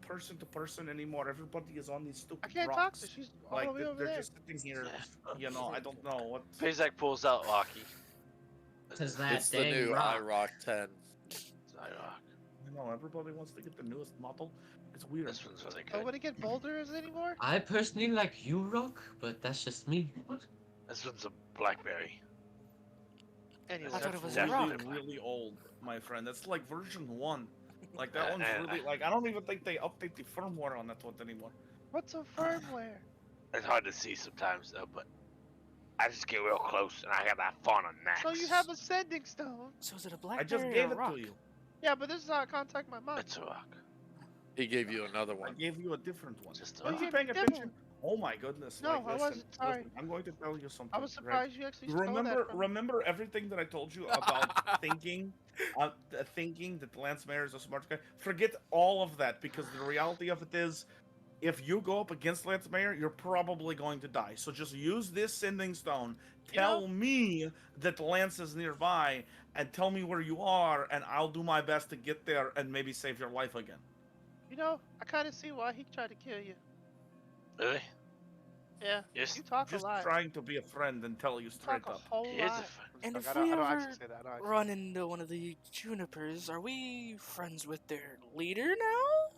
person to person anymore. Everybody is on these stupid I can't talk rocks. to her. She's all Like the way over they're there. just sitting here. You know, I don't know what. Paysack pulls out Rocky. Cause that It's the dang new rock. iRock 10. You know, everybody wants to get the newest model. It's weird. This one's really Oh, good. would it get boulders anymore? I personally like you, Rock, but that's just me. This one's a blackberry. Anyway, I thought it That's was a really, rock. really old, my friend. That's like version 1. Like that Uh, one's uh, really like I don't even think they update the firmware on that one anymore. what's a firmware? It's hard to see sometimes though, but I just get real close and I got that fauna next. So you have a sending stone. So is it a I blackberry just or gave a it rock? to you. Yeah, but this is how I contact my mom. It's a rock. He gave you another I one. gave you a different one. Just a Oh, Are rock. you you paying gave attention? one. Oh my goodness! No, like, I listen, wasn't. Sorry. listen, I'm going to tell you something. I was Greg. surprised you actually stole that from me. Remember everything that I told you about thinking that Lance Mayer is a smart guy? Forget all of that, because the reality of it is, if you go up against Lance Mayer, you're probably going to die. So just use this sending stone. You know- Tell me that Lance is nearby, and tell me where you are, and I'll do my best to get there and maybe save your life again. You know, I kind of see why he tried to kill you. Really? Yeah. Yes. You talk Just a lot. trying to be a friend and tell you You straight talk a up. whole He is a lot. friend. And Look, if I don't we actually ever say that. I don't actually run into one of the junipers, are we friends with their leader now?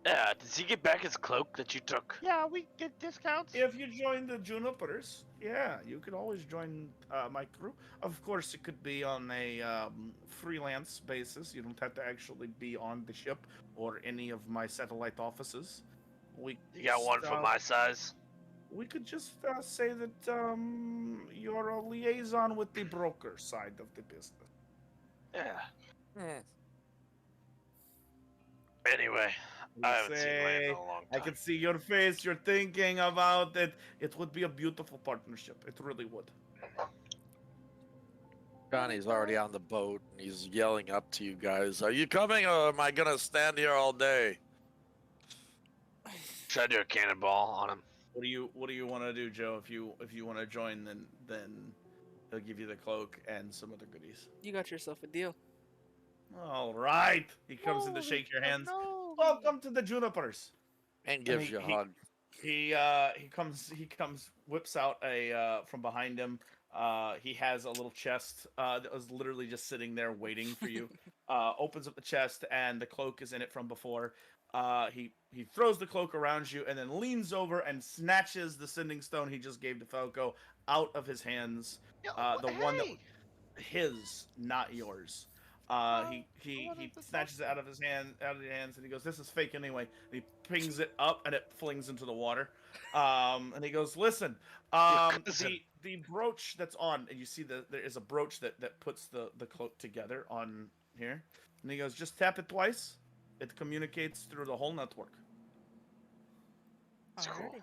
Yeah. Does he get back his cloak that you took? Yeah, we get discounts. If you join the Junipers, yeah, you could always join my crew. Of course, it could be on a freelance basis. You don't have to actually be on the ship or any of my satellite offices. We You got one just, for my size? We could just say that you're a liaison with the broker side of the business. Yeah. Anyway, We I haven't seen Land say, in a long I time. can see your face. You're thinking about it. It would be a beautiful partnership. It really would. Johnny's already on the boat and he's yelling up to you guys. Are you coming or am I gonna stand here all day? Try to do a cannonball on him. What do you want to do, Joe? If you want to join, then he'll give you the cloak and some other goodies. You got yourself a deal. All right. He comes in to shake your hands. Welcome to the Junipers. And gives you a hug. He comes whips out a from behind him. He has a little chest that was literally just sitting there waiting for you. Opens up the chest and the cloak is in it from before. He throws the cloak around you and then leans over and snatches the sending stone he just gave to Falco out of his hands. The one that was his, not yours. He snatches it out of his hands, and he goes, "This is fake anyway." And he pings it up, and it flings into the water. And he goes, "Listen, the brooch that's on, and you see there is a brooch that puts the cloak together on here." And he goes, "Just tap it twice. It communicates through the whole network. It's cool. Alrighty.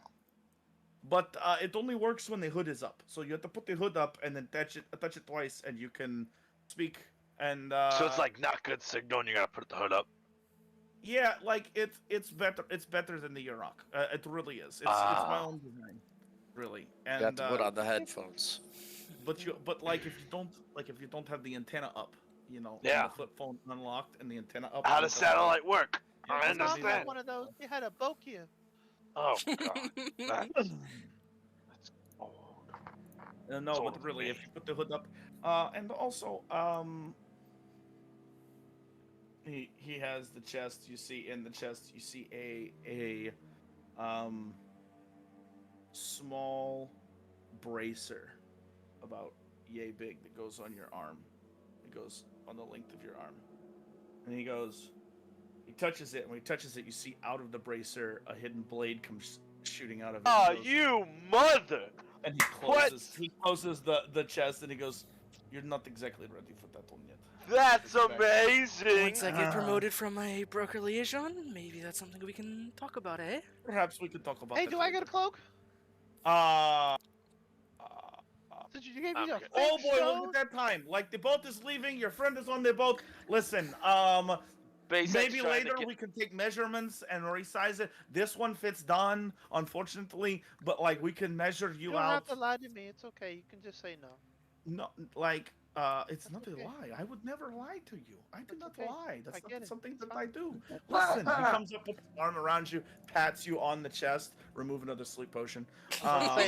But it only works when the hood is up. So you have to put the hood up and then touch it twice, and you can speak." And So it's like not good signal, and you gotta put the hood up. yeah, like it's better than the Yurok. It really is. It's my own design, really. You And have to put on the headphones. but if you don't have the antenna up, and Yeah. the flip phone unlocked and the antenna up. How does satellite work? Yeah, I it's gonna be understand. One of those. You had a Bokia. Oh god. That's old. No, Told but really, me. if you put the hood up, and also he has the chest. You see in the chest, you see a small bracer about yay big that goes on your arm. It goes on the length of your arm, and he touches it. And when he touches it, you see out of the bracer a hidden blade comes shooting out of it. Oh, and goes- you mother! And he closes the chest, and he goes, "You're not exactly ready for that one yet." That's amazing! Once I get promoted from my broker liaison, maybe that's something we can talk about, eh? Perhaps we could talk about. Hey, that do I get a later. cloak? Uh, Since you gave me I'm a good. fake oh boy, stone? look at that time. Like the boat is leaving, your friend is on the boat. Listen, SpaceX maybe trying later to get- we can take measurements and resize it. This one fits Don, unfortunately, but like we can measure you You don't out. have to lie to me. It's okay. You can just say no. No, like it's That's not okay. a lie. I would never lie to you. I do That's not okay. lie. That's I get not it. something It's that fine. I do. Listen, he comes up, puts his arm around you, pats you on the chest, remove another sleep potion. Say,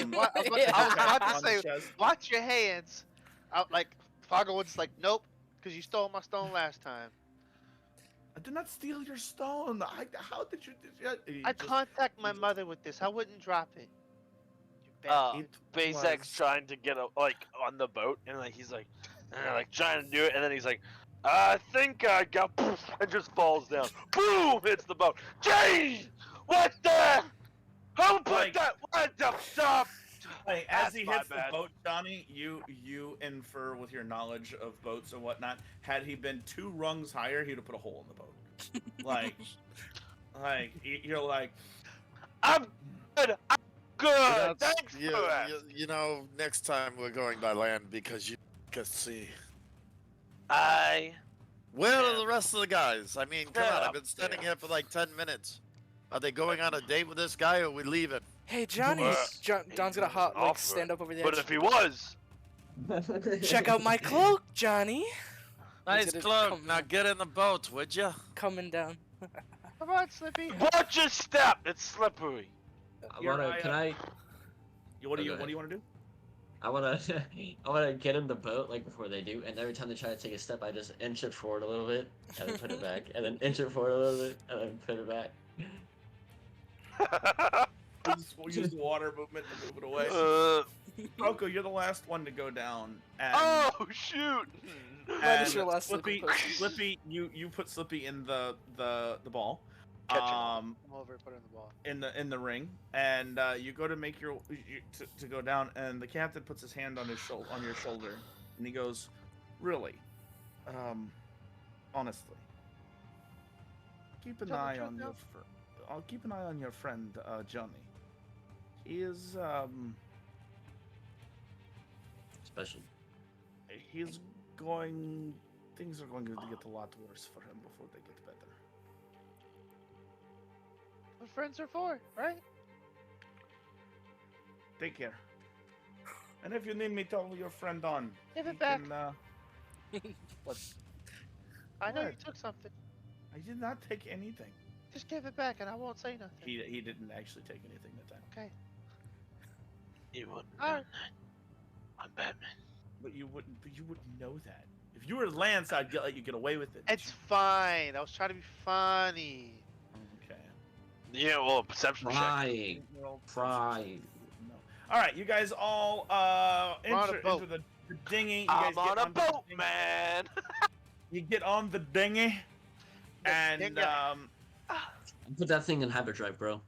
what? I was about to on the say, chest. watch your hands. Out like Fargo was like, nope, because you stole my stone last time. I did not steal your stone. How did you? He I just- contact my mother with this. I wouldn't drop it. You Uh, bastard. SpaceX was- trying to get on the boat, and like he's like trying to do it, and then he's like, "I think I got," poof, and just falls down. Boom! Hits the boat. Jeez! What the? Who put Like- that? What the stop? Hey, as That's he my hits the bad. boat, Johnny, you infer with your knowledge of boats and whatnot. Had he been 2 rungs higher, he'd have put a hole in the boat. Like, you're like, I'm good. I'm good. That's- Thanks you, for that. you know, next time we're going by land because you can see. I Where are Yeah. the rest of the guys? I mean, come They're on, I've up been standing there. here for like 10 minutes. Are they going on a date with this guy or are we leaving? Hey, Johnny! Uh, Don's gonna offer. stand up over the But edge. if he was, Check out my cloak, Johnny! Nice gonna cloak. come Now down. get in the boat, would you? Coming down. Come on, Slippy. watch your step. It's slippery. Here, Can I? what do go you ahead. want to do? I wanna, I wanna get in the boat like before they do, and every time they try to take a step, I just inch it forward a little bit, and then put it back, and then inch it forward a little bit, and then put it back. We'll use the water movement to move it away. Rocco, you're the last one to go down. And, oh shoot! That is your last Slippy, sleeping potion. Slippy, you put Slippy in the ball. Catch him. Come over and put it in the ball. In the ring, and you go to make to go down, and the captain puts his hand on your shoulder, and he goes, "Really, honestly, keep an Tell the eye truth on now. your I'll keep an eye on your friend Johnny. He is Special. things are going to get a lot worse for him before they get better." what friends are for, right? Take care. And if you need me, tell your friend on. Give He it back. What? I know you What? took something. I did not take anything. Just give it back, and I won't say nothing. He didn't actually take anything that time. Okay. You wouldn't All know right. that. I'm Batman. But you wouldn't know that. If you were Lance, I'd let you get away with it. It's fine. I was trying to be funny. Okay. Yeah, well, a perception check. Crying. Well, Crying. no. All right, you guys all We're on a enter boat. into the dinghy. You I'm guys on get a onto the boat, dinghy. man. You get on the dinghy, and dinghy. Put that thing in hyperdrive, bro.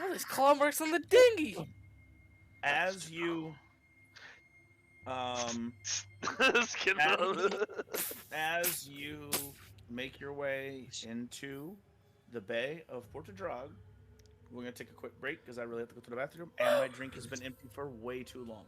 No, this claw marks on the dinghy. as you Just kidding. as you make your way into the bay of Portadrag, we're gonna take a quick break because I really have to go to the bathroom, and my drink has been empty for way too long.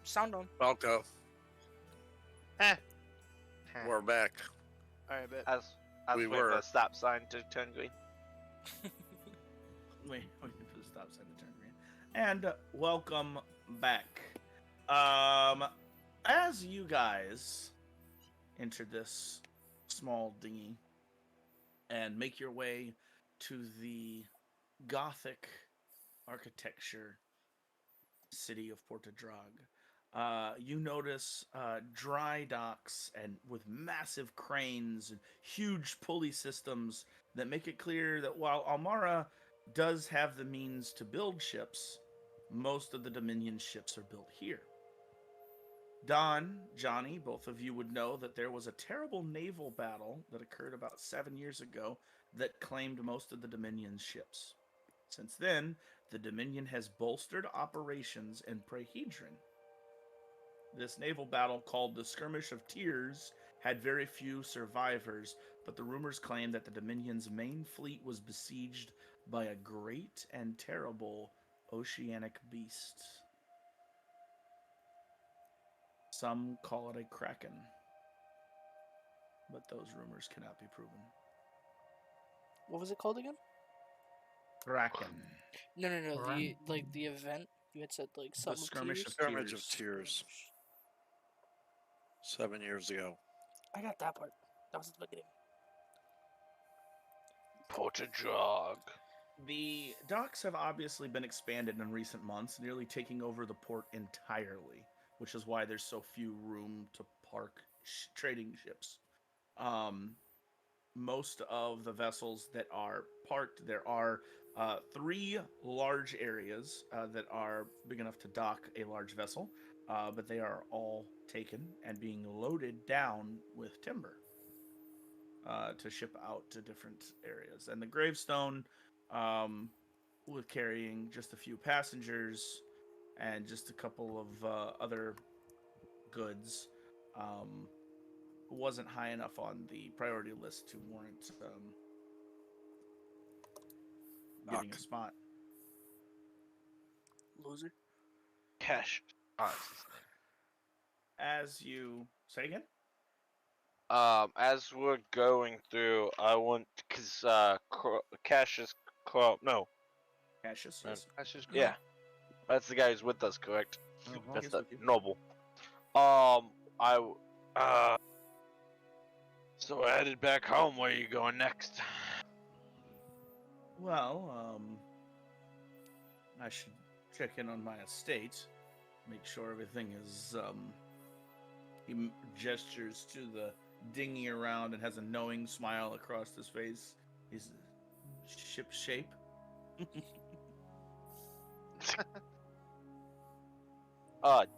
Sound on. Falco, Heh. we're back. Alright, bet. As We wait for were. the stop sign to turn green. Wait for the stop sign to turn green. And welcome back. As you guys enter this small dinghy and make your way to the Gothic architecture city of Portadrag, you notice dry docks and with massive cranes and huge pulley systems that make it clear that while Almara does have the means to build ships, most of the Dominion ships are built here. Don, Johnny, both of you would know that there was a terrible naval battle that occurred about 7 years ago that claimed most of the Dominion's ships. Since then, the Dominion has bolstered operations in Prehedron. This naval battle, called the Skirmish of Tears, had very few survivors, but the rumors claim that the Dominion's main fleet was besieged by a great and terrible oceanic beast. Some call it a kraken, but those rumors cannot be proven. What was it called again? Kraken. No. Right. The event. You had said like The something. Skirmish of Skirmish of Tears. Tears. 7 years ago. I got that part. That was at the beginning. Portadrag. The docks have obviously been expanded in recent months, nearly taking over the port entirely, which is why there's so few room to park trading ships. Most of the vessels that are parked, there are 3 large areas that are big enough to dock a large vessel, but they are all taken and being loaded down with timber to ship out to different areas. And the gravestone, with carrying just a few passengers and just a couple of other goods, wasn't high enough on the priority list to warrant getting a Doc. spot. Loser. Cash. As you say again, As we're going through, I want because Cassius no, Cassius, Uh, yes. That's just yeah, that's the guy who's with us, correct? That's He's the with you. noble. So we're headed back home. Where are you going next? Well, I should check in on my estate, make sure everything is. He gestures to the dinghy around and has a knowing smile across his face. He's ship shape.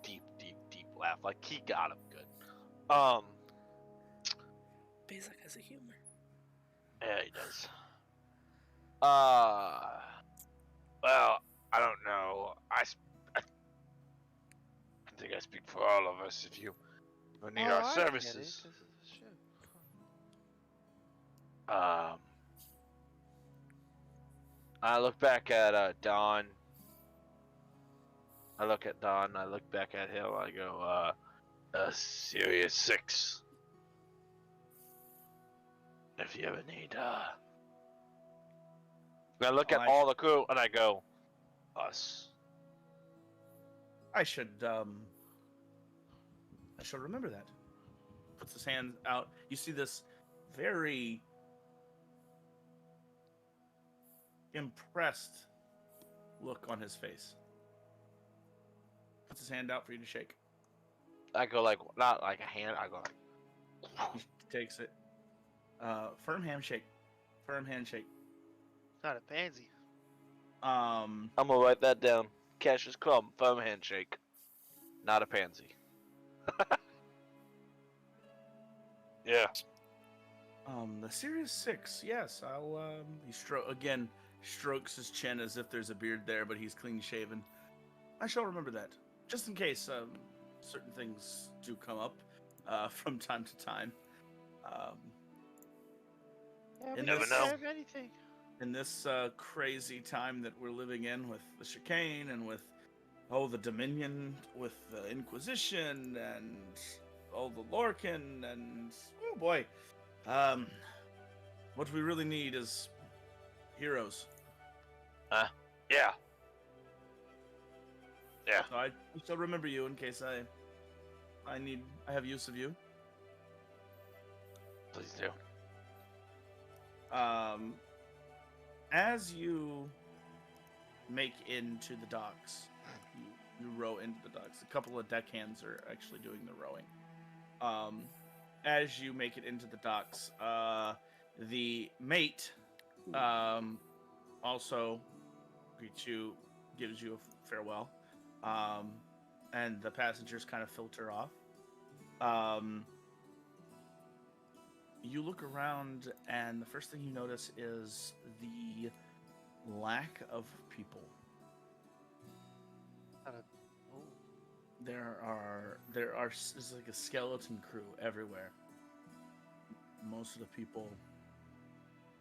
Deep laugh. Like he got him good. Bezak has a humor. Yeah, he does. Well, I don't know. I think I speak for all of us if you need our I get it. services. This is a ship. I look back at Don. I look at Don. I look back at him. I go, Serious 6. If you ever need, I look at all the crew and I go, us. I should remember that. Puts his hand out. You see this very impressed look on his face. Puts his hand out for you to shake. I go like, not like a hand. I go like, He takes it. Firm handshake. Firm handshake. Not a pansy. I'm gonna write that down. Cassius Crumb, firm handshake. Not a pansy. Yeah. The Sirius 6, yes, I'll, he strokes his chin as if there's a beard there, but he's clean shaven. I shall remember that, just in case, certain things do come up, from time to time. Yeah, In we this- never know. Have anything. In this, crazy time that we're living in with the chicane and with the Dominion with the Inquisition and the Lorcan and oh boy, what we really need is heroes. Yeah. Yeah. So I shall remember you in case I have use of you. Please do. As you make into the docks, you row into the docks. A couple of deckhands are actually doing the rowing. As you make it into the docks, the mate also gives you a farewell, and the passengers kind of filter off. You look around, and the first thing you notice is the lack of people. There's like a skeleton crew everywhere. Most of the people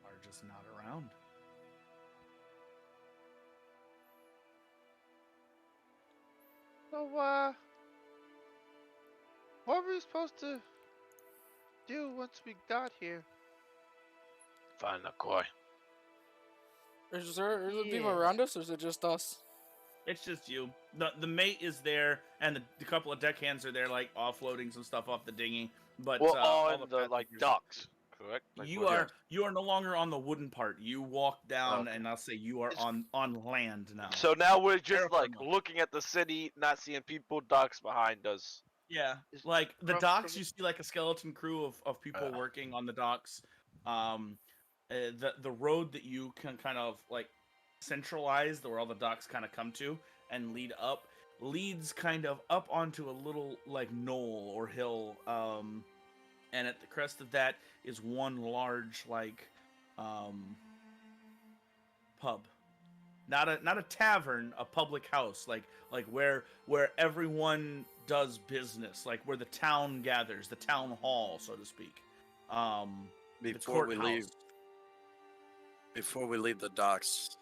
are just not around. So, what were we supposed to do once we got here? Find the koi. Is there people Yeah. around us, or is it just us? It's just you. The mate is there, and the couple of deckhands are there, like offloading some stuff off the dinghy. But Well, all on the like passengers- docks, correct? Like, you what- are no longer on the wooden part. You walk down, Okay. and I'll say you are Is- on land now. So now we're just like Terraform. looking at the city, not seeing people, docks behind us. Yeah, Is like the from- docks, from- you see like a skeleton crew of people working on the docks. The road that you can kind of like centralize, where all the docks kind of come to and leads kind of up onto a little like knoll or hill. And at the crest of that is one large like pub. Not a tavern, a public house, like where everyone does business, like where the town gathers, the town hall, so to speak. The Before we leave, courthouse. the docks,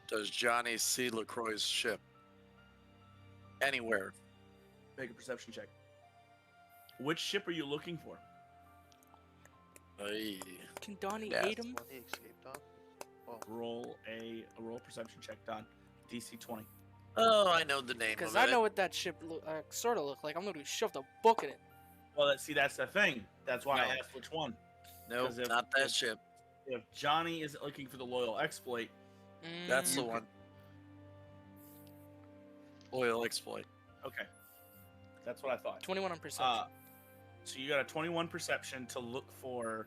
does Johnny see LaCroix's ship anywhere? Make a perception check. Which ship are you looking for? Hey, Can Donnie Yeah. aid him? One he escaped on. Roll a perception check, Don. DC 20. oh, I know the name Because of I it. know what that ship sort of look like. I'm gonna shoved a book in it. Well, that's the thing. That's why I No. asked which one. Nope, 'Cause if- not that if- ship. If Johnny isn't looking for the loyal exploit, That's the Mm, one. Oil exploit. okay, that's what I thought. 21 on perception. So you got a 21 perception to look for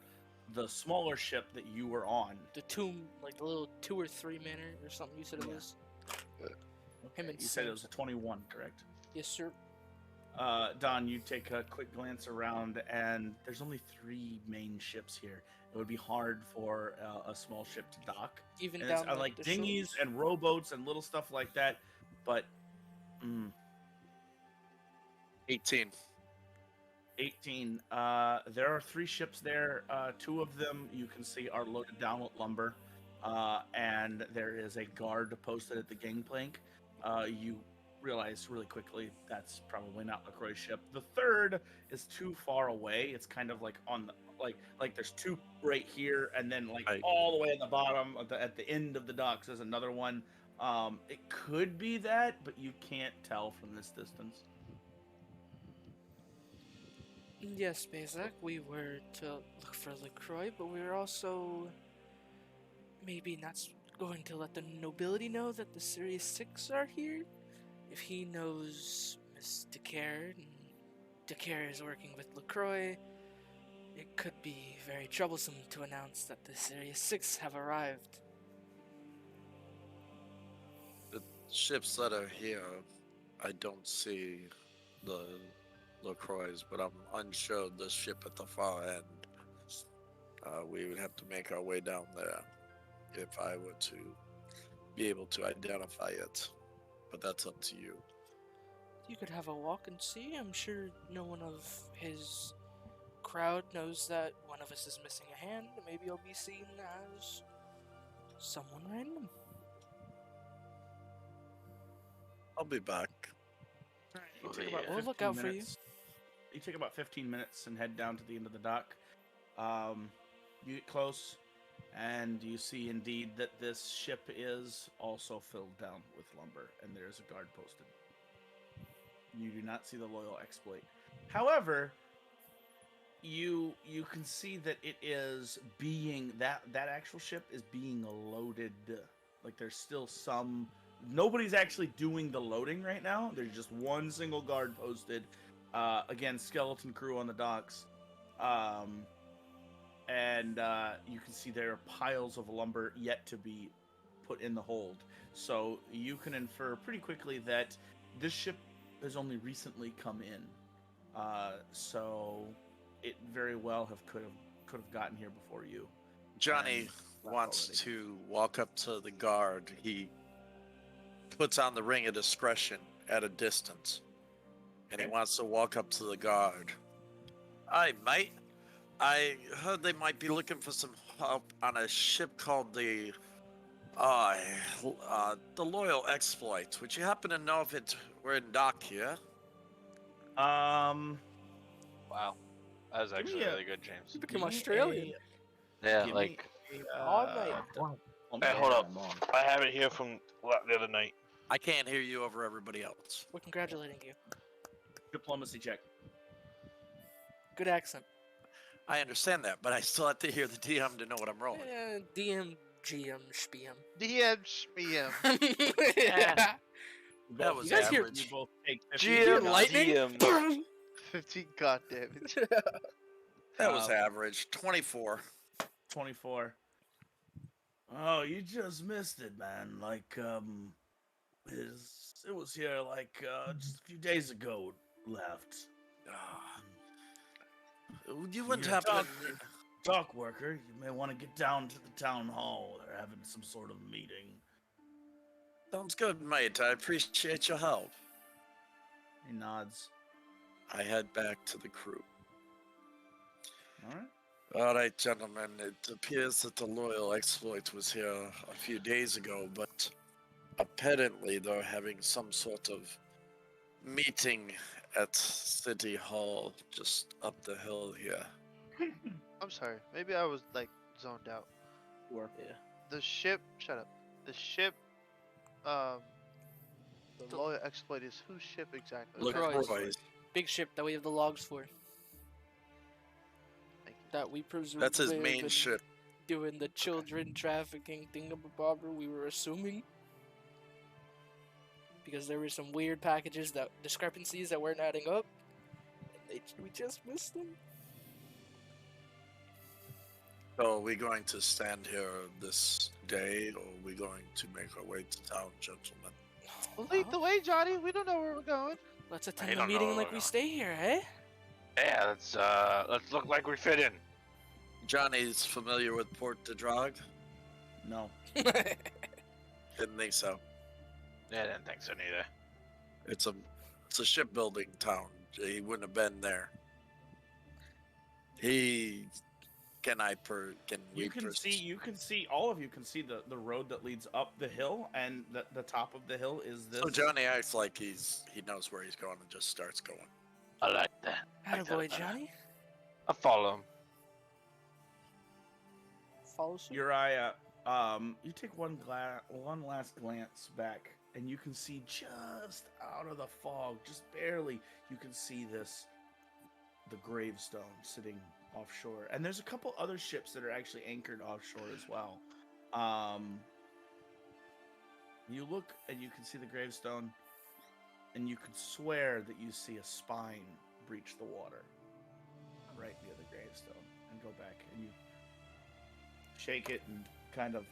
the smaller ship that you were on. The little 2 or 3 manor or something you said it Yeah. was. Okay, and you said it Sims. was a 21, correct? Yes, sir. Don, you take a quick glance around, and there's only 3 main ships here. It would be hard for a small ship to dock. Even And it's down like the dinghies shores. and rowboats and little stuff like that, but 18. 18. There are 3 ships there. 2 of them you can see are loaded down with lumber, and there is a guard posted at the gangplank. You realize really quickly that's probably not LaCroix's ship. The 3rd is too far away. It's kind of like on the like there's 2 right here, and then like Right. all the way at the bottom at the end of the docks is another one. It could be that, but you can't tell from this distance. Yes, Bezak, we were to look for LaCroix, but we were also maybe not going to let the nobility know that the Series 6 are here. If he knows Miss DeCare and DeCare is working with LaCroix, it could be very troublesome to announce that the Series 6 have arrived. The ships that are here, I don't see the LaCroix, but I'm unsure of the ship at the far end. We would have to make our way down there if I were to be able to identify it. But that's up to you. You could have a walk and see. I'm sure no one of his crowd knows that one of us is missing a hand. Maybe you'll be seen as someone random. I'll be back. All right, you Oh, take about yeah. We'll look 15 out for you. minutes. You take about 15 minutes and head down to the end of the dock. You get close, and you see indeed that this ship is also filled down with lumber, and there's a guard posted. You do not see the loyal exploit. However, you can see that it is being that actual ship is being loaded. Like there's still some. Nobody's actually doing the loading right now. There's just one single guard posted. Again, skeleton crew on the docks. And you can see there are piles of lumber yet to be put in the hold. So you can infer pretty quickly that this ship has only recently come in. So it very well could have gotten here before you. Johnny And left wants already. to walk up to the guard. He puts on the ring of discretion at a distance. And he Okay. wants to walk up to the guard. Hi, mate. I heard they might be looking for some help on a ship called the Loyal Exploits. Would you happen to know if we're in dock here? Um, Wow. That was Give me actually a- really good, James. You give became me Australian. Yeah, give like. me Oh, mate. Hey, hold up. I have it here from the other night. I can't hear you over everybody else. We're congratulating you. Diplomacy check. Good accent. I understand that, but I still have to hear the DM to know what I'm rolling. DM, GM, SPM. DM Shmiem. That was You guys hear- average. You both take 15 hear GM, lightning? GM. 15 goddammit. That was Um, average. 24. 24. Oh, you just missed it, man. Like, it was here like just a few days ago. It left. You wouldn't You're a happen. dock worker. You may want to get down to the town hall. They're having some sort of meeting. Sounds good, mate. I appreciate your help. He nods. I head back to the crew. All right. All right, gentlemen. It appears that the Loyal Exploit was here a few days ago, but apparently they're having some sort of meeting at City Hall just up the hill here. I'm sorry. Maybe I was like zoned out. Sure. The ship. Shut up. The ship. The Loyal Exploit is whose ship exactly? Look, Look, Roy's. Roy's. Big ship that we have the logs for. Thank you. That we presume That's his may have main been ship. doing the children trafficking thingamabobber, we were assuming. Because there were some weird discrepancies that weren't adding up. And we just missed them. So are we going to stand here this day, or are we going to make our way to town, gentlemen? Well, lead the way, Johnny. We don't know where we're going. Let's I attend the don't meeting know, like we no. stay here, eh? Yeah, let's look like we fit in. Johnny's familiar with Port de Drague? No. Didn't think so. Yeah, I didn't think so neither. It's a shipbuilding town. He wouldn't have been there. You can see all of you can see the road that leads up the hill, and the top of the hill is this. So Johnny acts like he knows where he's going and just starts going. I like that. Attaboy, Johnny. I follow him. Follow suit. Uriah, you take one last glance back, and you can see just out of the fog, just barely, you can see the gravestone sitting offshore. And there's a couple other ships that are actually anchored offshore as well. You look and you can see the gravestone, and you could swear that you see a spine breach the water right near the gravestone, and go back and you shake it and kind of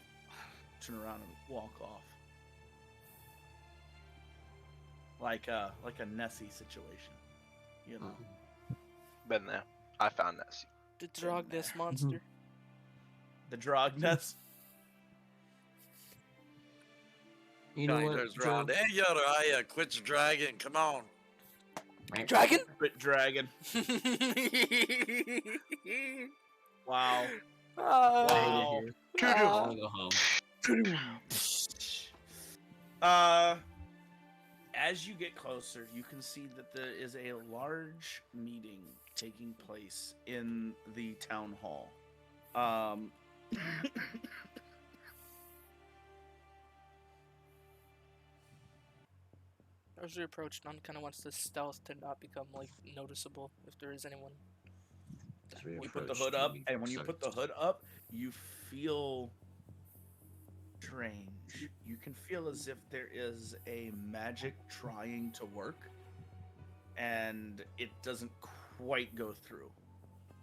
turn around and walk off. Like a Nessie situation, you know. Been there. I found Nessie. The Drogness monster. The Drogness. You know Johnny what, turns Joe? around. Hey, Uriah, quit your dragging. Come on. Dragon? Bit dragon. Wow. Oh, Wow. I wanna go home. As you get closer, you can see that there is a large meeting taking place in the town hall. Um, As we approach, None kind of wants to stealth to not become like noticeable if there is anyone. As we you put the approach, hood up, Jimmy and when you put the starts. hood up, you feel strange. You can feel as if there is a magic trying to work, and it doesn't quite go through.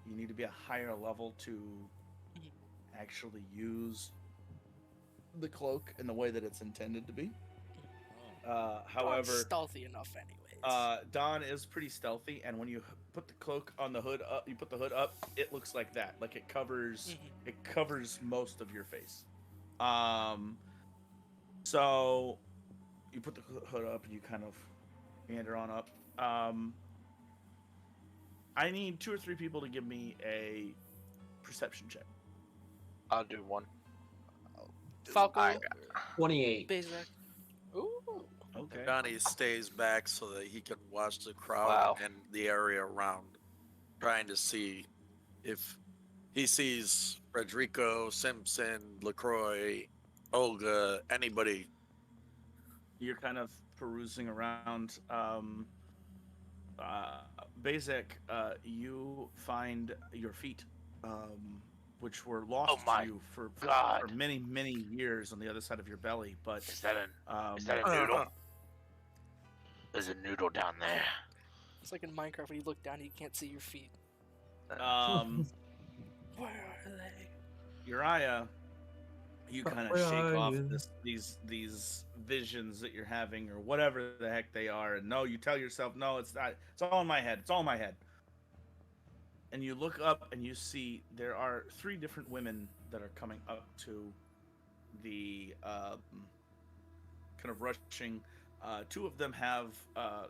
You need to be a higher level to actually use the cloak in the way that it's intended to be. Dawn's However, stealthy enough, anyways. Dawn is pretty stealthy, and when you put the cloak on the hood up, you put the hood up, it looks like that. Like it covers most of your face. So you put the hood up, and you kind of meander on up. I need 2 or 3 people to give me a perception check. I'll do one. Falco, I 28. Bezak. Ooh. Okay. Johnny stays back so that he can watch the crowd Wow. and the area around, trying to see if he sees Frederico, Simpson, LaCroix, Olga, anybody. You're kind of perusing around. Basic, you find your feet, which were lost Oh my to you for God. many, many years on the other side of your belly. But Is that um, a noodle? There's a noodle down there. It's like in Minecraft when you look down, you can't see your feet. um, Where are they? Uriah, you kind of Where shake are off you? these visions that you're having or whatever the heck they are, and no, you tell yourself, no, it's not. It's all in my head. It's all in my head. And you look up and you see there are 3 different women that are coming up to the kind of rushing. 2 of them have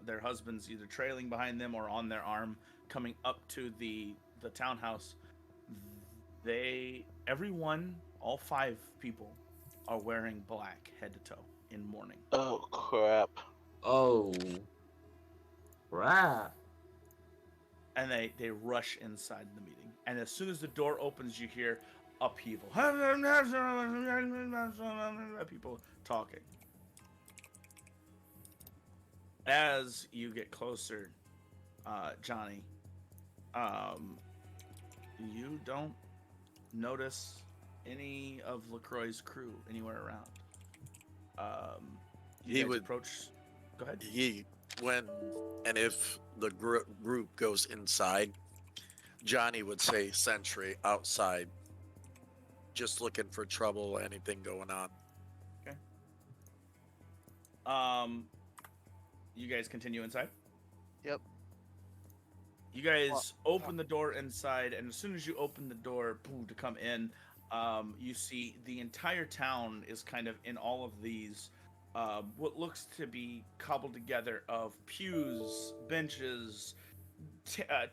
their husbands either trailing behind them or on their arm, coming up to the townhouse. Everyone, all 5 people, are wearing black head to toe in mourning. Oh crap. Oh. Crap. And they rush inside the meeting. And as soon as the door opens, you hear upheaval. People talking. As you get closer, Johnny, you don't notice any of LaCroix's crew anywhere around. You He guys would- approach. Go ahead. If the group goes inside, Johnny would say sentry outside, just looking for trouble, anything going on. You guys continue inside? Yep. You guys open the door inside, and as soon as you open the door to come in, you see the entire town is kind of in all of these what looks to be cobbled together of pews, benches,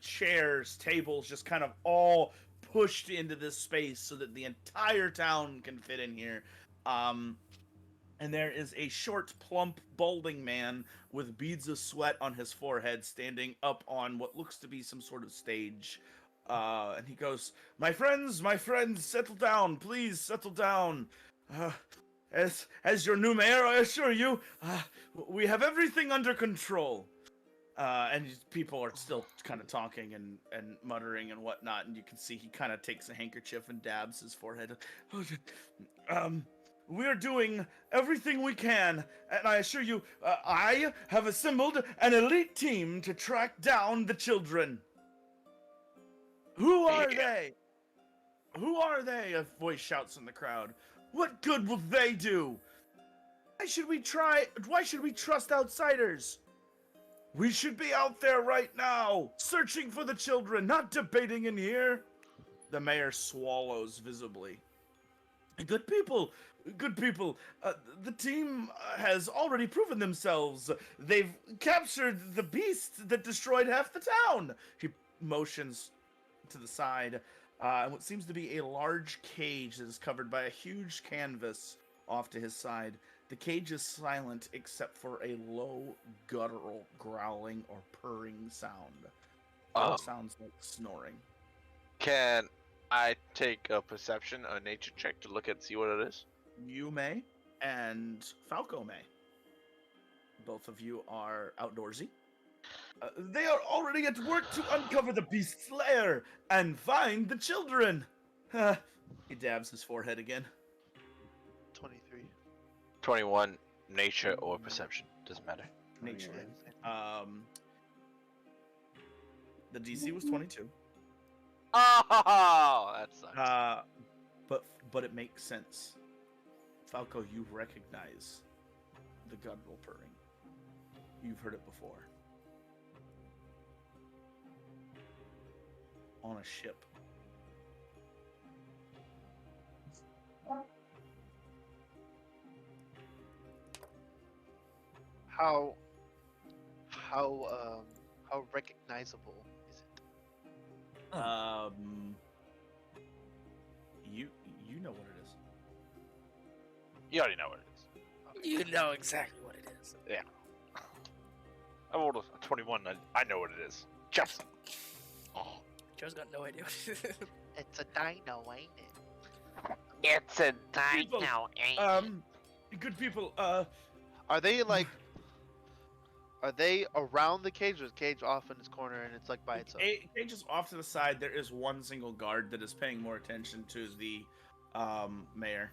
chairs, tables, just kind of all pushed into this space so that the entire town can fit in here. And there is a short, plump, balding man with beads of sweat on his forehead standing up on what looks to be some sort of stage. And he goes, my friends, settle down, please, settle down. As your new mayor, I assure you, we have everything under control. And people are still kind of talking and muttering and whatnot, and you can see he kind of takes a handkerchief and dabs his forehead. We're doing everything we can, and I assure you, I have assembled an elite team to track down the children. Who are they? Who are they? A voice shouts in the crowd. What good will they do? Why should we trust outsiders? We should be out there right now, searching for the children, not debating in here. The mayor swallows visibly. Good people. The team has already proven themselves. They've captured the beast that destroyed half the town. He motions to the side, and what seems to be a large cage that is covered by a huge canvas off to his side. The cage is silent except for a low, guttural growling or purring sound. Um, It sounds like snoring. Can I take a perception, a nature check to look and see what it is? You may, and Falco may. Both of you are outdoorsy. They are already at work to uncover the beast's lair and find the children. He dabs his forehead again. 23. 21, nature or perception, doesn't matter. Nature. Yeah. The DC was 22. Oh, that sucks. But it makes sense. Falco, you recognize the guttural purring. You've heard it before. On a ship. How recognizable is it? You know what it is. You already know what it is. You know exactly what it is. I rolled a 21. I know what it is. Just. Oh. Joe's got no idea what it is. It's a dino, ain't it? It's a People, dino, Good people, Are they like? Are they around the cage, or is the cage off in its corner and it's like by itself? Cage is off to the side. There is one single guard that is paying more attention to the mayor.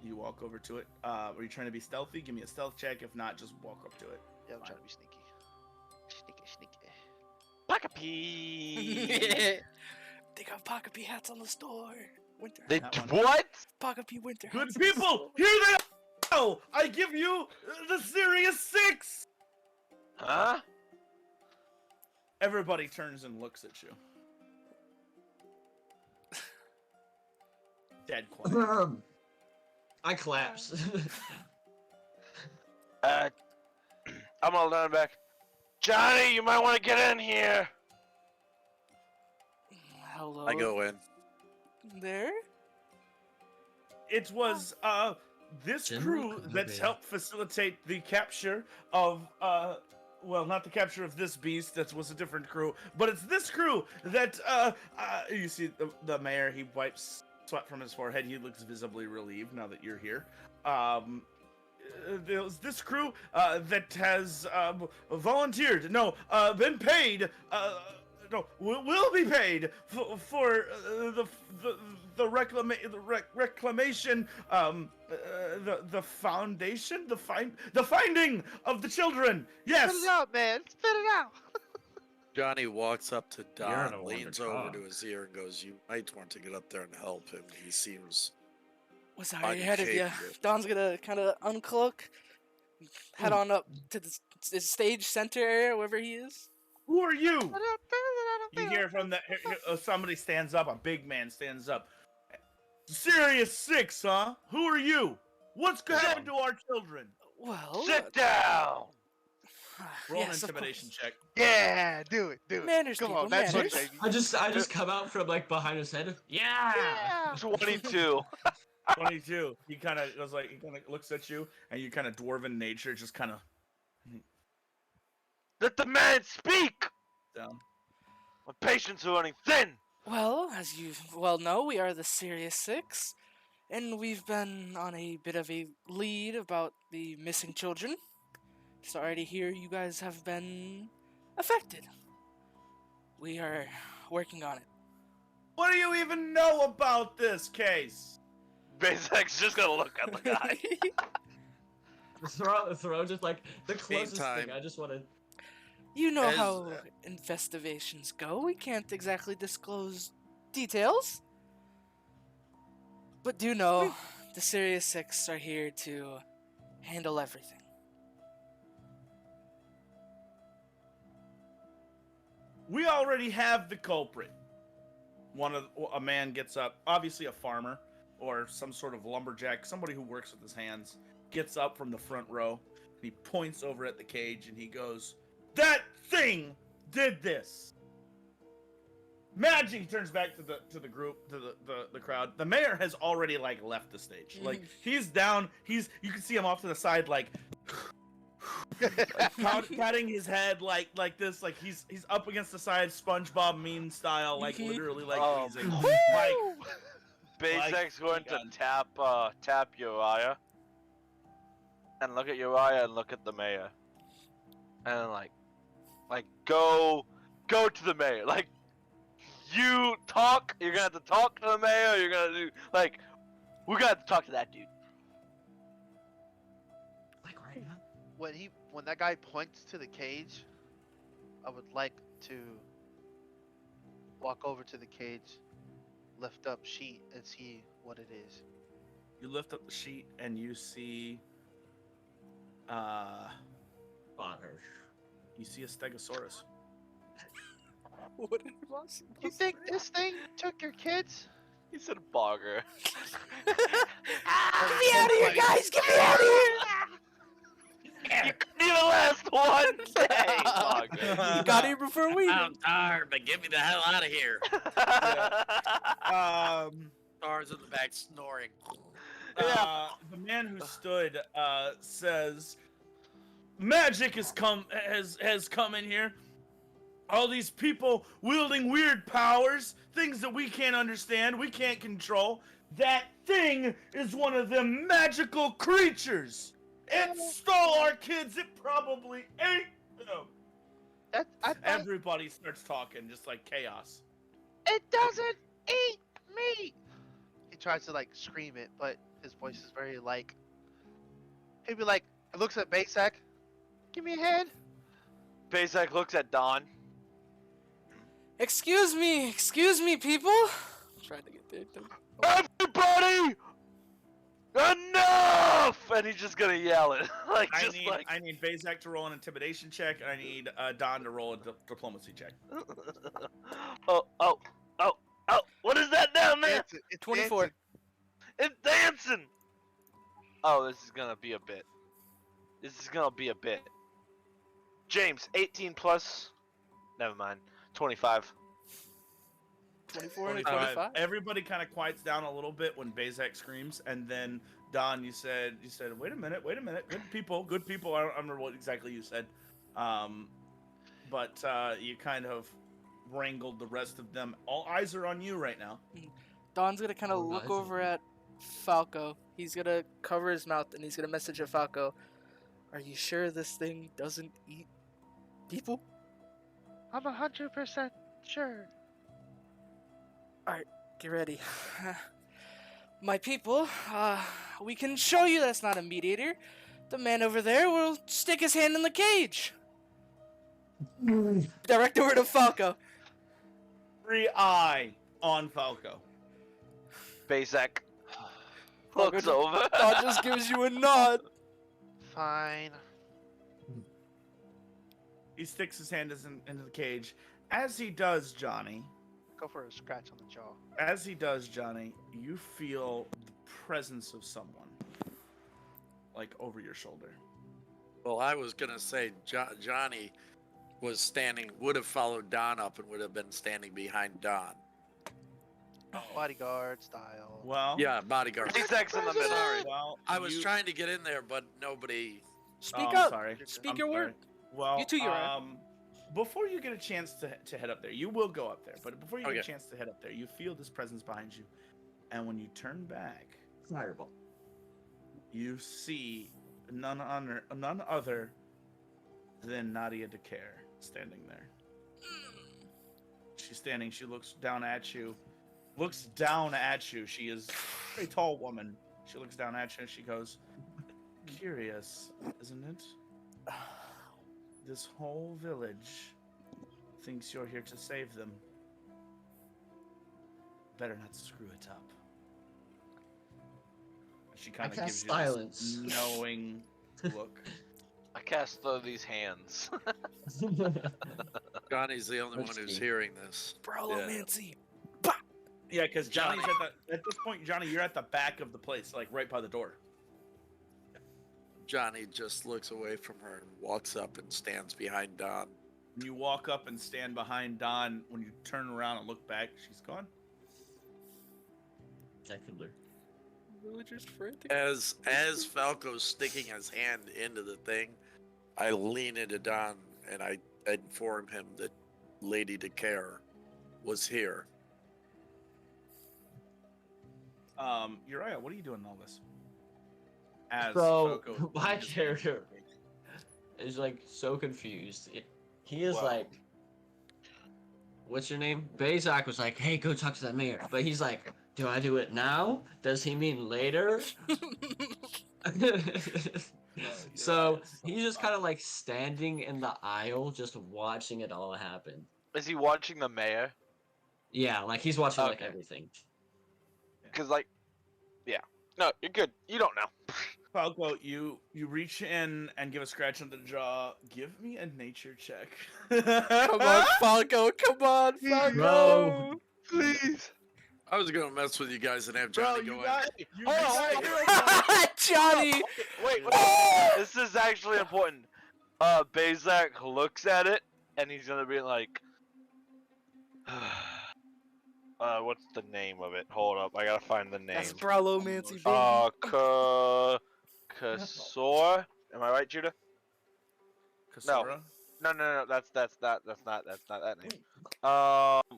You walk over to it. Are you trying to be stealthy? Give me a stealth check. If not, just walk up to it. Yeah, I'm trying to be sneaky. Sneaky. Pockapee. They got Pockapee hats on the store. Winter They hat. That one. what? Pockapee winter Good hats on the people, store. here they are! Now, I give you the Serious Six! Huh? Everybody turns and looks at you. Dead quiet. I collapse. I'm all down back. Johnny, you might want to get in here. Hello. I go in. there. It was this General crew that's Kenobi. helped facilitate the capture of well, not the capture of this beast. That was a different crew, but it's this crew that you see the mayor. He wipes sweat from his forehead. He looks visibly relieved now that you're here. There's this crew that has volunteered. No, been paid. No, will be paid for the reclamation, the foundation, the finding of the children. Yes. Spit it out, man. Spit it out. Johnny walks up to You're Don, the one to leans over talk. to his ear, and goes, "You might want to get up there and help him. He seems Was already ahead of you. incapable." Don's gonna kind of uncloak, head on up to the stage center area, wherever he is. Who are you? You hear from the somebody stands up. A big man stands up. Serious Six, huh? Who are you? What's happened to our children? Well, Sit down. Roll yes, an of intimidation course. check. Yeah, do it. Manners, Come people, on, that's manners. it, baby. I just come out from like behind his head. Yeah. Yeah. 22. 22. He kind of goes like, he kind of looks at you, and you kind of dwarven nature just kind of Let the man speak. down. My patience are running thin. Well, as you well know, we are the Serious Six, and we've been on a bit of a lead about the missing children. Sorry to hear you guys have been affected. We are working on it. What do you even know about this case? Bezek's just gonna look at the guy. Throw just like the closest Meantime- thing. I just want to. You know As, how investigations go. We can't exactly disclose details. But do know the Serious Six are here to handle everything. We already have the culprit. A man gets up, obviously a farmer or some sort of lumberjack, somebody who works with his hands, gets up from the front row. And he points over at the cage and he goes, "That thing did this. Magic. He turns back to the group, to the crowd. The mayor has already like left the stage. Like he's down. You can see him off to the side, like patting his head like this, like he's up against the side, SpongeBob meme style, like literally like wheezing. Like Basic's going to tap Uriah, and look at Uriah and look at the mayor, and like go to the mayor. Like you talk, you're gonna have to talk to the mayor. You're gonna do like we got to talk to that dude. Like right now. When that guy points to the cage, I would like to walk over to the cage, lift up sheet, and see what it is. you lift up the sheet and you see Father. you see a Stegosaurus. What it was? You think this thing took your kids? He said bogger. Get me out of here, guys! Get me out of here! You couldn't even last one day, bogger. You got here before we did. I'm tired, but get me the hell out of here. Stars in the back snoring. The man who stood says, "Magic has come in here. All these people wielding weird powers, things that we can't understand, we can't control. That thing is one of them magical creatures. It stole our kids. It probably ate them." Everybody starts talking, just like chaos. It doesn't eat me. He tries to like scream it, but his voice is very like. He'd be like, looks at Basak. Give me a hand. Basic looks at Don. Excuse me, people. Trying to get there. Everybody! Enough! And he's just gonna yell it. I need Bazak to roll an intimidation check, and I need Don to roll a diplomacy check. Oh! What is that down there? It's 24. dancing. It's dancing! Oh, this is gonna be a bit. James, 18 plus. Never mind. 25. 24 and 25. Everybody kind of quiets down a little bit when Bazak screams, and then Don, you said, wait a minute, good people. I don't remember what exactly you said, but you kind of wrangled the rest of them. All eyes are on you right now. Don's gonna kind of look over at Falco. He's gonna cover his mouth and he's gonna message at Falco. Are you sure this thing doesn't eat people? I'm 100% sure. Alright, get ready. My people, we can show you that's not a mediator. The man over there will stick his hand in the cage. Direct over to Falco. Free eye on Falco. Basic looks over. Don just gives you a nod. Fine. He sticks his hand into the cage. As he does, Johnny, Go for a scratch on the jaw. As he does, Johnny, you feel the presence of someone, like over your shoulder. Well, I was gonna say Johnny would have followed Don up and would have been standing behind Don. Bodyguard style. Well, Yeah, bodyguard. Basic's in the middle. Sorry, Well, I was trying to get in there, but nobody. Speak I'm up. sorry. Speak I'm your sorry. word. Well, You too, Uriah. before you get a chance to head up there, you will go up there. But before you get a Okay. chance to head up there, you feel this presence behind you, and when you turn back, Fireball. you see none other than Nadia DeCare standing there. She's standing. She looks down at you. She is a tall woman. She looks down at you and she goes, "Curious, isn't it? This whole village thinks you're here to save them. Better not screw it up." She kind of cast gives you silence. this knowing look. I cast throw these hands. Johnny's the only one who's Risky. hearing this. Brolomancy. Yeah, because Johnny's at this point, Johnny, you're at the back of the place, like right by the door. Johnny just looks away from her and walks up and stands behind Don. When you walk up and stand behind Dawn, when you turn around and look back, she's gone. That could lure. Villagers frantic. As Falco's sticking his hand into the thing, I lean into Don and I inform him that Lady Decare was here. Uriah, what are you doing in all this? As So Falco my leans his hand into character the cage. is like so confused. He is Whoa. like, what's your name? Bazak was like, hey, go talk to that mayor. But he's like, do I do it now? Does he mean later? So he's just kind of like standing in the aisle, just watching it all happen. Is he watching the mayor? Yeah, like he's watching like Okay. everything. Because like, yeah. No, you're good. You don't know. Falco, you reach in and give a scratch on the jaw. Give me a nature check. Come on, Falco. Come on, Falco. Bro. Please. I was gonna mess with you guys and have Bro, Johnny you go got in. you Hold on, got hold on. hero point. Johnny. Wait. This is actually important. Bazak looks at it and he's gonna be like, what's the name of it? Hold up, I gotta find the name. That's Bralomancy, baby. Kasor. Am I right, Judah? Kasura? No. That's not that name.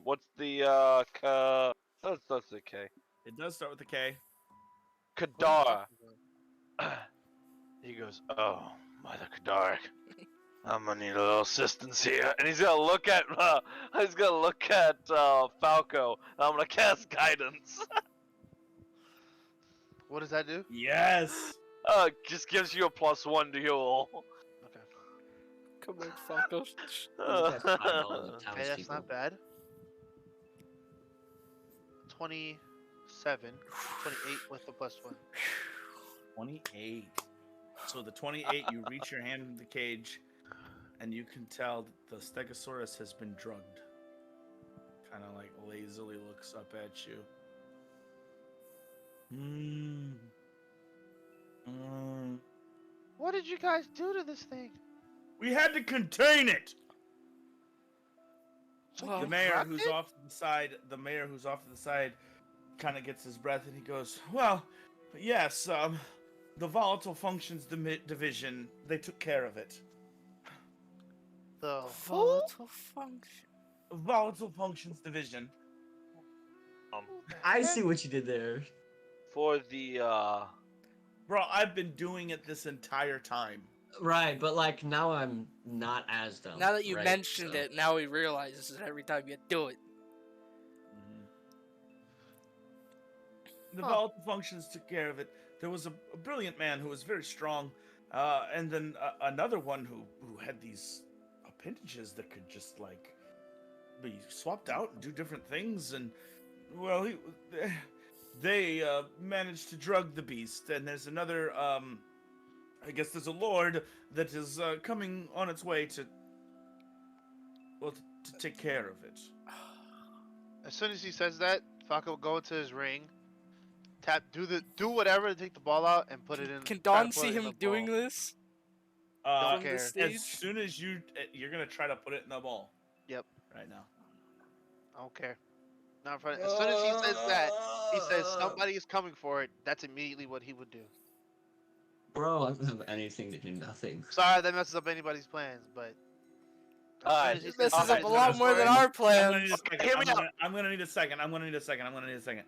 What's the That's the K. It does start with a K. Kadar. He goes, oh, Mother Kadar, I'm gonna need a little assistance here, and he's gonna look at Falco, and I'm gonna cast guidance. What does that do? Yes. Just gives you a +1 to heal. Okay. Come on, Falco. That's $5 Okay, that's townspeople. not bad. 27, 28 with the +1. 28. So the 28, you reach your hand in the cage, and you can tell that the Stegosaurus has been drugged. Kind of like lazily looks up at you. What did you guys do to this thing? We had to contain it. Well, The mayor, Frantic? who's off to the side, kind of gets his breath, and he goes, "Well, yes, the volatile functions division, they took care of it. The volatile function. Volatile functions division. I see what you did there. For the Bro, I've been doing it this entire time. Right, but like now I'm not as dumb. Now that you right? mentioned So- it, now he realizes it every time you do it. The Huh. volatile functions took care of it. There was a brilliant man who was very strong, and then another one who had these appendages that could just like be swapped out and do different things. And well, they managed to drug the beast. And there's another, I guess there's a lord that is coming on its way to take care of it. As soon as he says that, Falco will go into his ring, do whatever to take the ball out and put it in. Can try to Dawn put see it in him the doing ball. this? Don't From the care. stage? As soon as you're gonna try to put it in the ball. Yep. Right now. I don't care. Not in front. As soon as he says that, he says somebody is coming for it. That's immediately what he would do. Bro, I don't have anything to do nothing. Sorry that messes up anybody's plans, but. as Alright, soon as he This says is a somebody's lot coming more for than it- our I'm gonna need plans. a second. hear me I'm gonna need a second. I'm gonna need a second.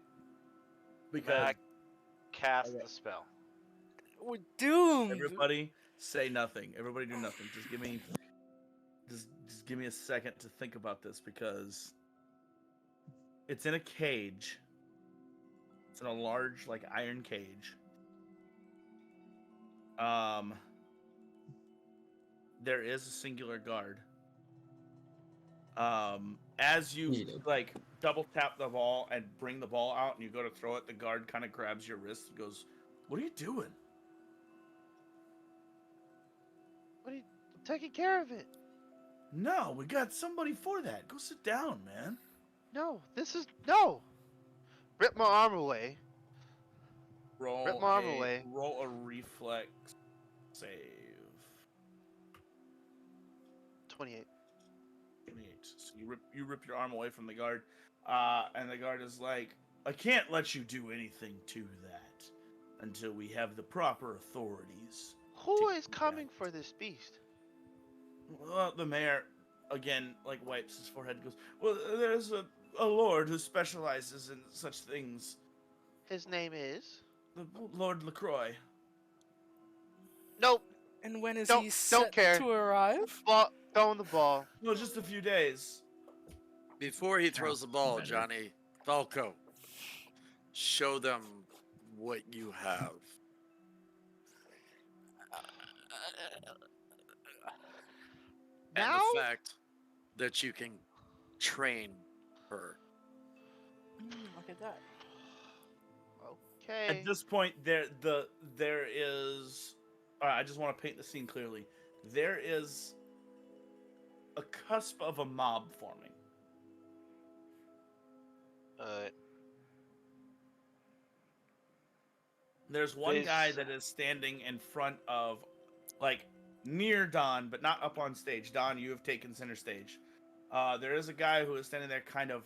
Because Mac cast Okay. the spell. We're doomed. everybody say nothing. Everybody do nothing. Just give me a second to think about this because it's in a cage. It's in a large like iron cage. There is a singular guard. As you Needed. like double tap the ball and bring the ball out and you go to throw it, the guard kind of grabs your wrist and goes, "What are you doing?" What are you I'm taking care of it? No, we got somebody for that. Go sit down, man. No, this is no. Rip my arm away. Roll my arm away. Roll a reflex save. 28. You rip your arm away from the guard, and the guard is like, "I can't let you do anything to that until we have the proper authorities." Who to is do coming that." for this beast? Well, the mayor, again, like wipes his forehead and goes, "Well, there's a lord who specializes in such things, His name is. the Lord Lacroix." Nope. And when is Don't he don't set care. to arrive? Ball. Throwing the ball. Well, just a few days. Before he throws the ball, better. Johnny, Falco, show them what you have. And Now. the fact that you can train her. Look at that. Okay. At this point, there is. I just want to paint the scene clearly. There is a cusp of a mob forming. There's one guy Base- that is standing in front of, like, near Don, but not up on stage. Don, you have taken center stage. There is a guy who is standing there, kind of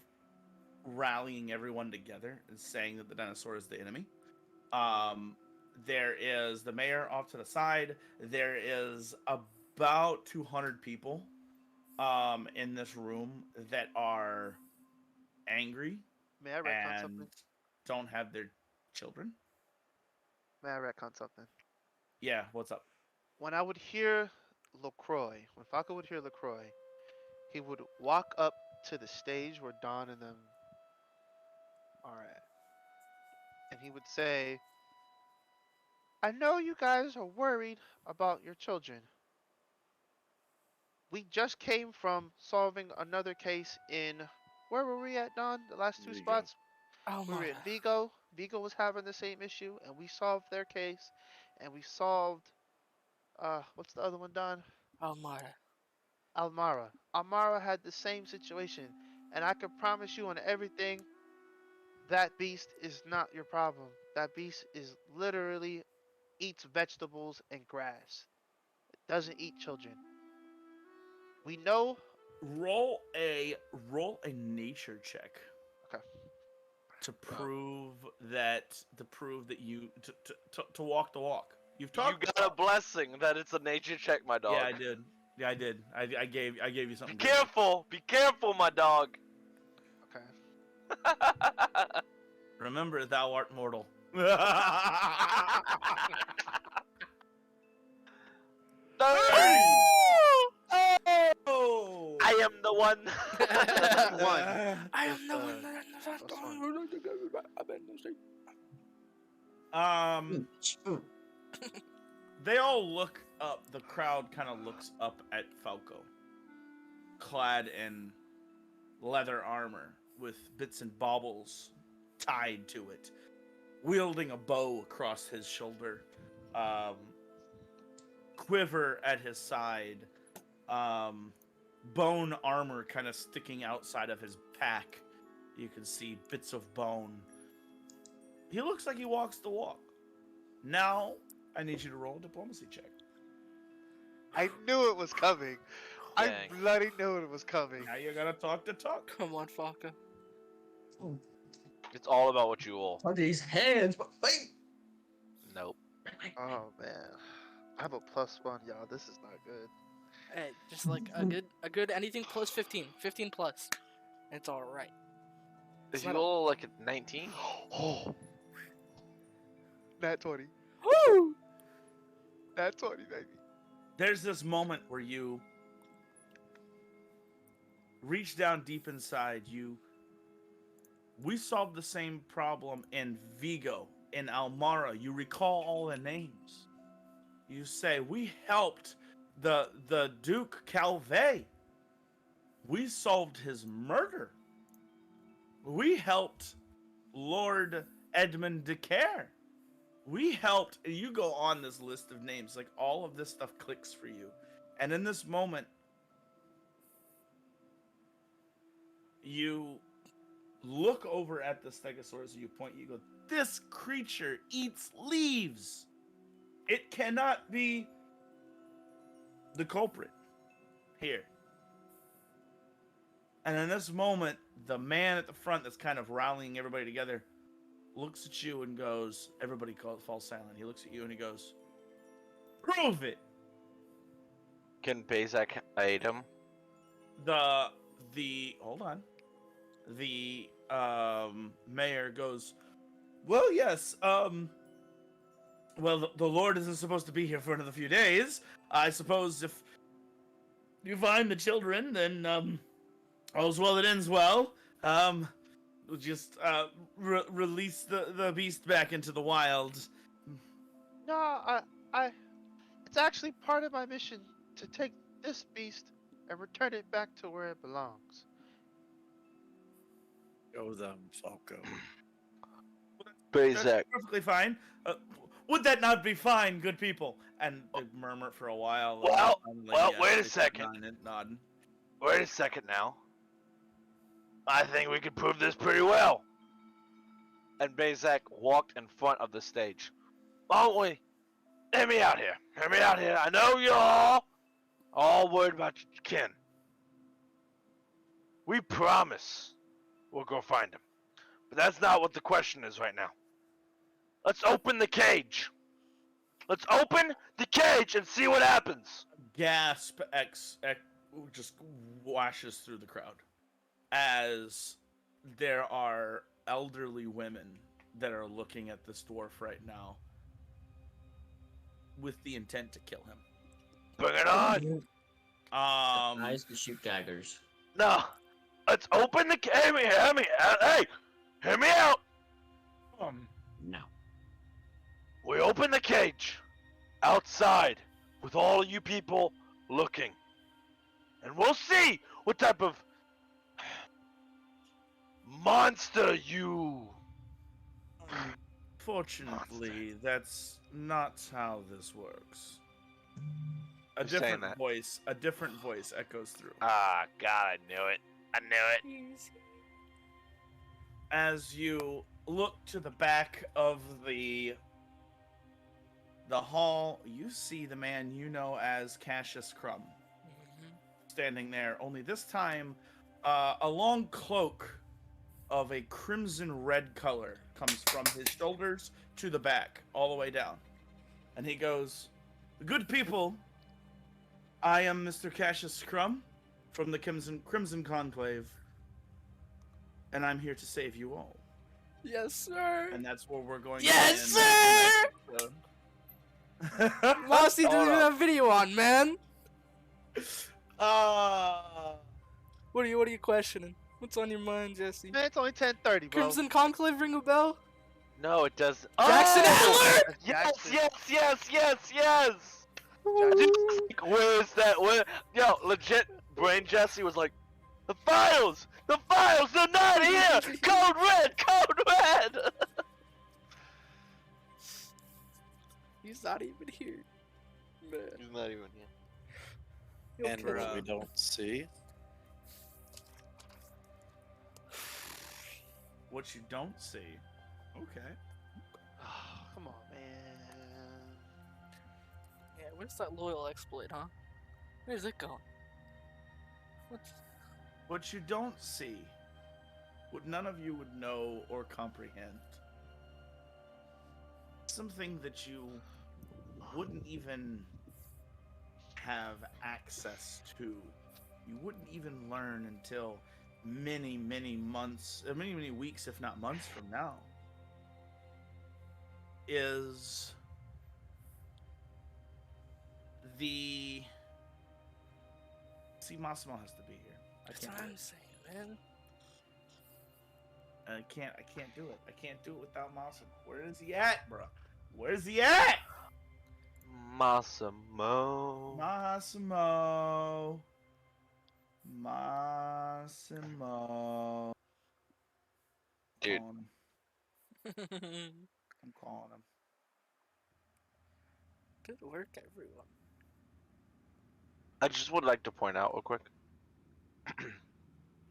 rallying everyone together and saying that the dinosaur is the enemy. There is the mayor off to the side. There is about 200 people in this room that are angry May I retcon and something? don't have their children. May I retcon something? Yeah, what's up? When I would hear LaCroix, when Falco would hear LaCroix, he would walk up to the stage where Don and them are at. And he would say, I know you guys are worried about your children. We just came from solving another case in. Where were we at, Don? The last two Vigo. spots? Oh We were my. in Vigo. Vigo was having the same issue, and we solved their case. And we solved. What's the other one, Don? Almara. Almara. Almara had the same situation. And I can promise you on everything, that beast is not your problem. That beast is literally eats vegetables and grass. It doesn't eat children. We know. Roll a nature check. Okay. To prove that you to walk the walk. You've talked. You got a blessing that it's a nature check, my dog. Yeah, I did. Yeah, I did. I gave you Be something. careful! Be careful, my dog! Okay. Remember, thou art mortal. Oh! I am the one! One. I am the one Um, they all look up. The crowd kind of looks up at Falco, clad in leather armor with bits and baubles tied to it, wielding a bow across his shoulder, quiver at his side, bone armor kind of sticking outside of his pack. You can see bits of bone. He looks like he walks the walk. Now, I need you to roll a diplomacy check. I knew it was coming. I Dang. bloody knew it was coming. Now you gotta talk the talk. Come on, Falco. It's all about what you will. On these hands, but wait. Nope. Oh man. I have a +1, y'all. This is not good. Hey, just like a good anything plus 15. 15 plus. It's alright. If you not a- roll like a 19? Oh. Nat 20. Woo! Nat 20, baby. There's this moment where you reach down deep inside you. We solved the same problem in Vigo, in Almara. You recall all the names. You say, we helped the Duke Calvé. We solved his murder. We helped Lord Edmund de Care. We helped, and you go on this list of names, like all of this stuff clicks for you. And in this moment, you look over at the Stegosaurus and you point, you go, this creature eats leaves. It cannot be the culprit here. And in this moment, the man at the front that's kind of rallying everybody together looks at you and goes, everybody falls silent. He looks at you and he goes, prove it. Can Bazak aid him? Hold on. The mayor goes, well, yes, well, the Lord isn't supposed to be here for another few days. I suppose if you find the children, then all's well that ends well. We'll just release the beast back into the wild. No, I, it's actually part of my mission to take this beast and return it back to where it belongs. Go them, Falco. That's Bazak. perfectly fine. Would that not be fine, good people? And they murmur for a while. and Well, finally, well, yes, wait a they start second. nodding. Wait a second now. I think we can prove this pretty well. And Bazak walked in front of the stage. Won't we? Hear me out here. Hear me out here. I know you're all worried about your kin. We promise we'll go find him. But that's not what the question is right now. Let's open the cage. Let's open the cage and see what happens. Gasp just washes through the crowd as there are elderly women that are looking at this dwarf right now with the intent to kill him. Bring it on. Eyes to shoot daggers. No. Let's open the cage. Hear me. Hey, hear me out. No. We open the cage outside with all you people looking. And we'll see what type of monster you... Fortunately, that's not how this works. A Who's saying different voice echoes through. Ah, God, I knew it. I knew it. As you look to the back of the hall, you see the man you know as Cassius Crumb standing there. Only this time, a long cloak of a crimson red color comes from his shoulders to the back, all the way down. And he goes, good people, I am Mr. Cassius Crumb from the Crimson Conclave, and I'm here to save you all. Yes, sir. And that's where we're going. Yes, sir. Mossy didn't Hold even on. have video on, man. uh, What are you questioning? What's on your mind, Jesse? Man, it's only 10:30, bro. Crimson Conclave ring a bell? No, it doesn't. Jackson Oh! Adler? Yes. Dude, where is that? Where? Yo, legit, Brain Jesse was like, the files, they're not here. Code red. He's not even here. Man. He's not even here. He'll And kill what him. we don't see. what you don't see. Okay. Come on, man. Yeah, where's that loyal exploit, huh? Where's it going? What you don't see, what none of you would know or comprehend, something that you wouldn't even have access to. You wouldn't even learn until many months, many weeks, if not months from now, is the... See, Massimo has to be here. That's what I'm saying, man. I can't do it. I can't do it without Massimo. Where is he at, bro? Where's he at? Massimo. Dude. Calling him. I'm calling him. Good work, everyone. I just would like to point out real quick.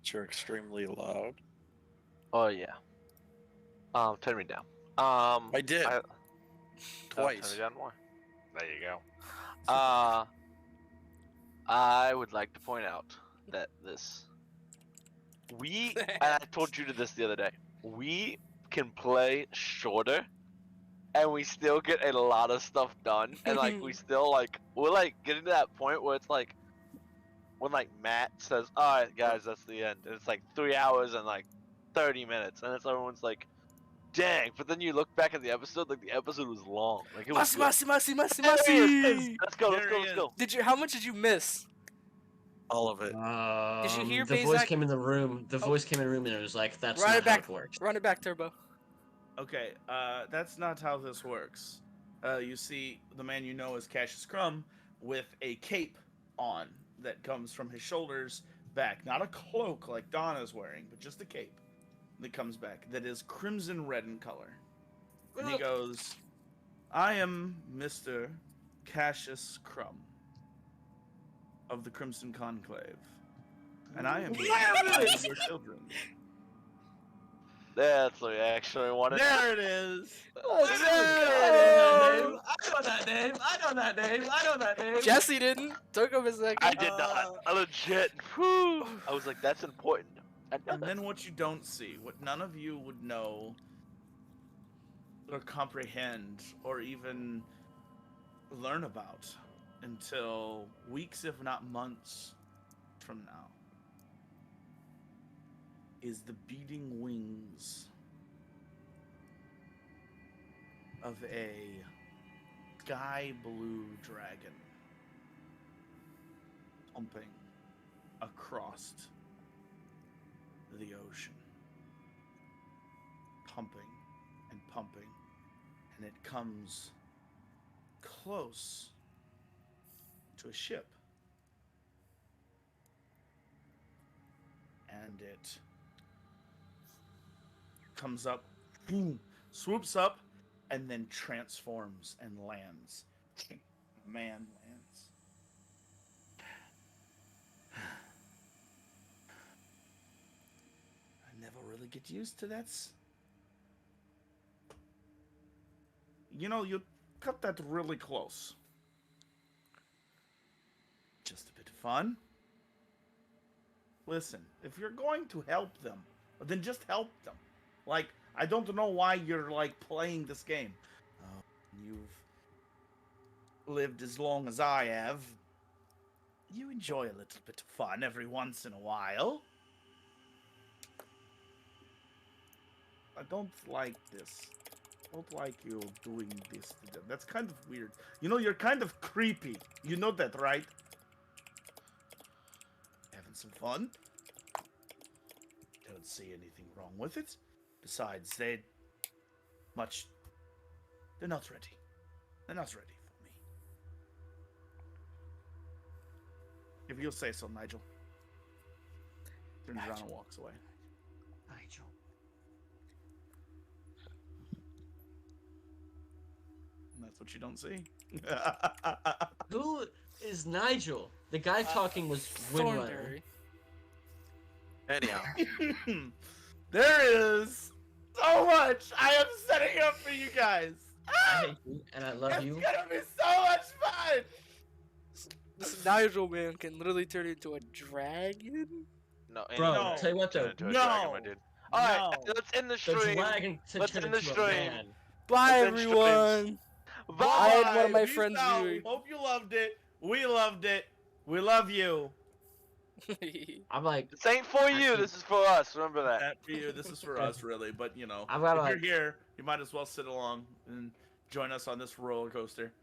You're extremely loud. Oh yeah. Turn me down. I did. Turn Twice. me down more. There you go. I would like to point out that this and I told you this the other day, we can play shorter and we still get a lot of stuff done. And like, we're like getting to that point where it's like, when like Matt says, alright guys, that's the end. And it's like 3 hours and like 30 minutes. And it's everyone's like, dang. But then you look back at the episode, like the episode was long. Like it was Masi, good. Masi, Masi, Masi, There he is. Masi. Let's go, let's There go, he let's is. go. How much did you miss? All of it. Did you hear The voice Bazak? came in the room. The Oh. voice came in the room and it was like, "That's Run not it how back. it works." Run it back, Turbo. Okay, that's not how this works. You see the man you know as Cassius Crumb with a cape on that comes from his shoulders back. Not a cloak like Donna's wearing, but just a cape that comes back that is crimson red in color. And he goes, I am Mr. Cassius Crumb of the Crimson Conclave. And I am here to find your children. That's what we actually wanted. There it is! I know that name. I know that name. I know that name. Jesse didn't. Took him a second. I did not. I legit. Whew. I was like, that's important. And then what you don't see, what none of you would know or comprehend or even learn about until weeks, if not months from now, is the beating wings of a sky blue dragon pumping across the ocean. Pumping and pumping, and it comes close to a ship. And it comes up, boom, swoops up, and then transforms and lands. Man lands. I never really get used to that. You know, you cut that really close. Just a bit of fun. Listen, if you're going to help them, then just help them. Like, I don't know why you're, like, playing this game. You've lived as long as I have. You enjoy a little bit of fun every once in a while. I don't like this. I don't like you doing this to them. That's kind of weird. You know, you're kind of creepy. You know that, right? Having some fun? Don't see anything wrong with it. Besides, they're not ready. They're not ready for me. If you'll say so, Nigel. Turns around and walks away. Nigel. And that's what you don't see. Who is Nigel? The guy talking was Windrunner. Thornberry. Anyhow, There is so much I am setting up for you guys. I hate you and I love It's you. gonna be so much fun. This Nigel man can literally turn into a dragon. No, Bro, No. tell you what though. Into a No. dragon, my dude. Alright, No. let's end the The stream. dragon to Let's turn end the into a stream. man. Bye, Let's end streams. everyone. Bye. I had one of my Peace friends out. viewing. Hope you loved it. We loved it. We love you. I'm like, This ain't for you. This is for us. Remember that. That for you. This is for us, really. But you know, I've got if like, you're here, you might as well sit along and join us on this roller coaster.